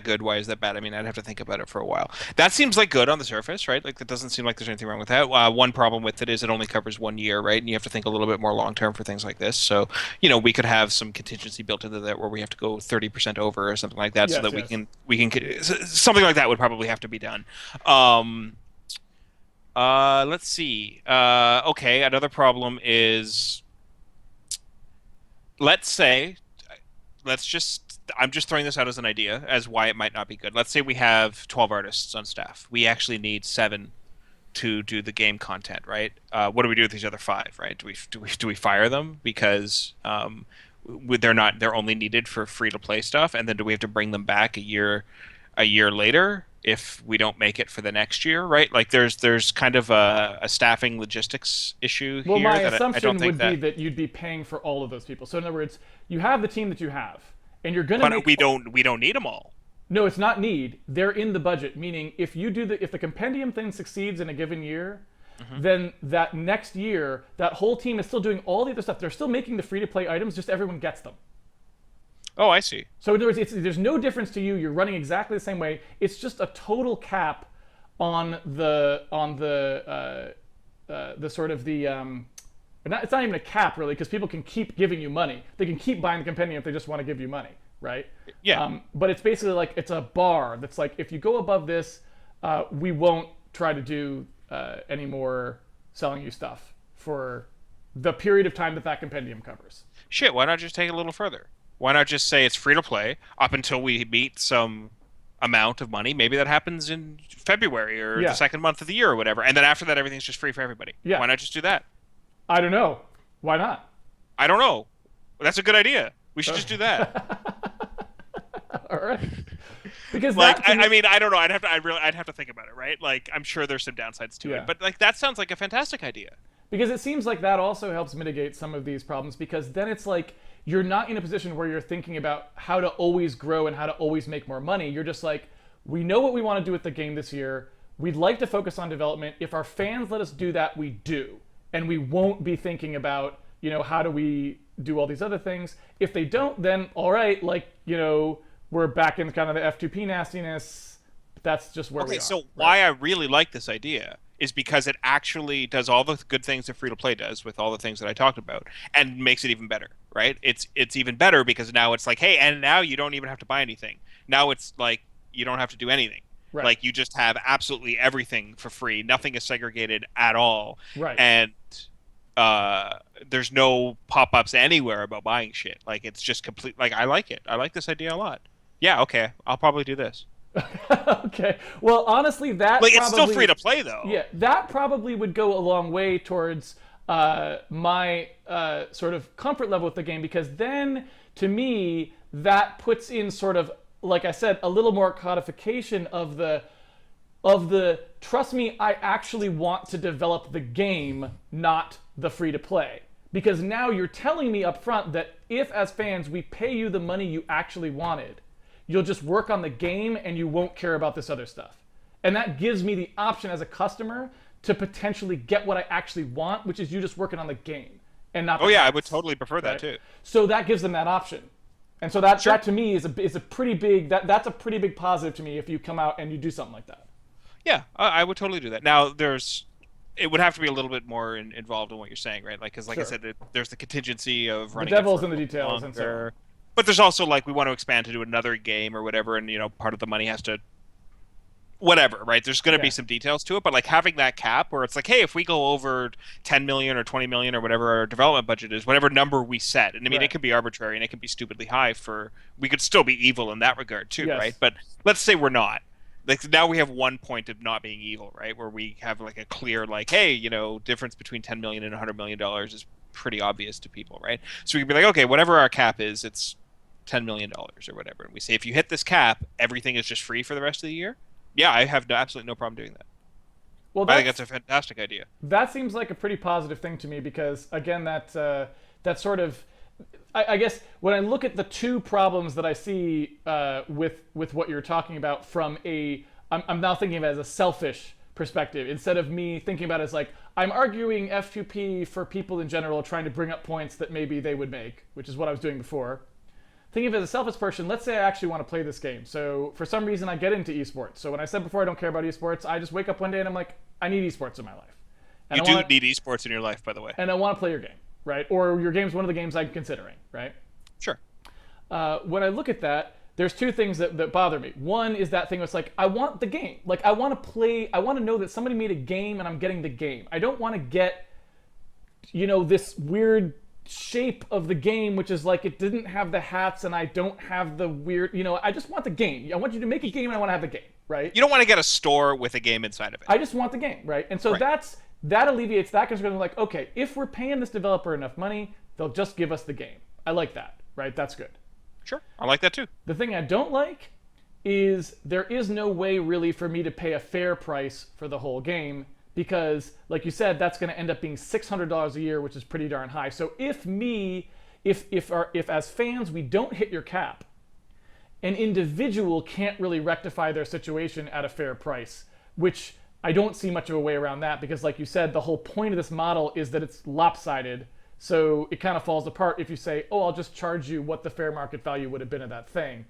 good? Why is that bad? I mean, I'd have to think about it for a while. That seems like good on the surface, right? Like that doesn't seem like there's anything wrong with that. One problem with it is it only covers 1 year, right? And you have to think a little bit more long term for things like this. So, we could have some contingency built into that where we have to go 30% over or something like that, so Yes, that yes. something like that would probably have to be done. Um, let's see. Okay, another problem is, let's say I'm just throwing this out as an idea as why it might not be good. Let's say we have 12 artists on staff. We actually need 7 to do the game content, right? What do we do with these other 5, right? Do we fire them because they're only needed for free to play stuff, and then do we have to bring them back a year later if we don't make it for the next year, right? Like there's kind of a staffing logistics issue Well, here my that I don't assumption think would be that. that you'd be paying for all of those people. So in other words, you have the team that you have, and you're going to But make. we don't need them all. No, it's not need. They're in the budget. Meaning, if the compendium thing succeeds in a given year, then that next year, that whole team is still doing all the other stuff. They're still making the free to play items. Just everyone gets them. Oh, I see. So in other words, there's no difference to you. You're running exactly the same way. It's just a total cap on the sort of the it's not even a cap really, because people can keep giving you money. They can keep buying the compendium if they just want to give you money, right? Yeah. But it's basically like it's a bar that's like, if you go above this, we won't try to do any more selling you stuff for the period of time that that compendium covers. Shit, why not just take it a little further? Why not just say it's free to play up until we meet some amount of money? Maybe that happens in February or the Yeah. second month of the year or whatever. And then after that, everything's just free for everybody. Yeah. Why not just do that? I don't know. Why not? I don't know. That's a good idea. We should just do that. All right. Because Like, that to me- I mean, I don't know. I'd have to think about it, right? Like, I'm sure there's some downsides to Yeah. it, but like that sounds like a fantastic idea. Because it seems like that also helps mitigate some of these problems, because then it's like you're not in a position where you're thinking about how to always grow and how to always make more money. You're just like, we know what we want to do with the game this year. We'd like to focus on development. If our fans let us do that, we do. And we won't be thinking about, how do we do all these other things. If they don't, then all right, like, we're back in kind of the F2P nastiness. That's just where we Okay, are. so right? why I really like this idea is because it actually does all the good things that free to play does with all the things that I talked about, and makes it even better, right? It's even better because now it's like, hey, and now you don't even have to buy anything. Now it's like you don't have to do anything. Right. Like you just have absolutely everything for free. Nothing is segregated at all. Right. And there's no pop-ups anywhere about buying shit. Like it's just complete. Like I like it. I like this idea a lot. Yeah, okay. I'll probably do this. Okay. Well, honestly, that Like probably, it's still free to play though. Yeah, that probably would go a long way towards my sort of comfort level with the game, because then, to me, that puts in sort of, like I said, a little more codification of the trust me, I actually want to develop the game, not the free to play. Because now you're telling me up front that if, as fans, we pay you the money you actually wanted, you'll just work on the game and you won't care about this other stuff. And that gives me the option as a customer to potentially get what I actually want, which is you just working on the game and not. Oh the yeah, I cards, would totally prefer that right? too. So that gives them that option. And so that Sure. that to me is a pretty big that's a pretty big positive to me if you come out and you do something like that. Yeah, I would totally do that. Now, it would have to be a little bit more involved in what you're saying, right? Like, because, like I Sure. said, there's the contingency of running. devil's it for in the details and so on. longer. But there's also like we want to expand to do another game or whatever, and part of the money has to, whatever, right? There's going to be Yeah. some details to it, but like having that cap where it's like, hey, if we go over 10 million or 20 million or whatever our development budget is, whatever number we set, and I mean Right. it can be arbitrary and it can be stupidly high we could still be evil in that regard too, Yes. right? But let's say we're not. Like now we have one point of not being evil, right? Where we have like a clear like, hey, difference between 10 million and 100 million dollars is pretty obvious to people, right? So we can be like, okay, whatever our cap is, it's $10 million or whatever. And we say if you hit this cap, everything is just free for the rest of the year. Yeah, I have absolutely no problem doing that. Well, I think that's a fantastic idea. that seems like a pretty positive thing to me, because again, that sort of, I guess when I look at the two problems that I see with what you're talking about from I'm now thinking of it as a selfish perspective, instead of me thinking about it as like, I'm arguing F2P for people in general, trying to bring up points that maybe they would make, which is what I was doing before. Thinking of it as a selfish person, let's say I actually want to play this game. So for some reason I get into esports. So when I said before I don't care about esports, I just wake up one day and I'm like, I need esports in my life. And you do need esports in your life, by the way. And I want to play your game, right? Or your game's one of the games I'm considering, right? Sure. When I look at that, there's two things that bother me. One is that thing that's like, I want the game. Like, I want to play, I want to know that somebody made a game and I'm getting the game. I don't want to get, this weird shape of the game, which is like, it didn't have the hats and I don't have the weird, I just want the game. I want you to make a game and I want to have the game, right? You don't want to get a store with a game inside of it. I just want the game, right? And so that alleviates that concern. Like, okay, if we're paying this developer enough money, they'll just give us the game. I like that, right? That's good. Sure, I like that too. The thing I don't like is there is no way really for me to pay a fair price for the whole game because, like you said, that's going to end up being $600 a year, which is pretty darn high. So if as fans we don't hit your cap, an individual can't really rectify their situation at a fair price, which I don't see much of a way around that because, like you said, the whole point of this model is that it's lopsided. So it kind of falls apart if you say, "Oh, I'll just charge you what the fair market value would have been of that thing."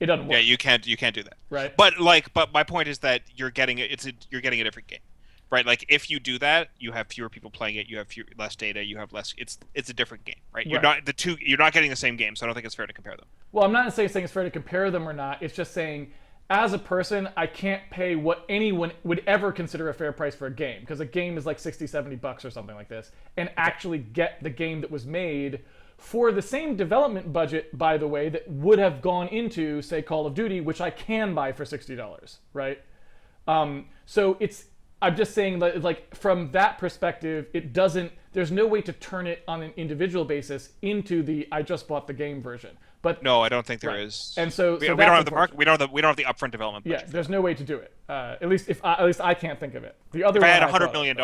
It doesn't work. Yeah, you can't do that. Right. But my point is that you're getting a different game, right? Like if you do that, you have fewer people playing it, you have less data, you have less. It's a different game, right? You're not getting the same game, so I don't think it's fair to compare them. Well, I'm not saying it's fair to compare them or not. It's just saying, as a person, I can't pay what anyone would ever consider a fair price for a game because a game is like $60-$70 or something like this, and actually get the game that was made for the same development budget, by the way, that would have gone into, say, Call of Duty, which I can buy for $60, right? So I'm just saying that, like, from that perspective, there's no way to turn it on an individual basis into the I just bought the game version. But no, I don't think there is. And so we don't have the market. We don't have the upfront development budget. Yeah, there's no way to do it. At least I can't think of it. The other if I had $100 million,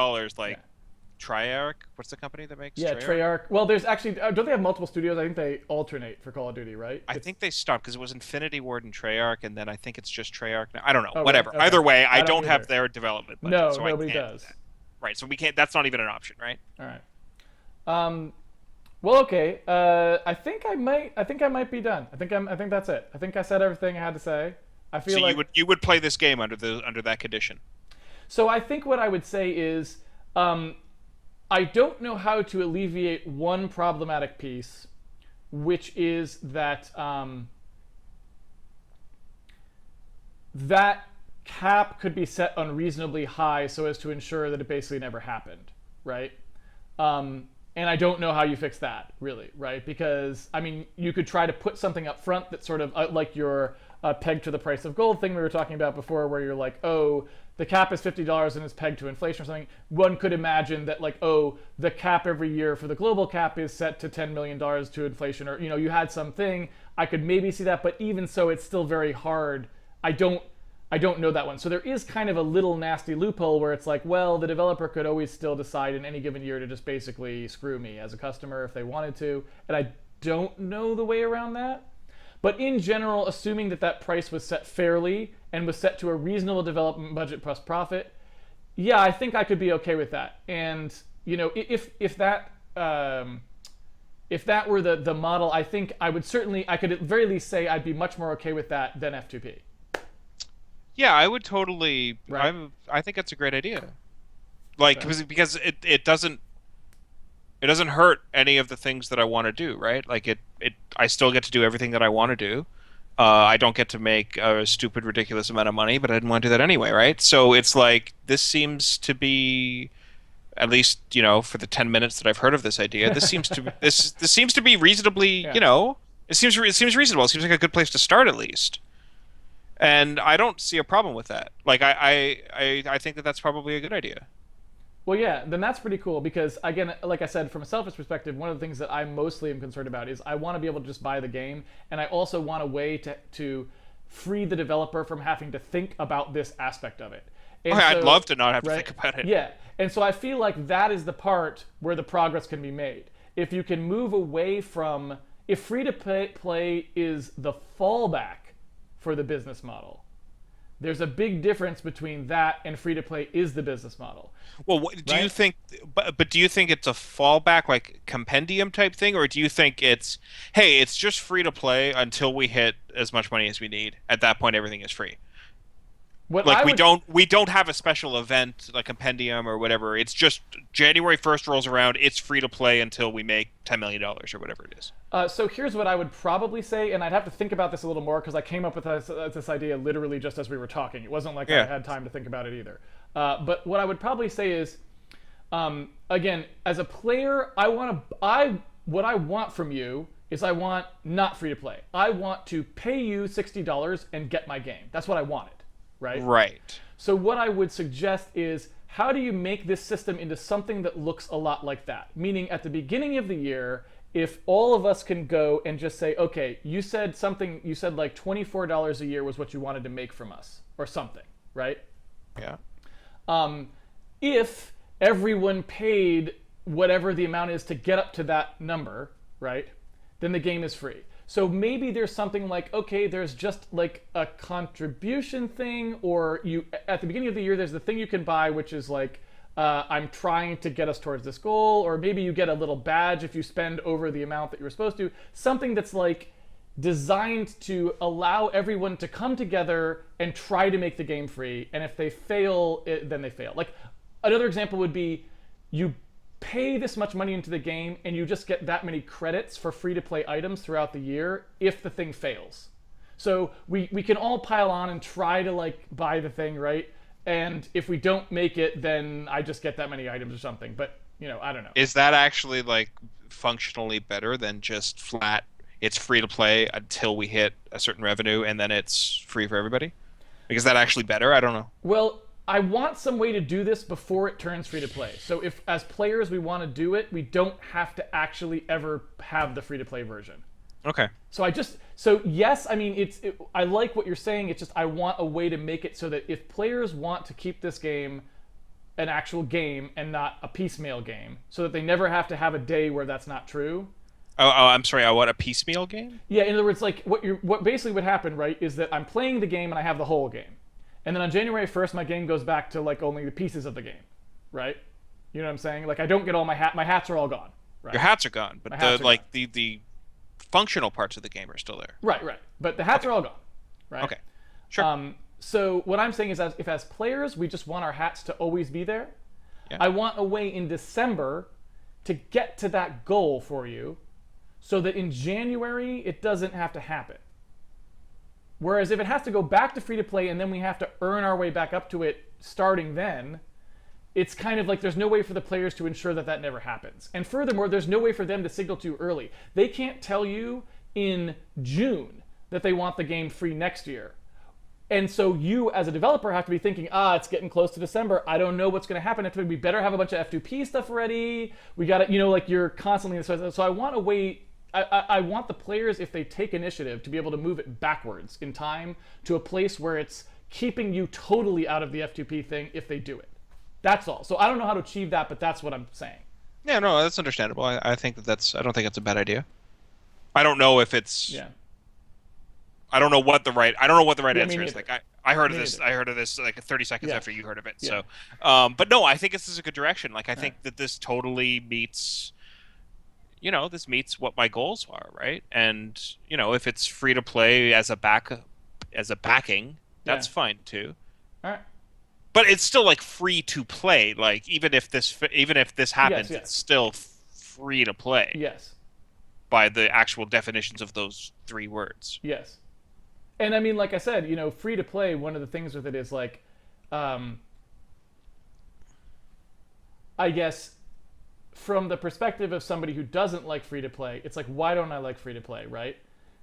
Treyarch, what's the company that makes? Treyarch. Well, there's actually don't they have multiple studios? I think they alternate for Call of Duty, right? I think they stopped because it was Infinity Ward and Treyarch, and then I think it's just Treyarch now. I don't know. Oh, whatever. right? Okay. Either way, I don't have their development budget. No, so nobody I can't does. Do that. Right, so we can't. That's not even an option, right? All right. Well, okay. I think I might be done. I think that's it. I think I said everything I had to say. I feel like you would play this game under that condition. So I think what I would say is, I don't know how to alleviate one problematic piece, which is that that cap could be set unreasonably high so as to ensure that it basically never happened, right? And I don't know how you fix that, really, right? Because, I mean, you could try to put something up front that's sort of like your peg to the price of gold thing we were talking about before, where you're like, oh, the cap is $50 and it's pegged to inflation or something. One could imagine that, like, oh, the cap every year for the global cap is set to $10 million to inflation, or, you had something. I could maybe see that, but even so, it's still very hard. I don't know that one. So there is kind of a little nasty loophole where it's like, well, the developer could always still decide in any given year to just basically screw me as a customer if they wanted to. And I don't know the way around that. But in general, assuming that price was set fairly and was set to a reasonable development budget plus profit, yeah, I think I could be okay with that. And, if that were the model, I think I could at the very least say I'd be much more okay with that than F2P. Yeah, I would totally. Right. I think that's a great idea. Like, because it doesn't hurt any of the things that I want to do, right? Like I still get to do everything that I want to do. I don't get to make a stupid, ridiculous amount of money, but I didn't want to do that anyway, right? So it's like this seems to be, at least for the 10 minutes that I've heard of this idea, this seems to this seems to be reasonably, it seems reasonable. It seems like a good place to start at least. And I don't see a problem with that. Like I think that's probably a good idea. Well, yeah, then that's pretty cool because, again, like I said, from a selfish perspective, one of the things that I mostly am concerned about is I want to be able to just buy the game, and I also want a way to free the developer from having to think about this aspect of it. And I'd love to not have to think about it. Yeah, and so I feel like that is the part where the progress can be made. If you can move away from, if free-to-play is the fallback for the business model, There's a big difference between that and free to play is the business model, Well, do you right? think, but do you think it's a fallback like compendium type thing, or do you think it's, hey, it's just free to play until we hit as much money as we need. At that point, everything is free. What Like I would we don't have a special event like compendium or whatever. It's just January 1st rolls around. It's free to play until we make $10 million or whatever it is. So here's what I would probably say, and I'd have to think about this a little more because I came up with this idea literally just as we were talking. It wasn't like I Yeah. had time to think about it either. But what I would probably say is, again, as a player, what I want from you is I want not free to play. I want to pay you $60 and get my game. That's what I wanted, right? Right. So what I would suggest is, how do you make this system into something that looks a lot like that? Meaning at the beginning of the year, if all of us can go and just say, okay, you said like $24 a year was what you wanted to make from us or something, right? Yeah. If everyone paid whatever the amount is to get up to that number, right, then the game is free. So maybe there's something like, okay, there's just like a contribution thing, or you at the beginning of the year there's the thing you can buy, which is like, I'm trying to get us towards this goal, or maybe you get a little badge if you spend over the amount that you were supposed to. Something that's like designed to allow everyone to come together and try to make the game free, and if they fail, then they fail. Like another example would be, you pay this much money into the game and you just get that many credits for free to play items throughout the year if the thing fails. So we can all pile on and try to like buy the thing, right? And if we don't make it, then I just get that many items or something. But I don't know. Is that actually like functionally better than just flat? It's free to play until we hit a certain revenue and then it's free for everybody? Like, is that actually better? I don't know. Well, I want some way to do this before it turns free to play. So if as players we want to do it, we don't have to actually ever have the free to play version. Okay. So yes, I mean I like what you're saying. It's just I want a way to make it so that if players want to keep this game an actual game and not a piecemeal game, so that they never have to have a day where that's not true. I'm sorry. I want a piecemeal game? Yeah, in other words, like what basically would happen, right, is that I'm playing the game and I have the whole game. And then on January 1st, my game goes back to like only the pieces of the game, right? You know what I'm saying? Like I don't get all my hats are all gone. Right? Your hats are gone, but the functional parts of the game are still there. Right. But the hats are all gone, right? Okay. Sure. So what I'm saying is, if as players we just want our hats to always be there, Yeah. I want a way in December to get to that goal for you, so that in January it doesn't have to happen. Whereas if it has to go back to free to play and then we have to earn our way back up to it starting then, it's kind of like there's no way for the players to ensure that that never happens. And furthermore, there's no way for them to signal too early. They can't tell you in June that they want the game free next year. And so you, as a developer, have to be thinking, it's getting close to December. I don't know what's going to happen. We better have a bunch of F2P stuff ready. We got to, like you're constantly. So I want a way. I want the players, if they take initiative, to be able to move it backwards in time to a place where it's keeping you totally out of the F2P thing if they do it. That's all. So I don't know how to achieve that, but that's what I'm saying. Yeah, no, that's understandable. I think I don't think it's a bad idea. I don't know if it's. Yeah. I don't know what the right answer is. Neither. Like I heard of Me this. neither. I heard of this like 30 seconds after you heard of it. Yeah. So, but no, I think this is a good direction. Like I think that this totally meets. This meets what my goals are, right? And if it's free to play as a backing, that's fine too. All right. But it's still like free to play. Like even if this happens, Yes. it's still free to play. Yes. By the actual definitions of those three words. Yes. And I mean, like I said, free to play, one of the things with it is like, I guess from the perspective of somebody who doesn't like free to play, it's like, why don't I like free to play, right?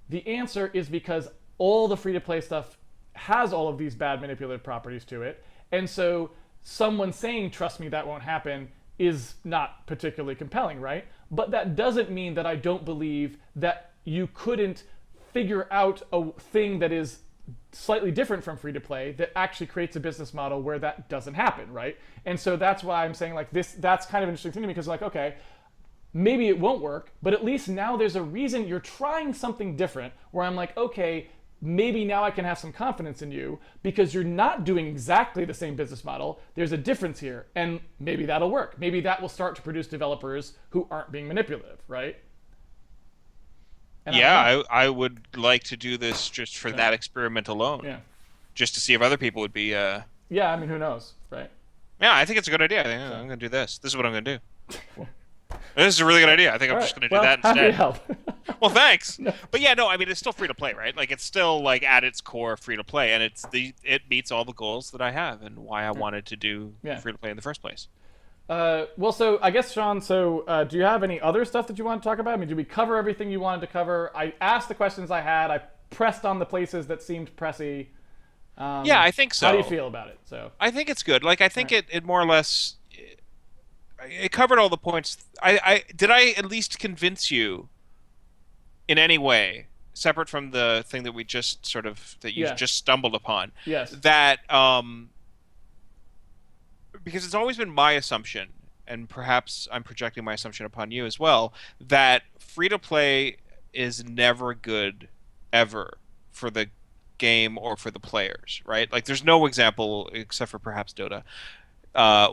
The answer is because all the free to play stuff has all of these bad manipulative properties to it. And so someone saying, trust me, that won't happen, is not particularly compelling, right? But that doesn't mean that I don't believe that you couldn't figure out a thing that is slightly different from free to play that actually creates a business model where that doesn't happen, right? And so that's why I'm saying like this, that's kind of an interesting thing to me, because like, okay, maybe it won't work, but at least now there's a reason you're trying something different where I'm like, okay, maybe now I can have some confidence in you because you're not doing exactly the same business model. There's a difference here, and maybe that'll work. Maybe that will start to produce developers who aren't being manipulative, right? And Yeah, I would like to do this just for that experiment alone, yeah, just to see if other people would be. yeah. I mean, who knows, right? Yeah, I think it's a good idea. I think, I'm going to do this. This is what I'm going to do. This is a really good idea. I think I'm just going to do that happy to instead. help. Well, thanks. But yeah, no, I mean, it's still free to play, right? Like, it's still like at its core free to play, and it meets all the goals that I have and why I wanted to do free to play in the first place. Well, so I guess, Sean, so do you have any other stuff that you want to talk about? I mean, did we cover everything you wanted to cover? I asked the questions I had. I pressed on the places that seemed pressy. Yeah, I think so. How do you feel about it? So I think it's good. Like, I think it more or less it covered all the points. Did I at least convince you in any way, separate from the thing that we just sort of that you just stumbled upon? Yes. That because it's always been my assumption, and perhaps I'm projecting my assumption upon you as well, that free to play is never good ever for the game or for the players, right? Like, there's no example except for perhaps Dota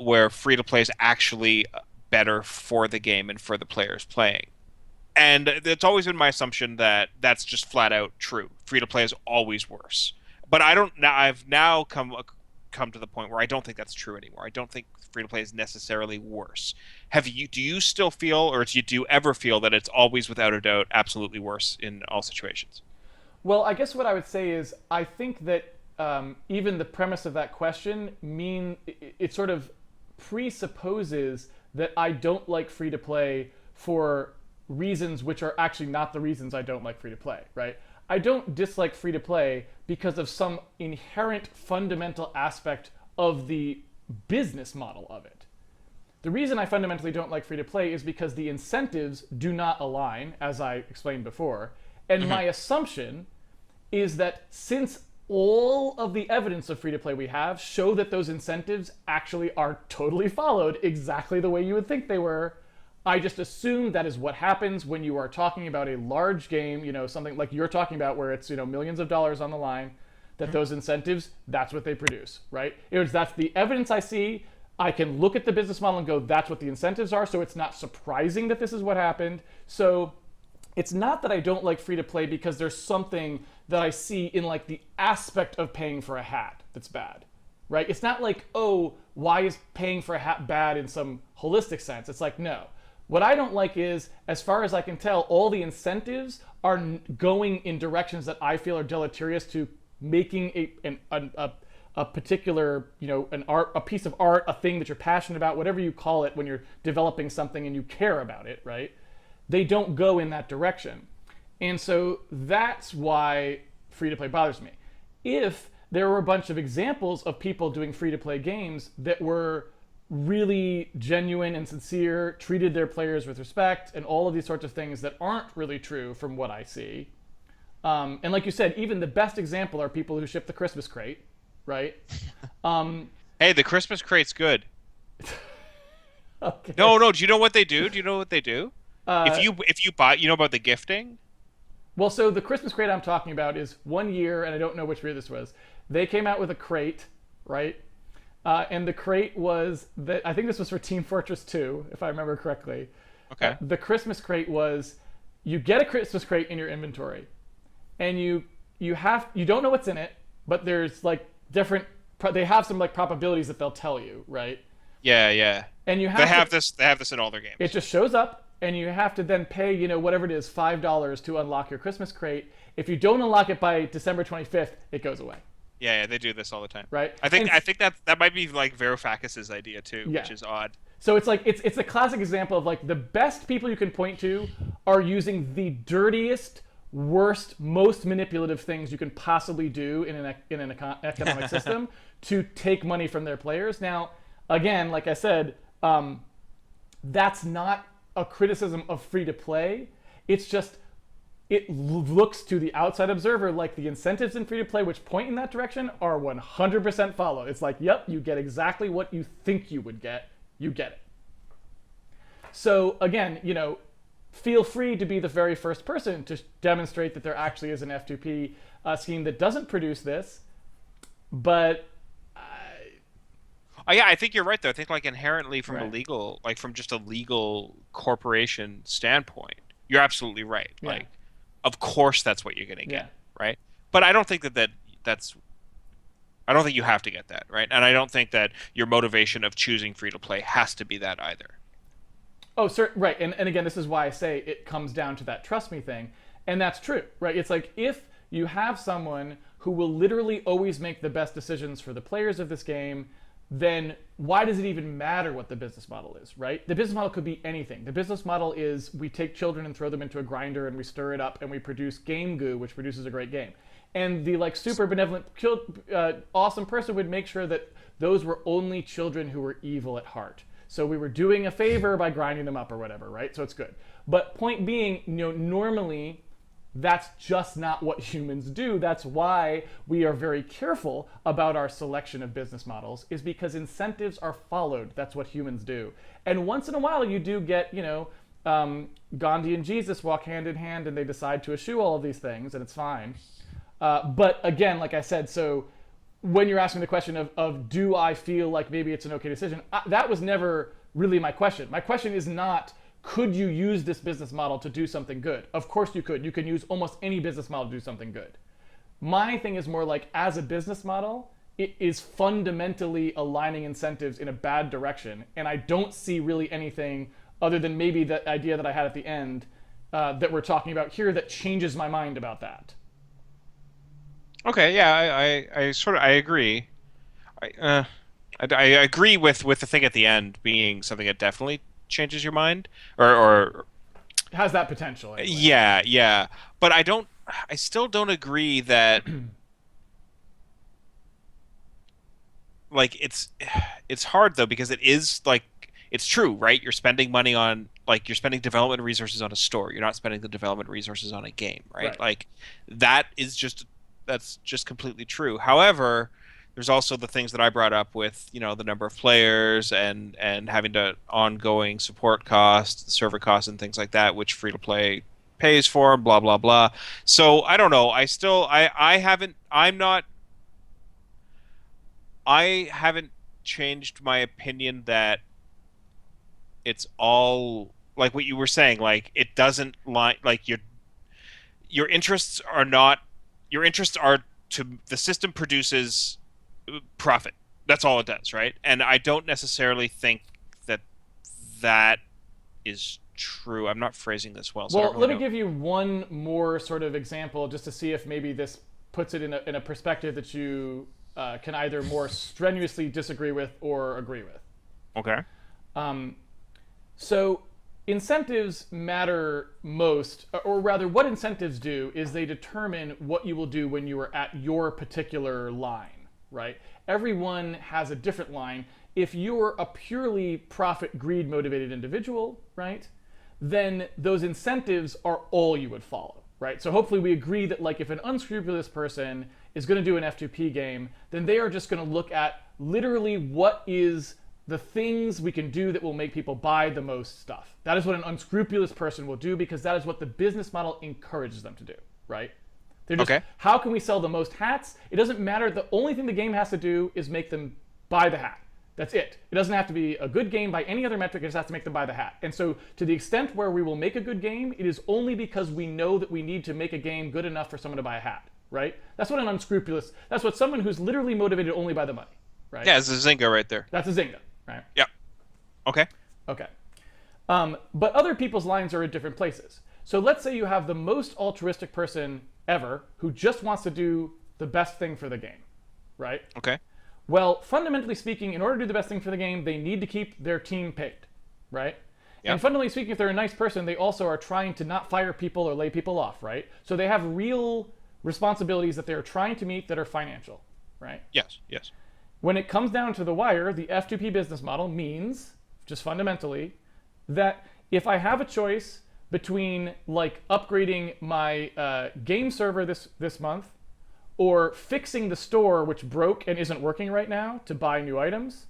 where free to play is actually better for the game and for the players playing. And it's always been my assumption that that's just flat out true. Free to play is always worse. But I've now come to the point where I don't think that's true anymore. I don't think free to play is necessarily worse. Do you still feel, or do you ever feel that it's always without a doubt absolutely worse in all situations? Well, I guess what I would say is I think that even the premise of that question it sort of presupposes that I don't like free to play for reasons which are actually not the reasons I don't like free to play, right? I don't dislike free to play because of some inherent fundamental aspect of the business model of it. The reason I fundamentally don't like free to play is because the incentives do not align, as I explained before. And my assumption is that since all of the evidence of free to play we have show that those incentives actually are totally followed exactly the way you would think they were, I just assume that is what happens when you are talking about a large game, something like you're talking about where it's, millions of dollars on the line, that those incentives, that's what they produce, right? That's the evidence I see. I can look at the business model and go, that's what the incentives are. So it's not surprising that this is what happened. So it's not that I don't like free to play because there's something that I see in like the aspect of paying for a hat that's bad, right? It's not like, oh, why is paying for a hat bad in some holistic sense? It's like, no. What I don't like is, as far as I can tell, all the incentives are going in directions that I feel are deleterious to making a particular, a piece of art, a thing that you're passionate about, whatever you call it when you're developing something and you care about it, right? They don't go in that direction. And so that's why free-to-play bothers me. If there were a bunch of examples of people doing free-to-play games that were really genuine and sincere, treated their players with respect, and all of these sorts of things that aren't really true from what I see. And like you said, even the best example are people who ship the Christmas crate, right? Hey, the Christmas crate's good. Okay. No. Do you know what they do? If you buy, about the gifting? Well, so the Christmas crate I'm talking about is one year, and I don't know which year this was. They came out with a crate, right? And the crate was I think this was for Team Fortress 2, if I remember correctly. Okay. The Christmas crate was, you get a Christmas crate in your inventory, and you don't know what's in it, but there's like they have some like probabilities that they'll tell you, right? Yeah. And you They have this in all their games. It just shows up, and you have to then pay, whatever it is, $5 to unlock your Christmas crate. If you don't unlock it by December 25th, it goes away. Yeah, they do this all the time. Right? I think that might be like Varoufakis's idea too, which is odd. So it's like it's a classic example of like the best people you can point to are using the dirtiest, worst, most manipulative things you can possibly do in an economic system to take money from their players. Now, again, like I said, that's not a criticism of free to play. It's just it looks to the outside observer like the incentives in free to play, which point in that direction, are 100% followed. It's like, yep, you get exactly what you think you would get. You get it. So again, feel free to be the very first person to demonstrate that there actually is an F2P scheme that doesn't produce this. But Oh, yeah, I think you're right though. I think like inherently from a right. legal, like from just a legal corporation standpoint, you're absolutely right. Yeah. Like, of course that's what you're gonna Yeah. get, right? But I don't think that's I don't think you have to get that, right? And I don't think that your motivation of choosing free to play has to be that either. Oh, sir, right. And again, this is why I say it comes down to that trust me thing. And that's true, right? It's like if you have someone who will literally always make the best decisions for the players of this game, then why does it even matter what the business model is, right? The business model could be anything. The business model is we take children and throw them into a grinder and we stir it up and we produce game goo, which produces a great game. And the like super benevolent, awesome person would make sure that those were only children who were evil at heart. So we were doing a favor by grinding them up or whatever, right? So it's good. But point being, normally that's just not what humans do. That's why we are very careful about our selection of business models, is because incentives are followed. That's what humans do. And once in a while you do get, Gandhi and Jesus walk hand in hand and they decide to eschew all of these things, and it's fine. But again, like I said, so when you're asking the question of do I feel like maybe it's an okay decision, that was never really my question. My question is not, could you use this business model to do something good? Of course you could. You can use almost any business model to do something good. My thing is more like, as a business model, it is fundamentally aligning incentives in a bad direction. And I don't see really anything other than maybe the idea that I had at the end that we're talking about here that changes my mind about that. Okay, yeah, I agree. I agree with the thing at the end being something that definitely changes your mind, or Has that potential anyway. yeah. But I still don't agree that like it's hard though, because it is like it's true, right? You're spending money on, like, you're spending development resources on a store. You're not spending the development resources on a game, right? Right. Like that's just completely true. However, there's also the things that I brought up with, the number of players and having to ongoing support costs, server costs, and things like that, which free to play pays for, blah blah blah. So I don't know. I haven't changed my opinion that it's all like what you were saying. Like, it doesn't like your interests are not your interests are to the system produces profit. That's all it does, right? And I don't necessarily think that is true. I'm not phrasing this well. So Well, I don't let really me know. give you one more sort of example just to see if maybe this puts it in a perspective that you can either more strenuously disagree with or agree with. Okay. So incentives matter most, or rather what incentives do is they determine what you will do when you are at your particular line, right? Everyone has a different line. If you're a purely profit greed motivated individual, right, then those incentives are all you would follow, right? So hopefully we agree that, like, if an unscrupulous person is going to do an F2P game, then they are just going to look at literally what is the things we can do that will make people buy the most stuff. That is what an unscrupulous person will do, because that is what the business model encourages them to do, right? They're just, Okay. how can we sell the most hats? It doesn't matter. The only thing the game has to do is make them buy the hat. That's it. It doesn't have to be a good game by any other metric. It just has to make them buy the hat. And so to the extent where we will make a good game, it is only because we know that we need to make a game good enough for someone to buy a hat, right? That's what an unscrupulous, that's what someone who's literally motivated only by the money, right? Yeah, it's a Zynga right there. That's a Zynga, right? Yeah. Okay. Okay. But other people's lines are in different places. So let's say you have the most altruistic person ever who just wants to do the best thing for the game, right? Okay. Well, fundamentally speaking, in order to do the best thing for the game, they need to keep their team paid, right? Yeah. And fundamentally speaking, if they're a nice person, they also are trying to not fire people or lay people off, right? So they have real responsibilities that they're trying to meet that are financial, right? Yes. Yes. When it comes down to the wire, the F2P business model means, just fundamentally, that if I have a choice between, like, upgrading my game server this month or fixing the store which broke and isn't working right now to buy new items,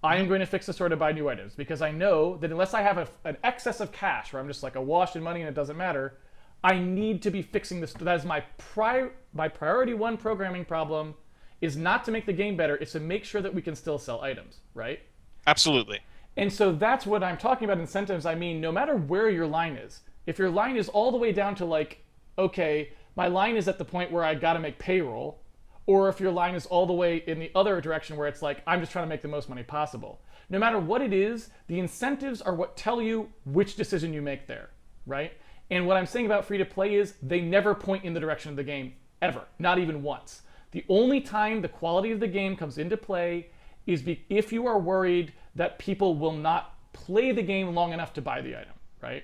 I am going to fix the store to buy new items because I know that unless I have an excess of cash where I'm just like awash in money and it doesn't matter, I need to be fixing this. That is my priority one programming problem is not to make the game better, it's to make sure that we can still sell items, right? Absolutely. And so that's what I'm talking about incentives. I mean, no matter where your line is, if your line is all the way down to like, okay, my line is at the point where I got to make payroll, or if your line is all the way in the other direction where it's like, I'm just trying to make the most money possible. No matter what it is, the incentives are what tell you which decision you make there, right? And what I'm saying about free to play is they never point in the direction of the game, ever, not even once. The only time the quality of the game comes into play is if you are worried that people will not play the game long enough to buy the item, right?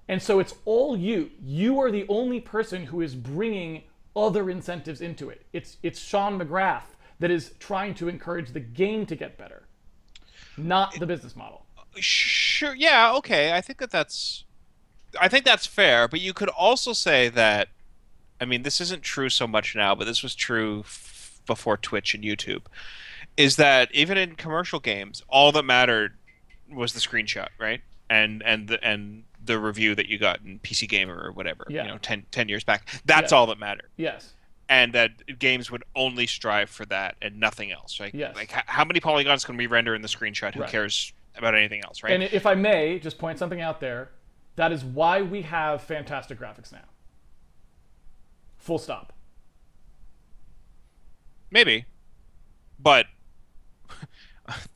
And so it's all you. You are the only person who is bringing other incentives into it. It's Shawn McGrath that is trying to encourage the game to get better, not the business model. Sure. Yeah. Okay. I think that's fair. But you could also say that. I mean, this isn't true so much now, but this was true before Twitch and YouTube. Is that even in commercial games, all that mattered was the screenshot, right? And the review that you got in PC Gamer or whatever, Yeah. you know, 10 years back. That's Yeah. all that mattered. Yes. And that games would only strive for that and nothing else, right? Yes. Like, how many polygons can we render in the screenshot? Who Right. cares about anything else, right? And if I may just point something out there, that is why we have fantastic graphics now. Full stop. Maybe. But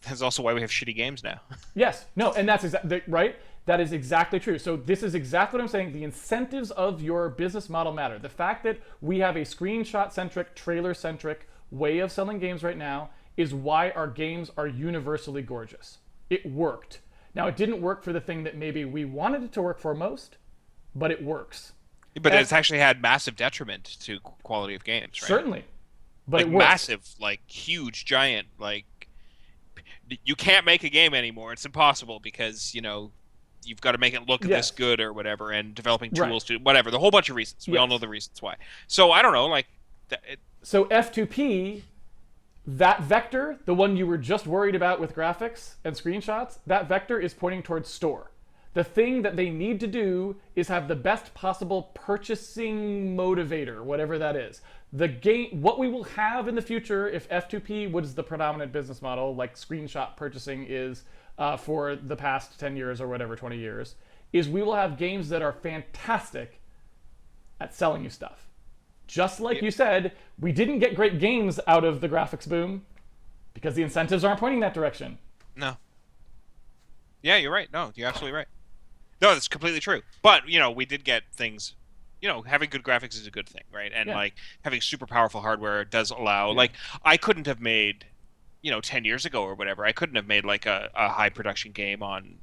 that's also why we have shitty games now. Yes. No, and that's exactly right. That is exactly true. So this is exactly what I'm saying. The incentives of your business model matter. The fact that we have a screenshot-centric, trailer-centric way of selling games right now is why our games are universally gorgeous. It worked. Now, it didn't work for the thing that maybe we wanted it to work for most, but it works. But it's actually had massive detriment to quality of games, right? Certainly. But Like it works. massive, like huge, giant, like you can't make a game anymore. It's impossible because, you know, you've got to make it look Yes. this good or whatever, and developing Right. tools to whatever. The whole bunch of reasons. We all Yes. know the reasons why. So I don't know, like So F2P, that vector, the one you were just worried about with graphics and screenshots, that vector is pointing towards store. The thing that they need to do is have the best possible purchasing motivator, whatever that is. The game, what we will have in the future if F2P was the predominant business model, like screenshot purchasing is for the past 10 years or whatever, 20 years, is we will have games that are fantastic at selling you stuff. Just like you said, we didn't get great games out of the graphics boom because the incentives aren't pointing that direction. no. Yeah, you're right. No, you're absolutely right. No, that's completely true. But, you know, we did get things, you know, having good graphics is a good thing, right? And Yeah. like having super powerful hardware does allow like I couldn't have made, you know, 10 years ago or whatever. I couldn't have made like a high production game on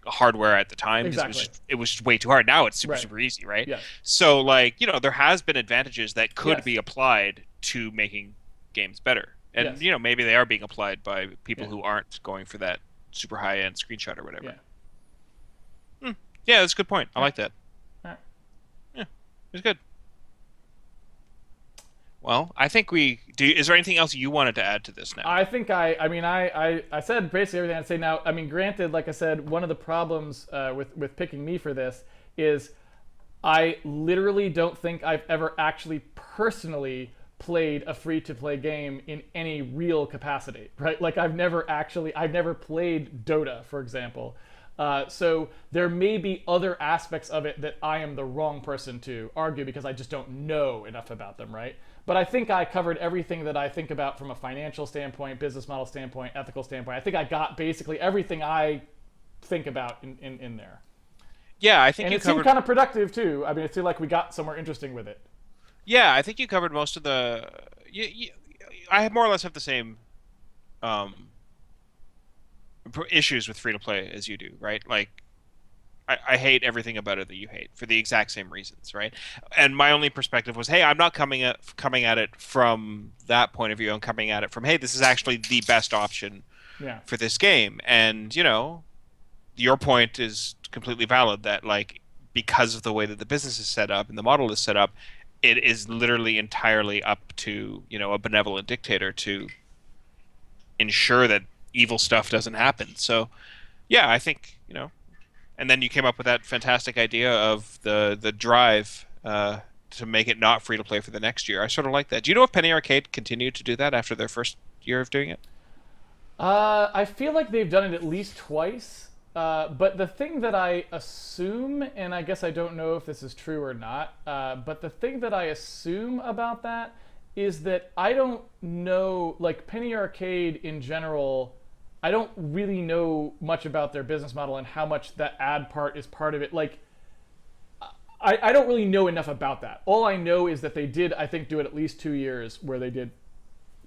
hardware at the time because Exactly. it was just way too hard. Now it's super Right. super easy, right? Yeah. So like, you know, there has been advantages that could Yes. be applied to making games better. And Yes. you know, maybe they are being applied by people Yeah. who aren't going for that super high end screenshot or whatever. Yeah. Yeah, that's a good point. I like that. All right. Yeah, it's good. Well, I think we do. Is there anything else you wanted to add to this now? I think I said basically everything I'd say now. I mean, granted, like I said, one of the problems with picking me for this is I literally don't think I've ever actually personally played a free-to-play game in any real capacity, right? Like I've never played Dota, for example. So there may be other aspects of it that I am the wrong person to argue because I just don't know enough about them, right? But I think I covered everything that I think about from a financial standpoint, business model standpoint, ethical standpoint. I think I got basically everything I think about in there. Yeah, I think And you it seemed covered. kind of productive too. I mean, it seemed like we got somewhere interesting with it. Yeah, I think you covered most of the. I more or less have the same issues with free to play as you do, right? Like, I hate everything about it that you hate for the exact same reasons, right? And my only perspective was, hey, I'm not coming at it from that point of view. I'm coming at it from, hey, this is actually the best option Yeah. for this game. And you know, your point is completely valid that like because of the way that the business is set up and the model is set up, it is literally entirely up to, you know, a benevolent dictator to ensure that evil stuff doesn't happen. So yeah, I think, and then you came up with that fantastic idea of the drive to make it not free to play for the next year. I sort of like that. Do you know if Penny Arcade continued to do that after their first year of doing it? I feel like they've done it at least twice. But the thing that I assume, and I guess I don't know if this is true or not, but the thing that I assume about that is that I don't know, like Penny Arcade in general, I don't really know much about their business model and how much that ad part is part of it. Like, I don't really know enough about that. All I know is that they did, I think, do it at least 2 years where they did,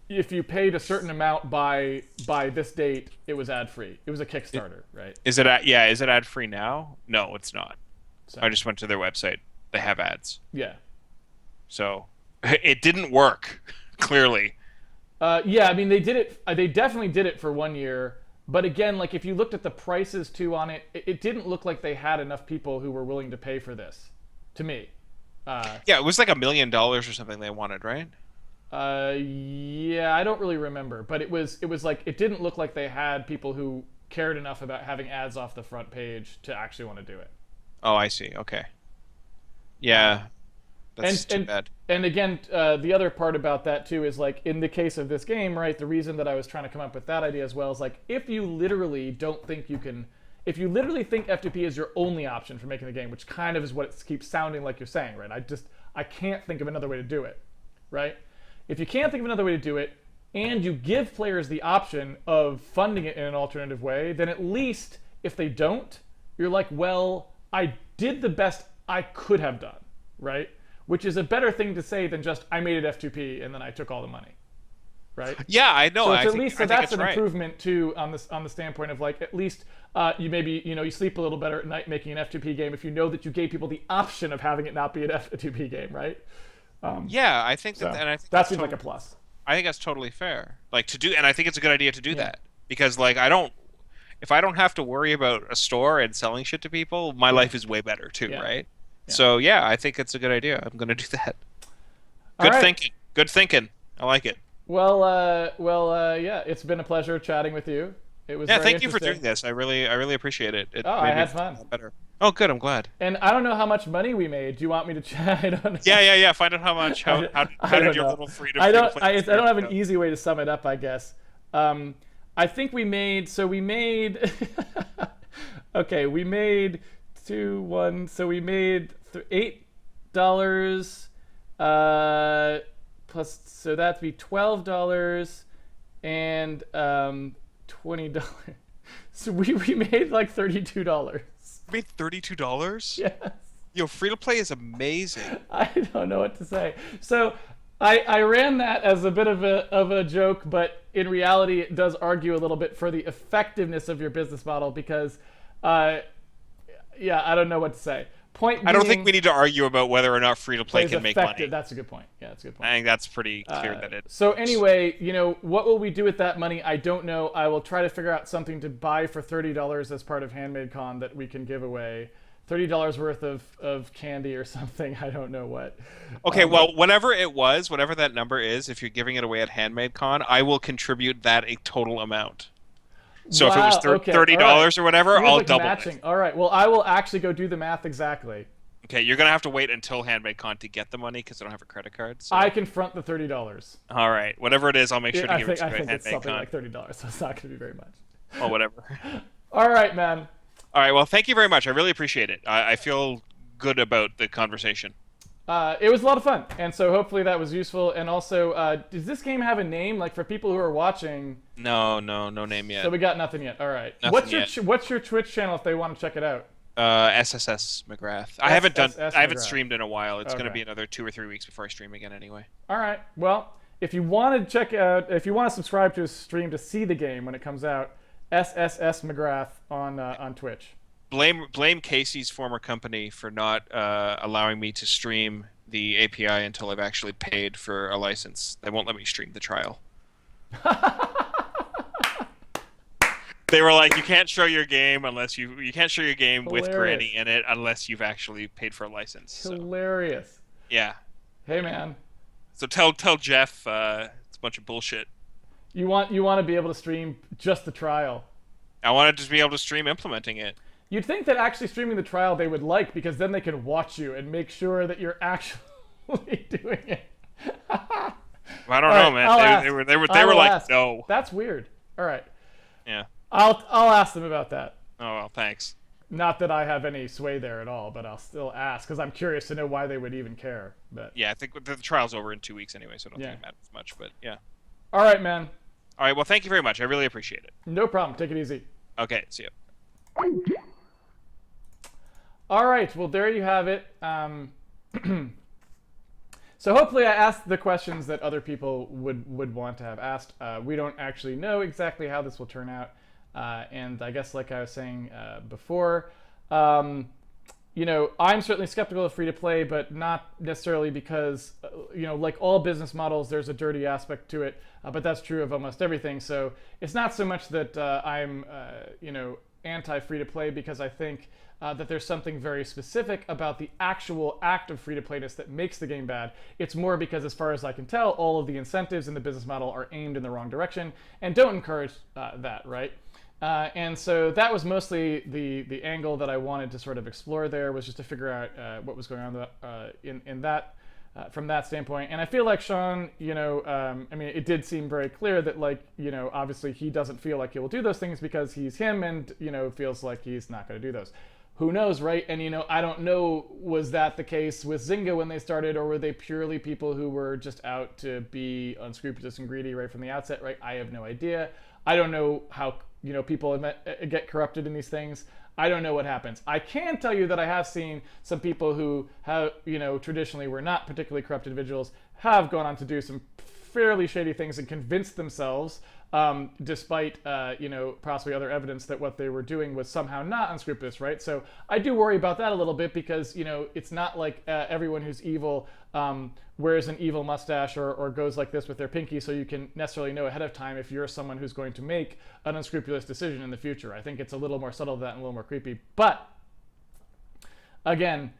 if you paid a certain amount by this date, it was ad free. It was a Kickstarter, right? Is it is it ad free now? No, it's not. So, I just went to their website. They have ads. yeah. So it didn't work, clearly. Yeah, I mean they did it. They definitely did it for 1 year. But again, like if you looked at the prices too on it, it didn't look like they had enough people who were willing to pay for this. To me. Yeah, it was like $1 million or something they wanted, right? Yeah, I don't really remember, but it was like it didn't look like they had people who cared enough about having ads off the front page to actually want to do it. Oh, I see. Okay. Yeah, that's too bad. And again, the other part about that too is like in the case of this game, right? The reason that I was trying to come up with that idea as well is like if you literally don't think you can, if you literally think F2P is your only option for making the game, which kind of is what it keeps sounding like you're saying, right? I can't think of another way to do it, right? If you can't think of another way to do it, and you give players the option of funding it in an alternative way, then at least if they don't, you're like, well, I did the best I could have done, right? Which is a better thing to say than just I made it F2P and then I took all the money, right? Yeah, I know. So I at think, least I think that's it's an right. improvement too on the standpoint of like at least you maybe you sleep a little better at night making an F2P game if you know that you gave people the option of having it not be an F2P game, right? Yeah, I think So that, and I think that that's seems like a plus. I think that's totally fair. Like to do, and I think it's a good idea to do Yeah. that because, like, if I don't have to worry about a store and selling shit to people, my life is way better too, Yeah. right? Yeah. So yeah, I think it's a good idea. I'm gonna do that. All Good right. thinking. Good thinking. I like it. Well, yeah, it's been a pleasure chatting with you. It was Yeah, very thank you for interesting. doing this. I really appreciate it. It Oh, I made me had feel fun. a lot better. Oh, good. I'm glad. And I don't know how much money we made. Do you want me to chat? I don't know. Yeah. Find out how much. How I did don't your know. little freedom? I don't have an easy way to sum it up, I guess. I think we made. So we made. Okay, we made So we made $8. Plus, so that'd be $12 and $20. So we made like $32. Made $32. Yes. Yo, free to play is amazing. I don't know what to say. So I ran that as a bit of a joke, but in reality, it does argue a little bit for the effectiveness of your business model because, I don't know what to say. Point I don't being, think we need to argue about whether or not free to play is can make effective. money. That's a good point. Yeah, that's a good point. I think that's pretty clear that it. So anyway, what will we do with that money? I don't know. I will try to figure out something to buy for $30 as part of Handmade Con that we can give away. $30 worth of candy or something. I don't know what. Okay, well, whatever that number is, if you're giving it away at Handmade Con, I will contribute that a total amount. So if it was $30 or whatever, I'll double matching. it. All right. Well, I will actually go do the math exactly. Okay, you're gonna have to wait until Handmade Con to get the money because I don't have a credit card. So. I can front the $30. All right, whatever it is, I'll make sure to give it to you I at think it's Handmade something Con. like $30, so it's not going to be very much. Oh, whatever. All right, man. All right, well, thank you very much. I really appreciate it. I feel good about the conversation. It was a lot of fun, and so hopefully that was useful. And also, does this game have a name? Like for people who are watching? No name yet. So we got nothing yet. All right. Nothing What's your Twitch channel if they want to check it out? SSS McGrath. I haven't McGrath. streamed in a while. It's going to Okay. be another 2 or 3 weeks before I stream again anyway. All right. Well, if you want to check out, if you want to subscribe to his stream to see the game when it comes out, SSS McGrath on Twitch. Blame Casey's former company for not allowing me to stream the API until I've actually paid for a license. They won't let me stream the trial. They were like, you can't show your game unless you can't show your game with Granny in it unless you've actually paid for a license. So, Hilarious. yeah. Hey, man. So tell Jeff it's a bunch of bullshit. You want to be able to stream just the trial. I want to just be able to stream implementing it. You'd think that actually streaming the trial they would like, because then they can watch you and make sure that you're actually doing it. I don't know, man. They were like, ask. no. That's weird. All right. Yeah. I'll ask them about that. Oh well, thanks. Not that I have any sway there at all, but I'll still ask because I'm curious to know why they would even care. But yeah, I think the trial's over in 2 weeks anyway, so I don't think it matters much. But yeah. All right, man. All right. Well, thank you very much. I really appreciate it. No problem. Take it easy. Okay. See you. All right. Well, there you have it. So hopefully I asked the questions that other people would want to have asked. We don't actually know exactly how this will turn out. And I guess like I was saying before, you know, I'm certainly skeptical of free-to-play, but not necessarily because, you know, like all business models, there's a dirty aspect to it. But that's true of almost everything. So it's not so much that I'm, you know, anti-free-to-play, because I think that there's something very specific about the actual act of free-to-playness that makes the game bad. It's more because, as far as I can tell, all of the incentives in the business model are aimed in the wrong direction and don't encourage that, right? And so that was mostly the angle that I wanted to sort of explore there, was just to figure out what was going on in that from that standpoint. And I feel like Shawn, you know, I mean, it did seem very clear that, like, you know, obviously he doesn't feel like he will do those things because he's him, and, you know, feels like he's not going to do those. Who knows, right? And, you know, I don't know, was that the case with Zynga when they started, or were they purely people who were just out to be unscrupulous and greedy right from the outset, right? I have no idea. I don't know how, you know, people get corrupted in these things. I don't know what happens. I can tell you that I have seen some people who have, you know, traditionally were not particularly corrupt individuals, have gone on to do some fairly shady things and convinced themselves, despite, you know, possibly other evidence that what they were doing was somehow not unscrupulous, right? So I do worry about that a little bit, because, you know, it's not like everyone who's evil wears an evil mustache or goes like this with their pinky, so you can necessarily know ahead of time if you're someone who's going to make an unscrupulous decision in the future. I think it's a little more subtle than that and a little more creepy. But again,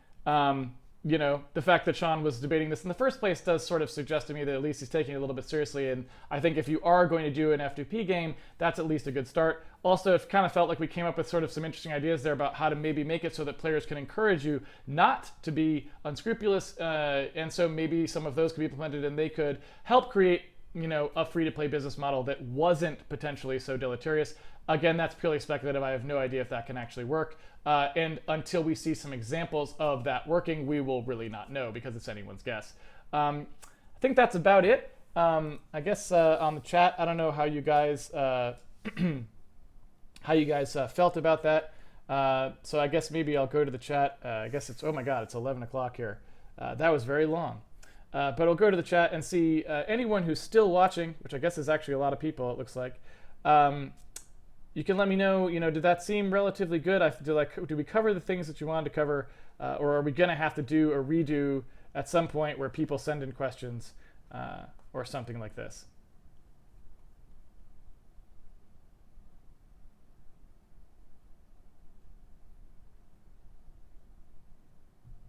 you know, the fact that Shawn was debating this in the first place does sort of suggest to me that at least he's taking it a little bit seriously. And I think if you are going to do an F2P game, that's at least a good start. Also, it kind of felt like we came up with sort of some interesting ideas there about how to maybe make it so that players can encourage you not to be unscrupulous. And so maybe some of those could be implemented, and they could help create, you know, a free-to-play business model that wasn't potentially so deleterious. Again, that's purely speculative. I have no idea if that can actually work. And until we see some examples of that working, we will really not know, because it's anyone's guess. I think that's about it. I guess on the chat, I don't know how you guys felt about that. So I guess maybe I'll go to the chat. I guess it's, oh my God, it's 11 o'clock here. That was very long. But I'll go to the chat and see anyone who's still watching, which I guess is actually a lot of people, it looks like. You can let me know, you know, did that seem relatively good? Did we cover the things that you wanted to cover? Or are we going to have to do a redo at some point where people send in questions or something like this?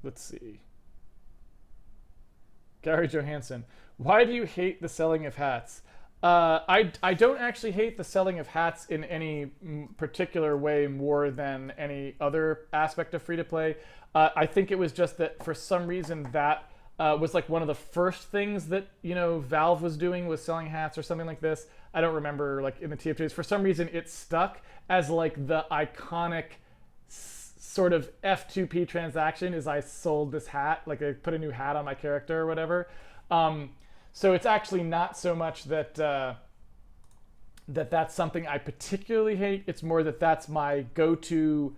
Let's see. Gary Johansson, why do you hate the selling of hats? I don't actually hate the selling of hats in any particular way more than any other aspect of free-to-play. I think it was just that for some reason that was like one of the first things that, you know, Valve was doing, was selling hats or something like this. I don't remember, like in the TFTs. For some reason it stuck as like the iconic sort of F2P transaction, is I sold this hat, like I put a new hat on my character or whatever. So it's actually not so much that that's something I particularly hate. It's more that that's my go-to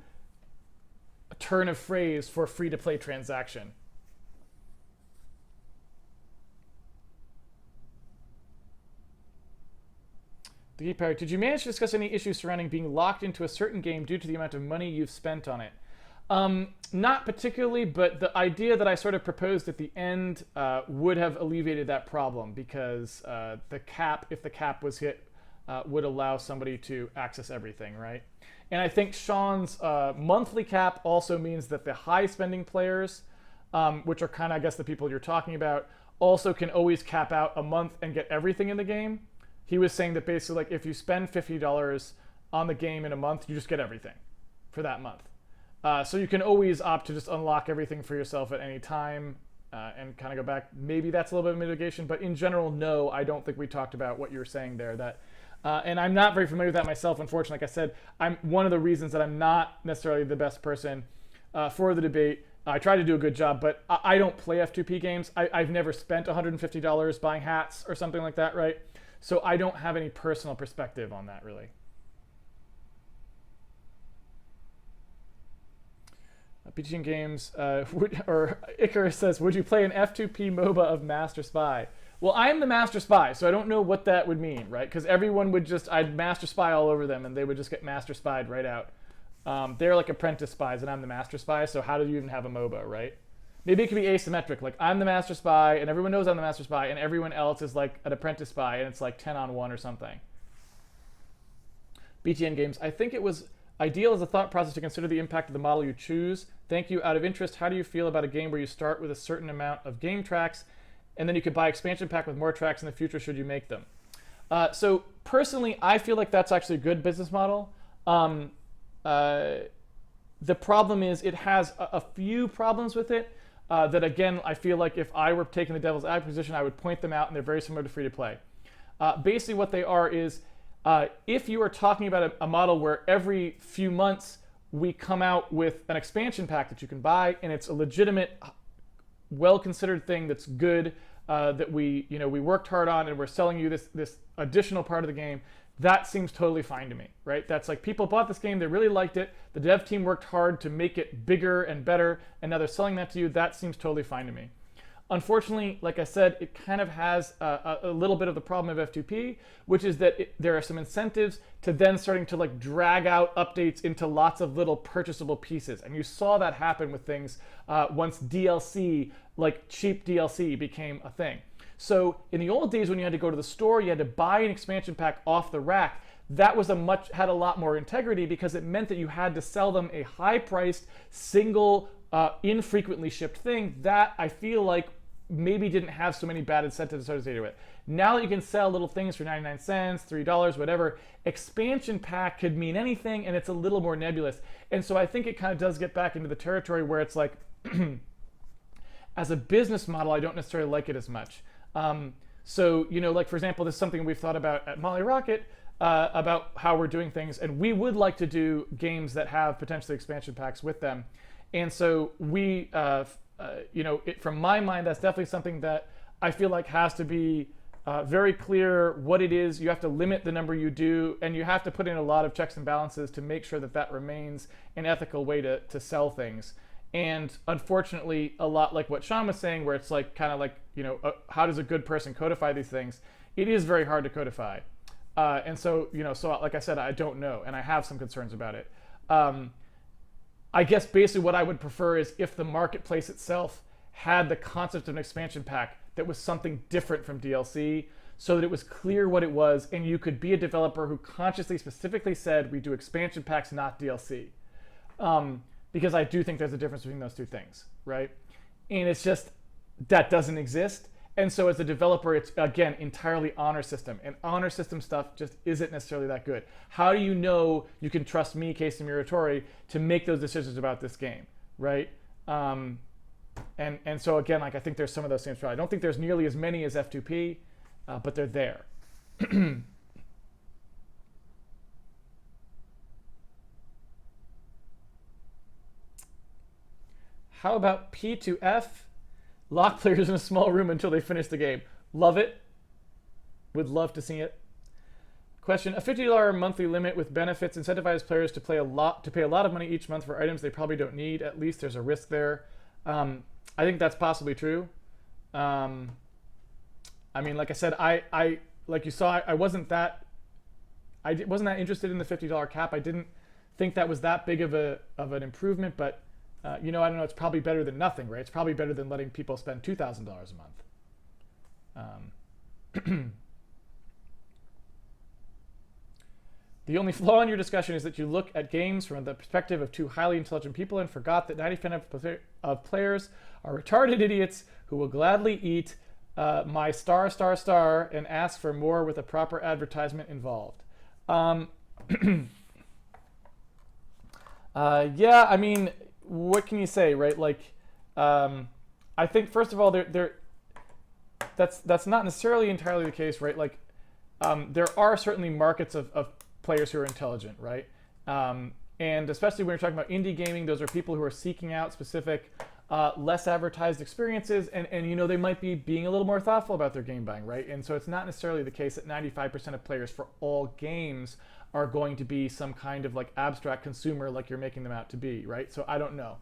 turn of phrase for free-to-play transaction. The Geek Pirate, did you manage to discuss any issues surrounding being locked into a certain game due to the amount of money you've spent on it? Not particularly, but the idea that I sort of proposed at the end would have alleviated that problem, because the cap, if the cap was hit, would allow somebody to access everything, right? And I think Shawn's monthly cap also means that the high spending players, which are kind of, I guess, the people you're talking about, also can always cap out a month and get everything in the game. he was saying that basically like if you spend $50 on the game in a month, you just get everything for that month. So you can always opt to just unlock everything for yourself at any time and kind of go back. Maybe that's a little bit of mitigation, but in general, no, I don't think we talked about what you were saying there. That, and I'm not very familiar with that myself, unfortunately. Like I said, I'm one of the reasons that I'm not necessarily the best person for the debate. I try to do a good job, but I don't play F2P games. I've never spent $150 buying hats or something like that, right? So I don't have any personal perspective on that, really. BGN Games, or Icarus says, would you play an F2P MOBA of Master Spy? Well, I'm the Master Spy, so I don't know what that would mean, right? Because everyone would just, I'd Master Spy all over them, and they would just get Master Spied right out. They're like apprentice spies, and I'm the Master Spy, so how do you even have a MOBA, right? Maybe it could be asymmetric, like I'm the Master Spy, and everyone knows I'm the Master Spy, and everyone else is like an apprentice spy, and it's like 10-on-1 or something. BTN Games, I think it was ideal as a thought process to consider the impact of the model you choose. Thank you. Out of interest, how do you feel about a game where you start with a certain amount of game tracks and then you could buy expansion pack with more tracks in the future should you make them? So personally, I feel like that's actually a good business model. The problem is it has a few problems with it that, again, I feel like if I were taking the devil's advocate position, I would point them out, and they're very similar to free-to-play. Basically what they are is if you are talking about a model where every few months we come out with an expansion pack that you can buy, and it's a legitimate, well-considered thing that's good, that we worked hard on, and we're selling you this additional part of the game, that seems totally fine to me, right? That's like people bought this game, they really liked it, the dev team worked hard to make it bigger and better, and now they're selling that to you. That seems totally fine to me. Unfortunately, like I said, it kind of has a little bit of the problem of F2P, which is that there are some incentives to then starting to like drag out updates into lots of little purchasable pieces. And you saw that happen with things once DLC, like cheap DLC, became a thing. So in the old days when you had to go to the store, you had to buy an expansion pack off the rack. That was had a lot more integrity because it meant that you had to sell them a high-priced, single, infrequently shipped thing that I feel like maybe didn't have so many bad incentives associated with it. Now that you can sell little things for 99 cents, $3, whatever, expansion pack could mean anything, and it's a little more nebulous. And so I think it kind of does get back into the territory where it's like, as a business model, I don't necessarily like it as much. So, like for example, this is something we've thought about at Molly Rocket, about how we're doing things, and we would like to do games that have potentially expansion packs with them. And so we, from my mind, that's definitely something that I feel like has to be very clear what it is. You have to limit the number you do, and you have to put in a lot of checks and balances to make sure that that remains an ethical way to sell things. And unfortunately, a lot like what Shawn was saying, where it's like kind of like, how does a good person codify these things? It is very hard to codify. And so, so like I said, I don't know, and I have some concerns about it. I guess basically what I would prefer is if the marketplace itself had the concept of an expansion pack that was something different from DLC, so that it was clear what it was, and you could be a developer who consciously, specifically said, we do expansion packs, not DLC. Because I do think there's a difference between those two things, right? And it's just, that doesn't exist. And so as a developer, it's, again, entirely honor system. And honor system stuff just isn't necessarily that good. How do you know you can trust me, Casey Muratori, to make those decisions about this game, right? And so again, like I think there's some of those same problems. I don't think there's nearly as many as F2P, but they're there. How about P2F? Lock players in a small room until they finish the game. Love it. Would love to see it. Question: a $50 monthly limit with benefits incentivizes players to pay a lot of money each month for items they probably don't need. At least there's a risk there. I think that's possibly true. I mean, like I said, I like you saw, I wasn't that interested in the $50 cap. I didn't think that was that big of an improvement, but I don't know, it's probably better than nothing, right? It's probably better than letting people spend $2,000 a month. The only flaw in your discussion is that you look at games from the perspective of two highly intelligent people and forgot that 90% of players are retarded idiots who will gladly eat my star and ask for more with a proper advertisement involved. Um, yeah, I mean, what can you say, right? Like, I think first of all, that's not necessarily entirely the case, right? Like, there are certainly markets of players who are intelligent, right? And especially when you're talking about indie gaming, those are people who are seeking out specific, less advertised experiences, and you know, they might be being a little more thoughtful about their game buying, right? And so it's not necessarily the case that 95% of players for all games are going to be some kind of like abstract consumer like you're making them out to be, right? So I don't know.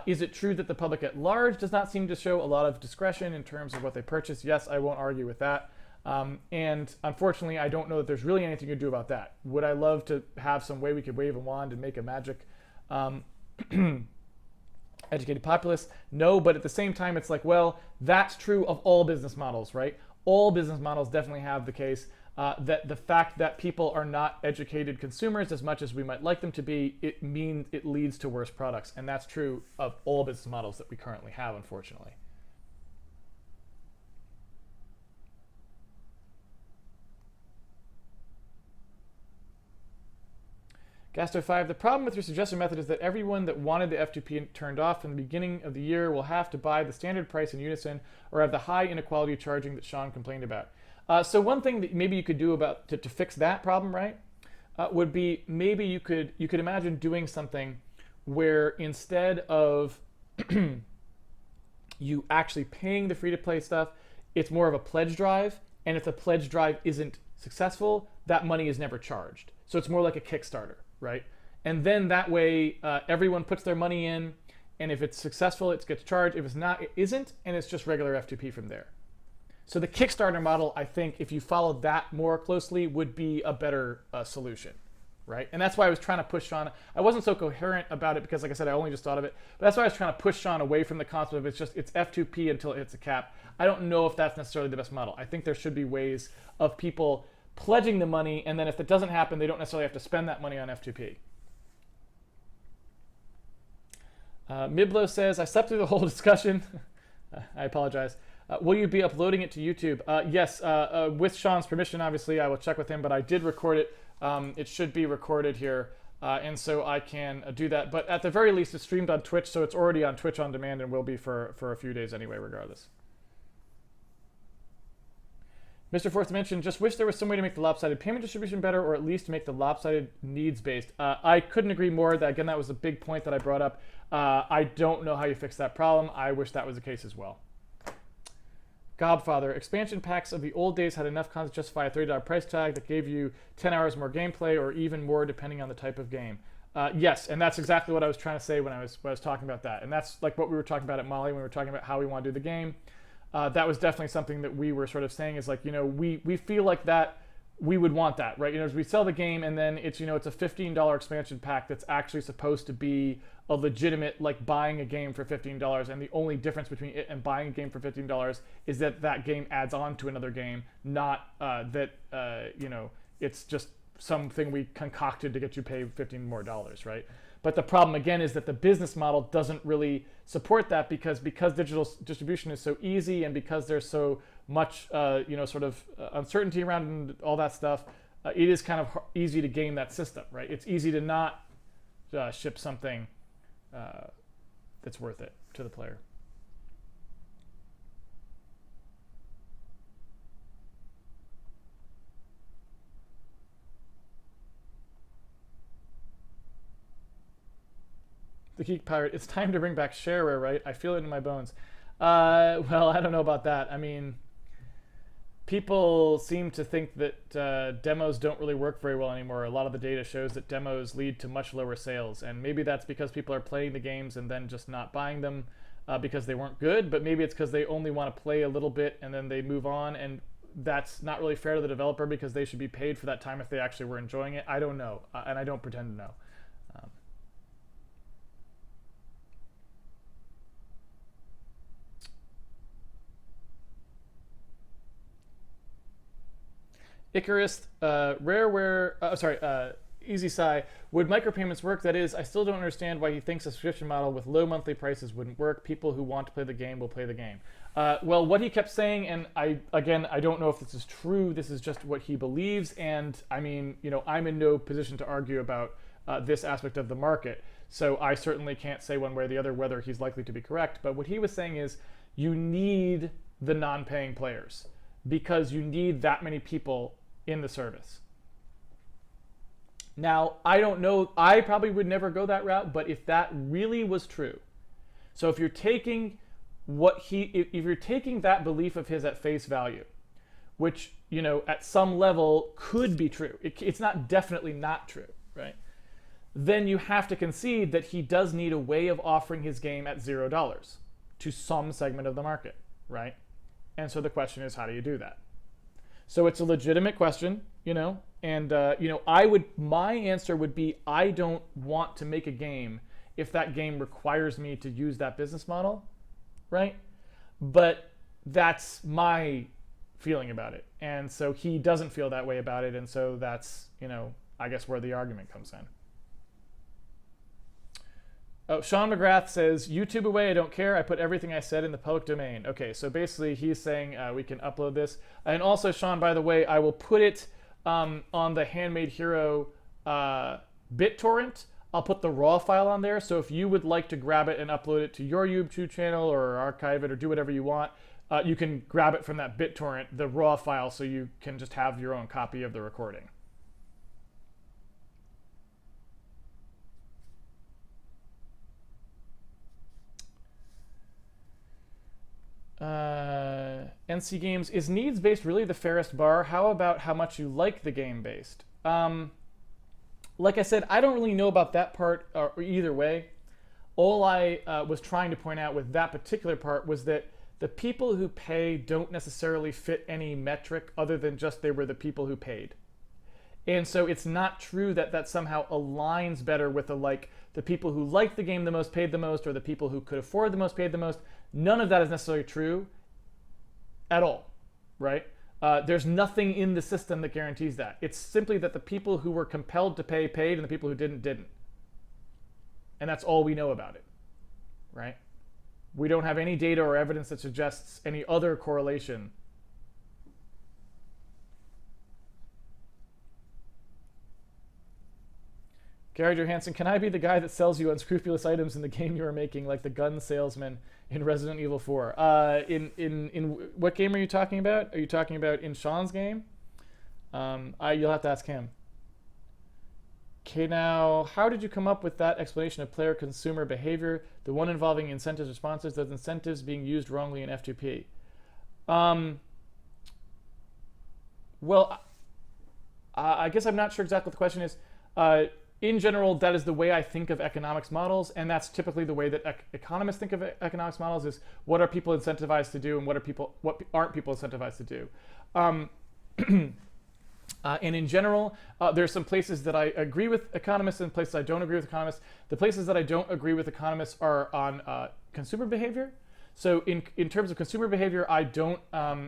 Is it true that the public at large does not seem to show a lot of discretion in terms of what they purchase? Yes, I won't argue with that. And unfortunately, I don't know that there's really anything to do about that. Would I love to have some way we could wave a wand and make a magic educated populace? No, but at the same time, it's like, well, that's true of all business models, right? All business models definitely have the case that the fact that people are not educated consumers as much as we might like them to be, it means it leads to worse products. And that's true of all business models that we currently have, unfortunately. Gasto5, the problem with your suggested method is that everyone that wanted the F2P turned off from the beginning of the year will have to buy the standard price in unison or have the high inequality charging that Shawn complained about. So one thing that maybe you could do about to fix that problem, right, would be maybe you could imagine doing something where instead of you actually paying the free-to-play stuff, it's more of a pledge drive, and if the pledge drive isn't successful, that money is never charged. So it's more like a Kickstarter, right? And then that way, everyone puts their money in, and if it's successful, it gets charged. If it's not, it isn't, and it's just regular F2P from there. So the Kickstarter model, I think, if you followed that more closely, would be a better solution, right? And that's why I was trying to push Shawn. I wasn't so coherent about it because, like I said, I only just thought of it. But that's why I was trying to push Shawn away from the concept of it's F2P until it hits a cap. I don't know if that's necessarily the best model. I think there should be ways of people pledging the money, and then if it doesn't happen, they don't necessarily have to spend that money on F2P. Miblo says, I slept through the whole discussion. I apologize. Will you be uploading it to YouTube? Yes, with Shawn's permission, obviously. I will check with him, but I did record it. It should be recorded here, and so I can do that. But at the very least, it's streamed on Twitch, so it's already on Twitch on demand and will be for a few days anyway, regardless. Mr. Fourth Dimension, just wish there was some way to make the lopsided payment distribution better, or at least make the lopsided needs-based. I couldn't agree more. That again, that was a big point that I brought up. I don't know how you fix that problem. I wish that was the case as well. Godfather, expansion packs of the old days had enough content to justify a $30 price tag that gave you 10 hours more gameplay, or even more depending on the type of game. Yes, and that's exactly what I was trying to say when I was talking about that. And that's like what we were talking about at Molly when we were talking about how we want to do the game. That was definitely something that we were sort of saying is like, you know, we feel like that we would want that, right? You know, as we sell the game and then it's, you know, it's a $15 expansion pack that's actually supposed to be a legitimate, like buying a game for $15, and the only difference between it and buying a game for $15 is that that game adds on to another game, not that, you know, it's just something we concocted to get you paid $15 more, right? But the problem, again, is that the business model doesn't really support that because digital distribution is so easy and because there's so much, you know, sort of uncertainty around all that stuff, it is kind of easy to game that system, right? It's easy to not ship something that's worth it to the player. The Geek Pirate, it's time to bring back shareware, right? I feel it in my bones. Well, I don't know about that. I mean, people seem to think that demos don't really work very well anymore. A lot of the data shows that demos lead to much lower sales, and maybe that's because people are playing the games and then just not buying them because they weren't good, but maybe it's because they only want to play a little bit and then they move on, and that's not really fair to the developer because they should be paid for that time if they actually were enjoying it. I don't know, and I don't pretend to know. Icarus, Rareware, Easy Sigh. Would micropayments work? That is, I still don't understand why he thinks a subscription model with low monthly prices wouldn't work. People who want to play the game will play the game. Well, what he kept saying, and I don't know if this is true. This is just what he believes, and I mean, I'm in no position to argue about this aspect of the market. So I certainly can't say one way or the other whether he's likely to be correct. But what he was saying is, you need the non-paying players because you need that many people in the service. Now, I don't know, I probably would never go that route, but if that really was true, so if you're taking if you're taking that belief of his at face value, which, at some level could be true, it's not definitely not true, right? Then you have to concede that he does need a way of offering his game at $0 to some segment of the market, right? And so the question is, how do you do that? So it's a legitimate question, and my answer would be, I don't want to make a game if that game requires me to use that business model, right? But that's my feeling about it. And so he doesn't feel that way about it, and so that's, I guess where the argument comes in. Oh, Shawn McGrath says, YouTube away, I don't care. I put everything I said in the public domain. Okay, so basically he's saying we can upload this. And also, Shawn, by the way, I will put it on the Handmade Hero BitTorrent. I'll put the raw file on there. So if you would like to grab it and upload it to your YouTube channel or archive it or do whatever you want, you can grab it from that BitTorrent, the raw file, so you can just have your own copy of the recording. NC Games, is needs-based really the fairest bar? How about how much you like the game-based? Like I said, I don't really know about that part or either way. All I was trying to point out with that particular part was that the people who pay don't necessarily fit any metric other than just they were the people who paid. And so it's not true that that somehow aligns better with the people who liked the game the most paid the most, or the people who could afford the most paid the most. None of that is necessarily true at all, right? There's nothing in the system that guarantees that. It's simply that the people who were compelled to pay paid, and the people who didn't. And that's all we know about it, right? We don't have any data or evidence that suggests any other correlation. Gary Johansson, can I be the guy that sells you unscrupulous items in the game you are making, like the gun salesman in Resident Evil 4? In what game are you talking about? Are you talking about in Shawn's game? You'll have to ask him. Okay, now, how did you come up with that explanation of player-consumer behavior, the one involving incentives responses, those incentives being used wrongly in F2P? Well, I guess I'm not sure exactly what the question is. In general, that is the way I think of economics models, and that's typically the way that economists think of economics models, is what are people incentivized to do and what aren't people incentivized to do. And in general, there's some places that I agree with economists and places I don't agree with economists. The places that I don't agree with economists are on consumer behavior. So in terms of consumer behavior, I don't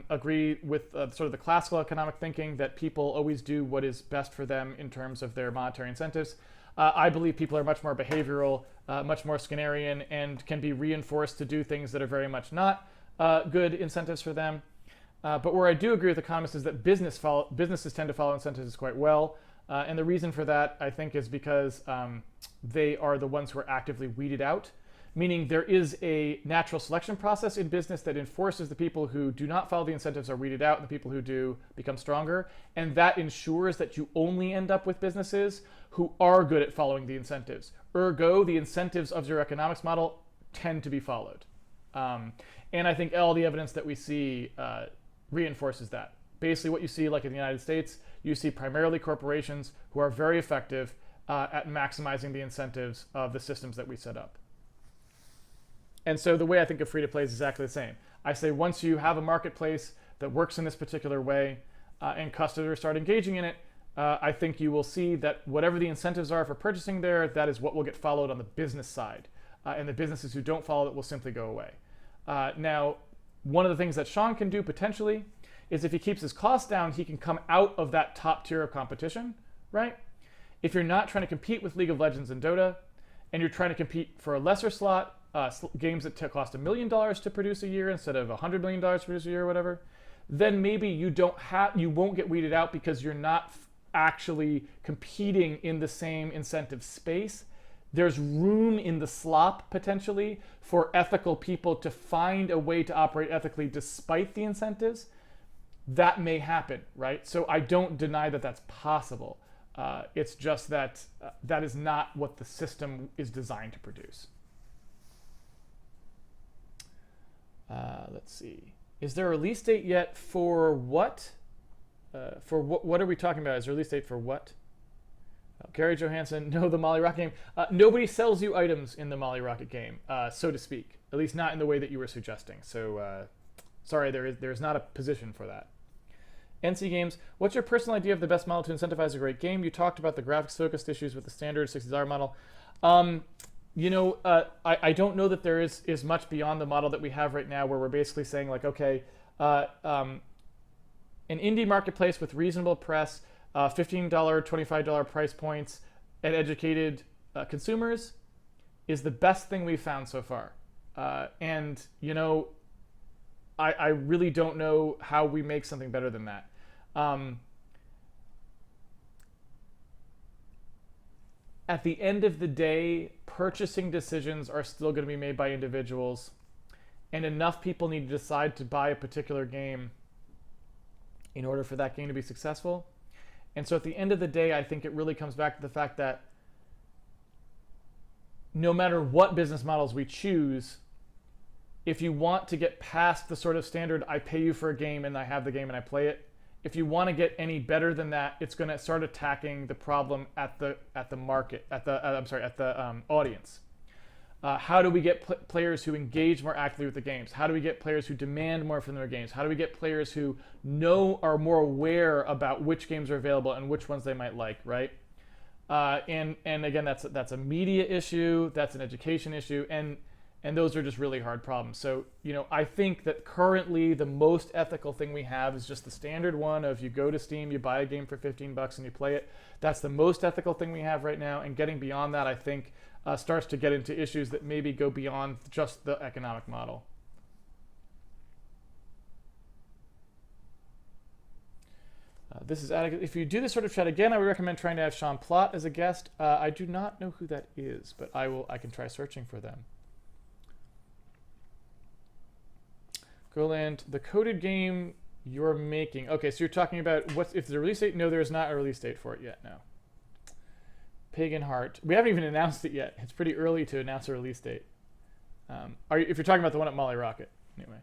agree with sort of the classical economic thinking that people always do what is best for them in terms of their monetary incentives. I believe people are much more behavioral, much more Skinnerian, and can be reinforced to do things that are very much not good incentives for them. But where I do agree with economists is that businesses tend to follow incentives quite well. And the reason for that, I think, is because they are the ones who are actively weeded out. Meaning there is a natural selection process in business that enforces the people who do not follow the incentives are weeded out, and the people who do become stronger. And that ensures that you only end up with businesses who are good at following the incentives. Ergo, the incentives of your economics model tend to be followed. And I think all the evidence that we see reinforces that. Basically what you see, like in the United States, you see primarily corporations who are very effective at maximizing the incentives of the systems that we set up. And so the way I think of free-to-play is exactly the same. I say once you have a marketplace that works in this particular way and customers start engaging in it, I think you will see that whatever the incentives are for purchasing there, that is what will get followed on the business side. And the businesses who don't follow it will simply go away. Now, one of the things that Shawn can do potentially is if he keeps his costs down, he can come out of that top tier of competition, right? If you're not trying to compete with League of Legends and Dota, and you're trying to compete for a lesser slot, games that cost $1 million to produce a year instead of $100 million to produce a year or whatever, then maybe you won't get weeded out because you're not actually competing in the same incentive space. There's room in the slop potentially for ethical people to find a way to operate ethically despite the incentives. That may happen, right? So I don't deny that that's possible. It's just that that is not what the system is designed to produce. Let's see. Is there a release date yet for what? What are we talking about? Is there a release date for what? Gary Johansson, no, the Molly Rocket game. Nobody sells you items in the Molly Rocket game, so to speak. At least not in the way that you were suggesting. So, sorry, there is not a position for that. NC Games, what's your personal idea of the best model to incentivize a great game? You talked about the graphics-focused issues with the standard $60 model. I don't know that there is much beyond the model that we have right now where we're basically saying, like, okay, an indie marketplace with reasonable press, $15, $25 price points, and educated consumers is the best thing we've found so far. And, I really don't know how we make something better than that. At the end of the day, purchasing decisions are still going to be made by individuals, and enough people need to decide to buy a particular game in order for that game to be successful. And so at the end of the day, I think it really comes back to the fact that no matter what business models we choose, if you want to get past the sort of standard, I pay you for a game and I have the game and I play it, if you want to get any better than that, it's going to start attacking the problem at the audience. How do we get players who engage more actively with the games? How do we get players who demand more from their games? How do we get players who are more aware about which games are available and which ones they might like, right? And again, that's a media issue, that's an education issue, and those are just really hard problems. So, I think that currently the most ethical thing we have is just the standard one of you go to Steam, you buy a game for $15 and you play it. That's the most ethical thing we have right now. And getting beyond that, I think, starts to get into issues that maybe go beyond just the economic model. This is Attic. If you do this sort of chat again, I would recommend trying to have Sean Plott as a guest. I do not know who that is, but I can try searching for them. Goland, the coded game you're making. Okay, so you're talking about if there's a release date? No, there's not a release date for it yet, no. Pagan Heart. We haven't even announced it yet. It's pretty early to announce a release date. If you're talking about the one at Molly Rocket, anyway.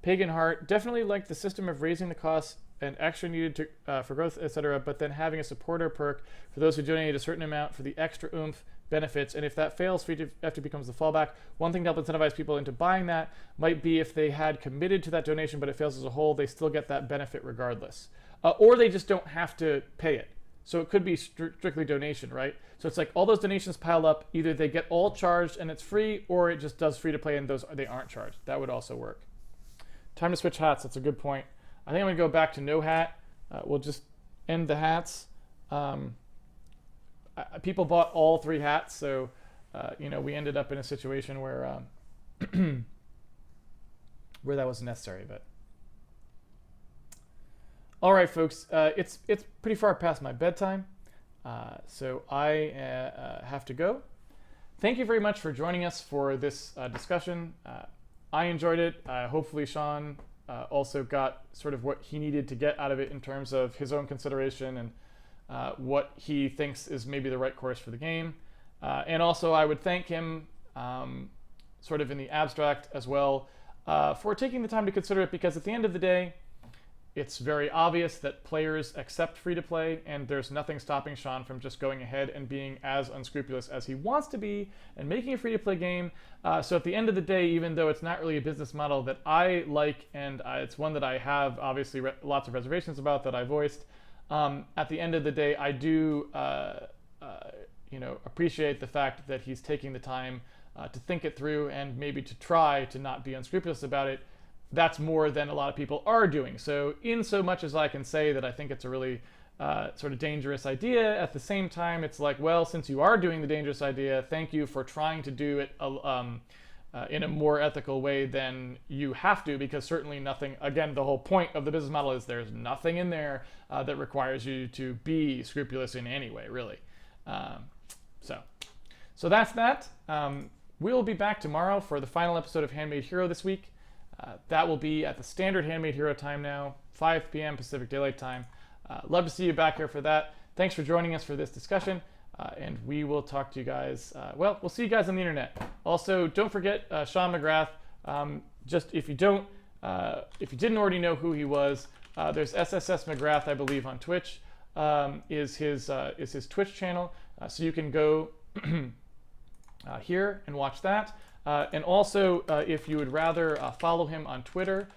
Pagan Heart, definitely like the system of raising the costs and extra needed for growth, etc., but then having a supporter perk for those who donate a certain amount for the extra oomph benefits, and if that fails, free after becomes the fallback. One thing to help incentivize people into buying that might be if they had committed to that donation, but it fails as a whole, they still get that benefit regardless. Or they just don't have to pay it. So it could be strictly donation, right? So it's like all those donations pile up, either they get all charged and it's free, or it just does free to play and they aren't charged. That would also work. Time to switch hats, that's a good point. I think I'm gonna go back to no hat. We'll just end the hats. People bought all 3 hats, so we ended up in a situation where where that wasn't necessary. But all right, folks, it's pretty far past my bedtime, so I have to go. Thank you very much for joining us for this discussion. I enjoyed it. Hopefully, Sean also got sort of what he needed to get out of it in terms of his own consideration and what he thinks is maybe the right course for the game. And also I would thank him sort of in the abstract as well for taking the time to consider it, because at the end of the day, it's very obvious that players accept free-to-play, and there's nothing stopping Sean from just going ahead and being as unscrupulous as he wants to be and making a free-to-play game. So at the end of the day, even though it's not really a business model that I like, and it's one that I have obviously lots of reservations about that I voiced, at the end of the day, I do appreciate the fact that he's taking the time to think it through and maybe to try to not be unscrupulous about it. That's more than a lot of people are doing. So in so much as I can say that I think it's a really sort of dangerous idea. At the same time, it's like, well, since you are doing the dangerous idea, thank you for trying to do it in a more ethical way than you have to, because certainly nothing, again, the whole point of the business model is there's nothing in there that requires you to be scrupulous in any way, really. So that's that. We'll be back tomorrow for the final episode of Handmade Hero this week. That will be at the standard Handmade Hero time now, 5 p.m. Pacific Daylight Time. Love to see you back here for that. Thanks for joining us for this discussion, and we will talk to you guys. Well, we'll see you guys on the internet. Also, don't forget Shawn McGrath. Just if you didn't already know who he was, there's SSS McGrath, I believe, on Twitch. Is his Twitch channel, so you can go here and watch that. And also, if you would rather follow him on Twitter,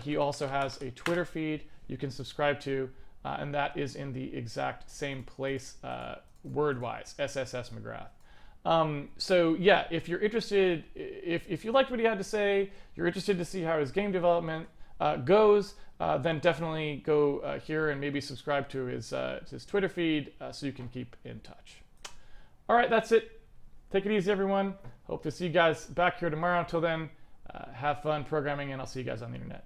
he also has a Twitter feed you can subscribe to, and that is in the exact same place word-wise, SSS McGrath. So yeah, if you're interested, if you liked what he had to say, you're interested to see how his game development goes, then definitely go here and maybe subscribe to his Twitter feed so you can keep in touch. All right, that's it. Take it easy, everyone. Hope to see you guys back here tomorrow. Until then, have fun programming, and I'll see you guys on the internet.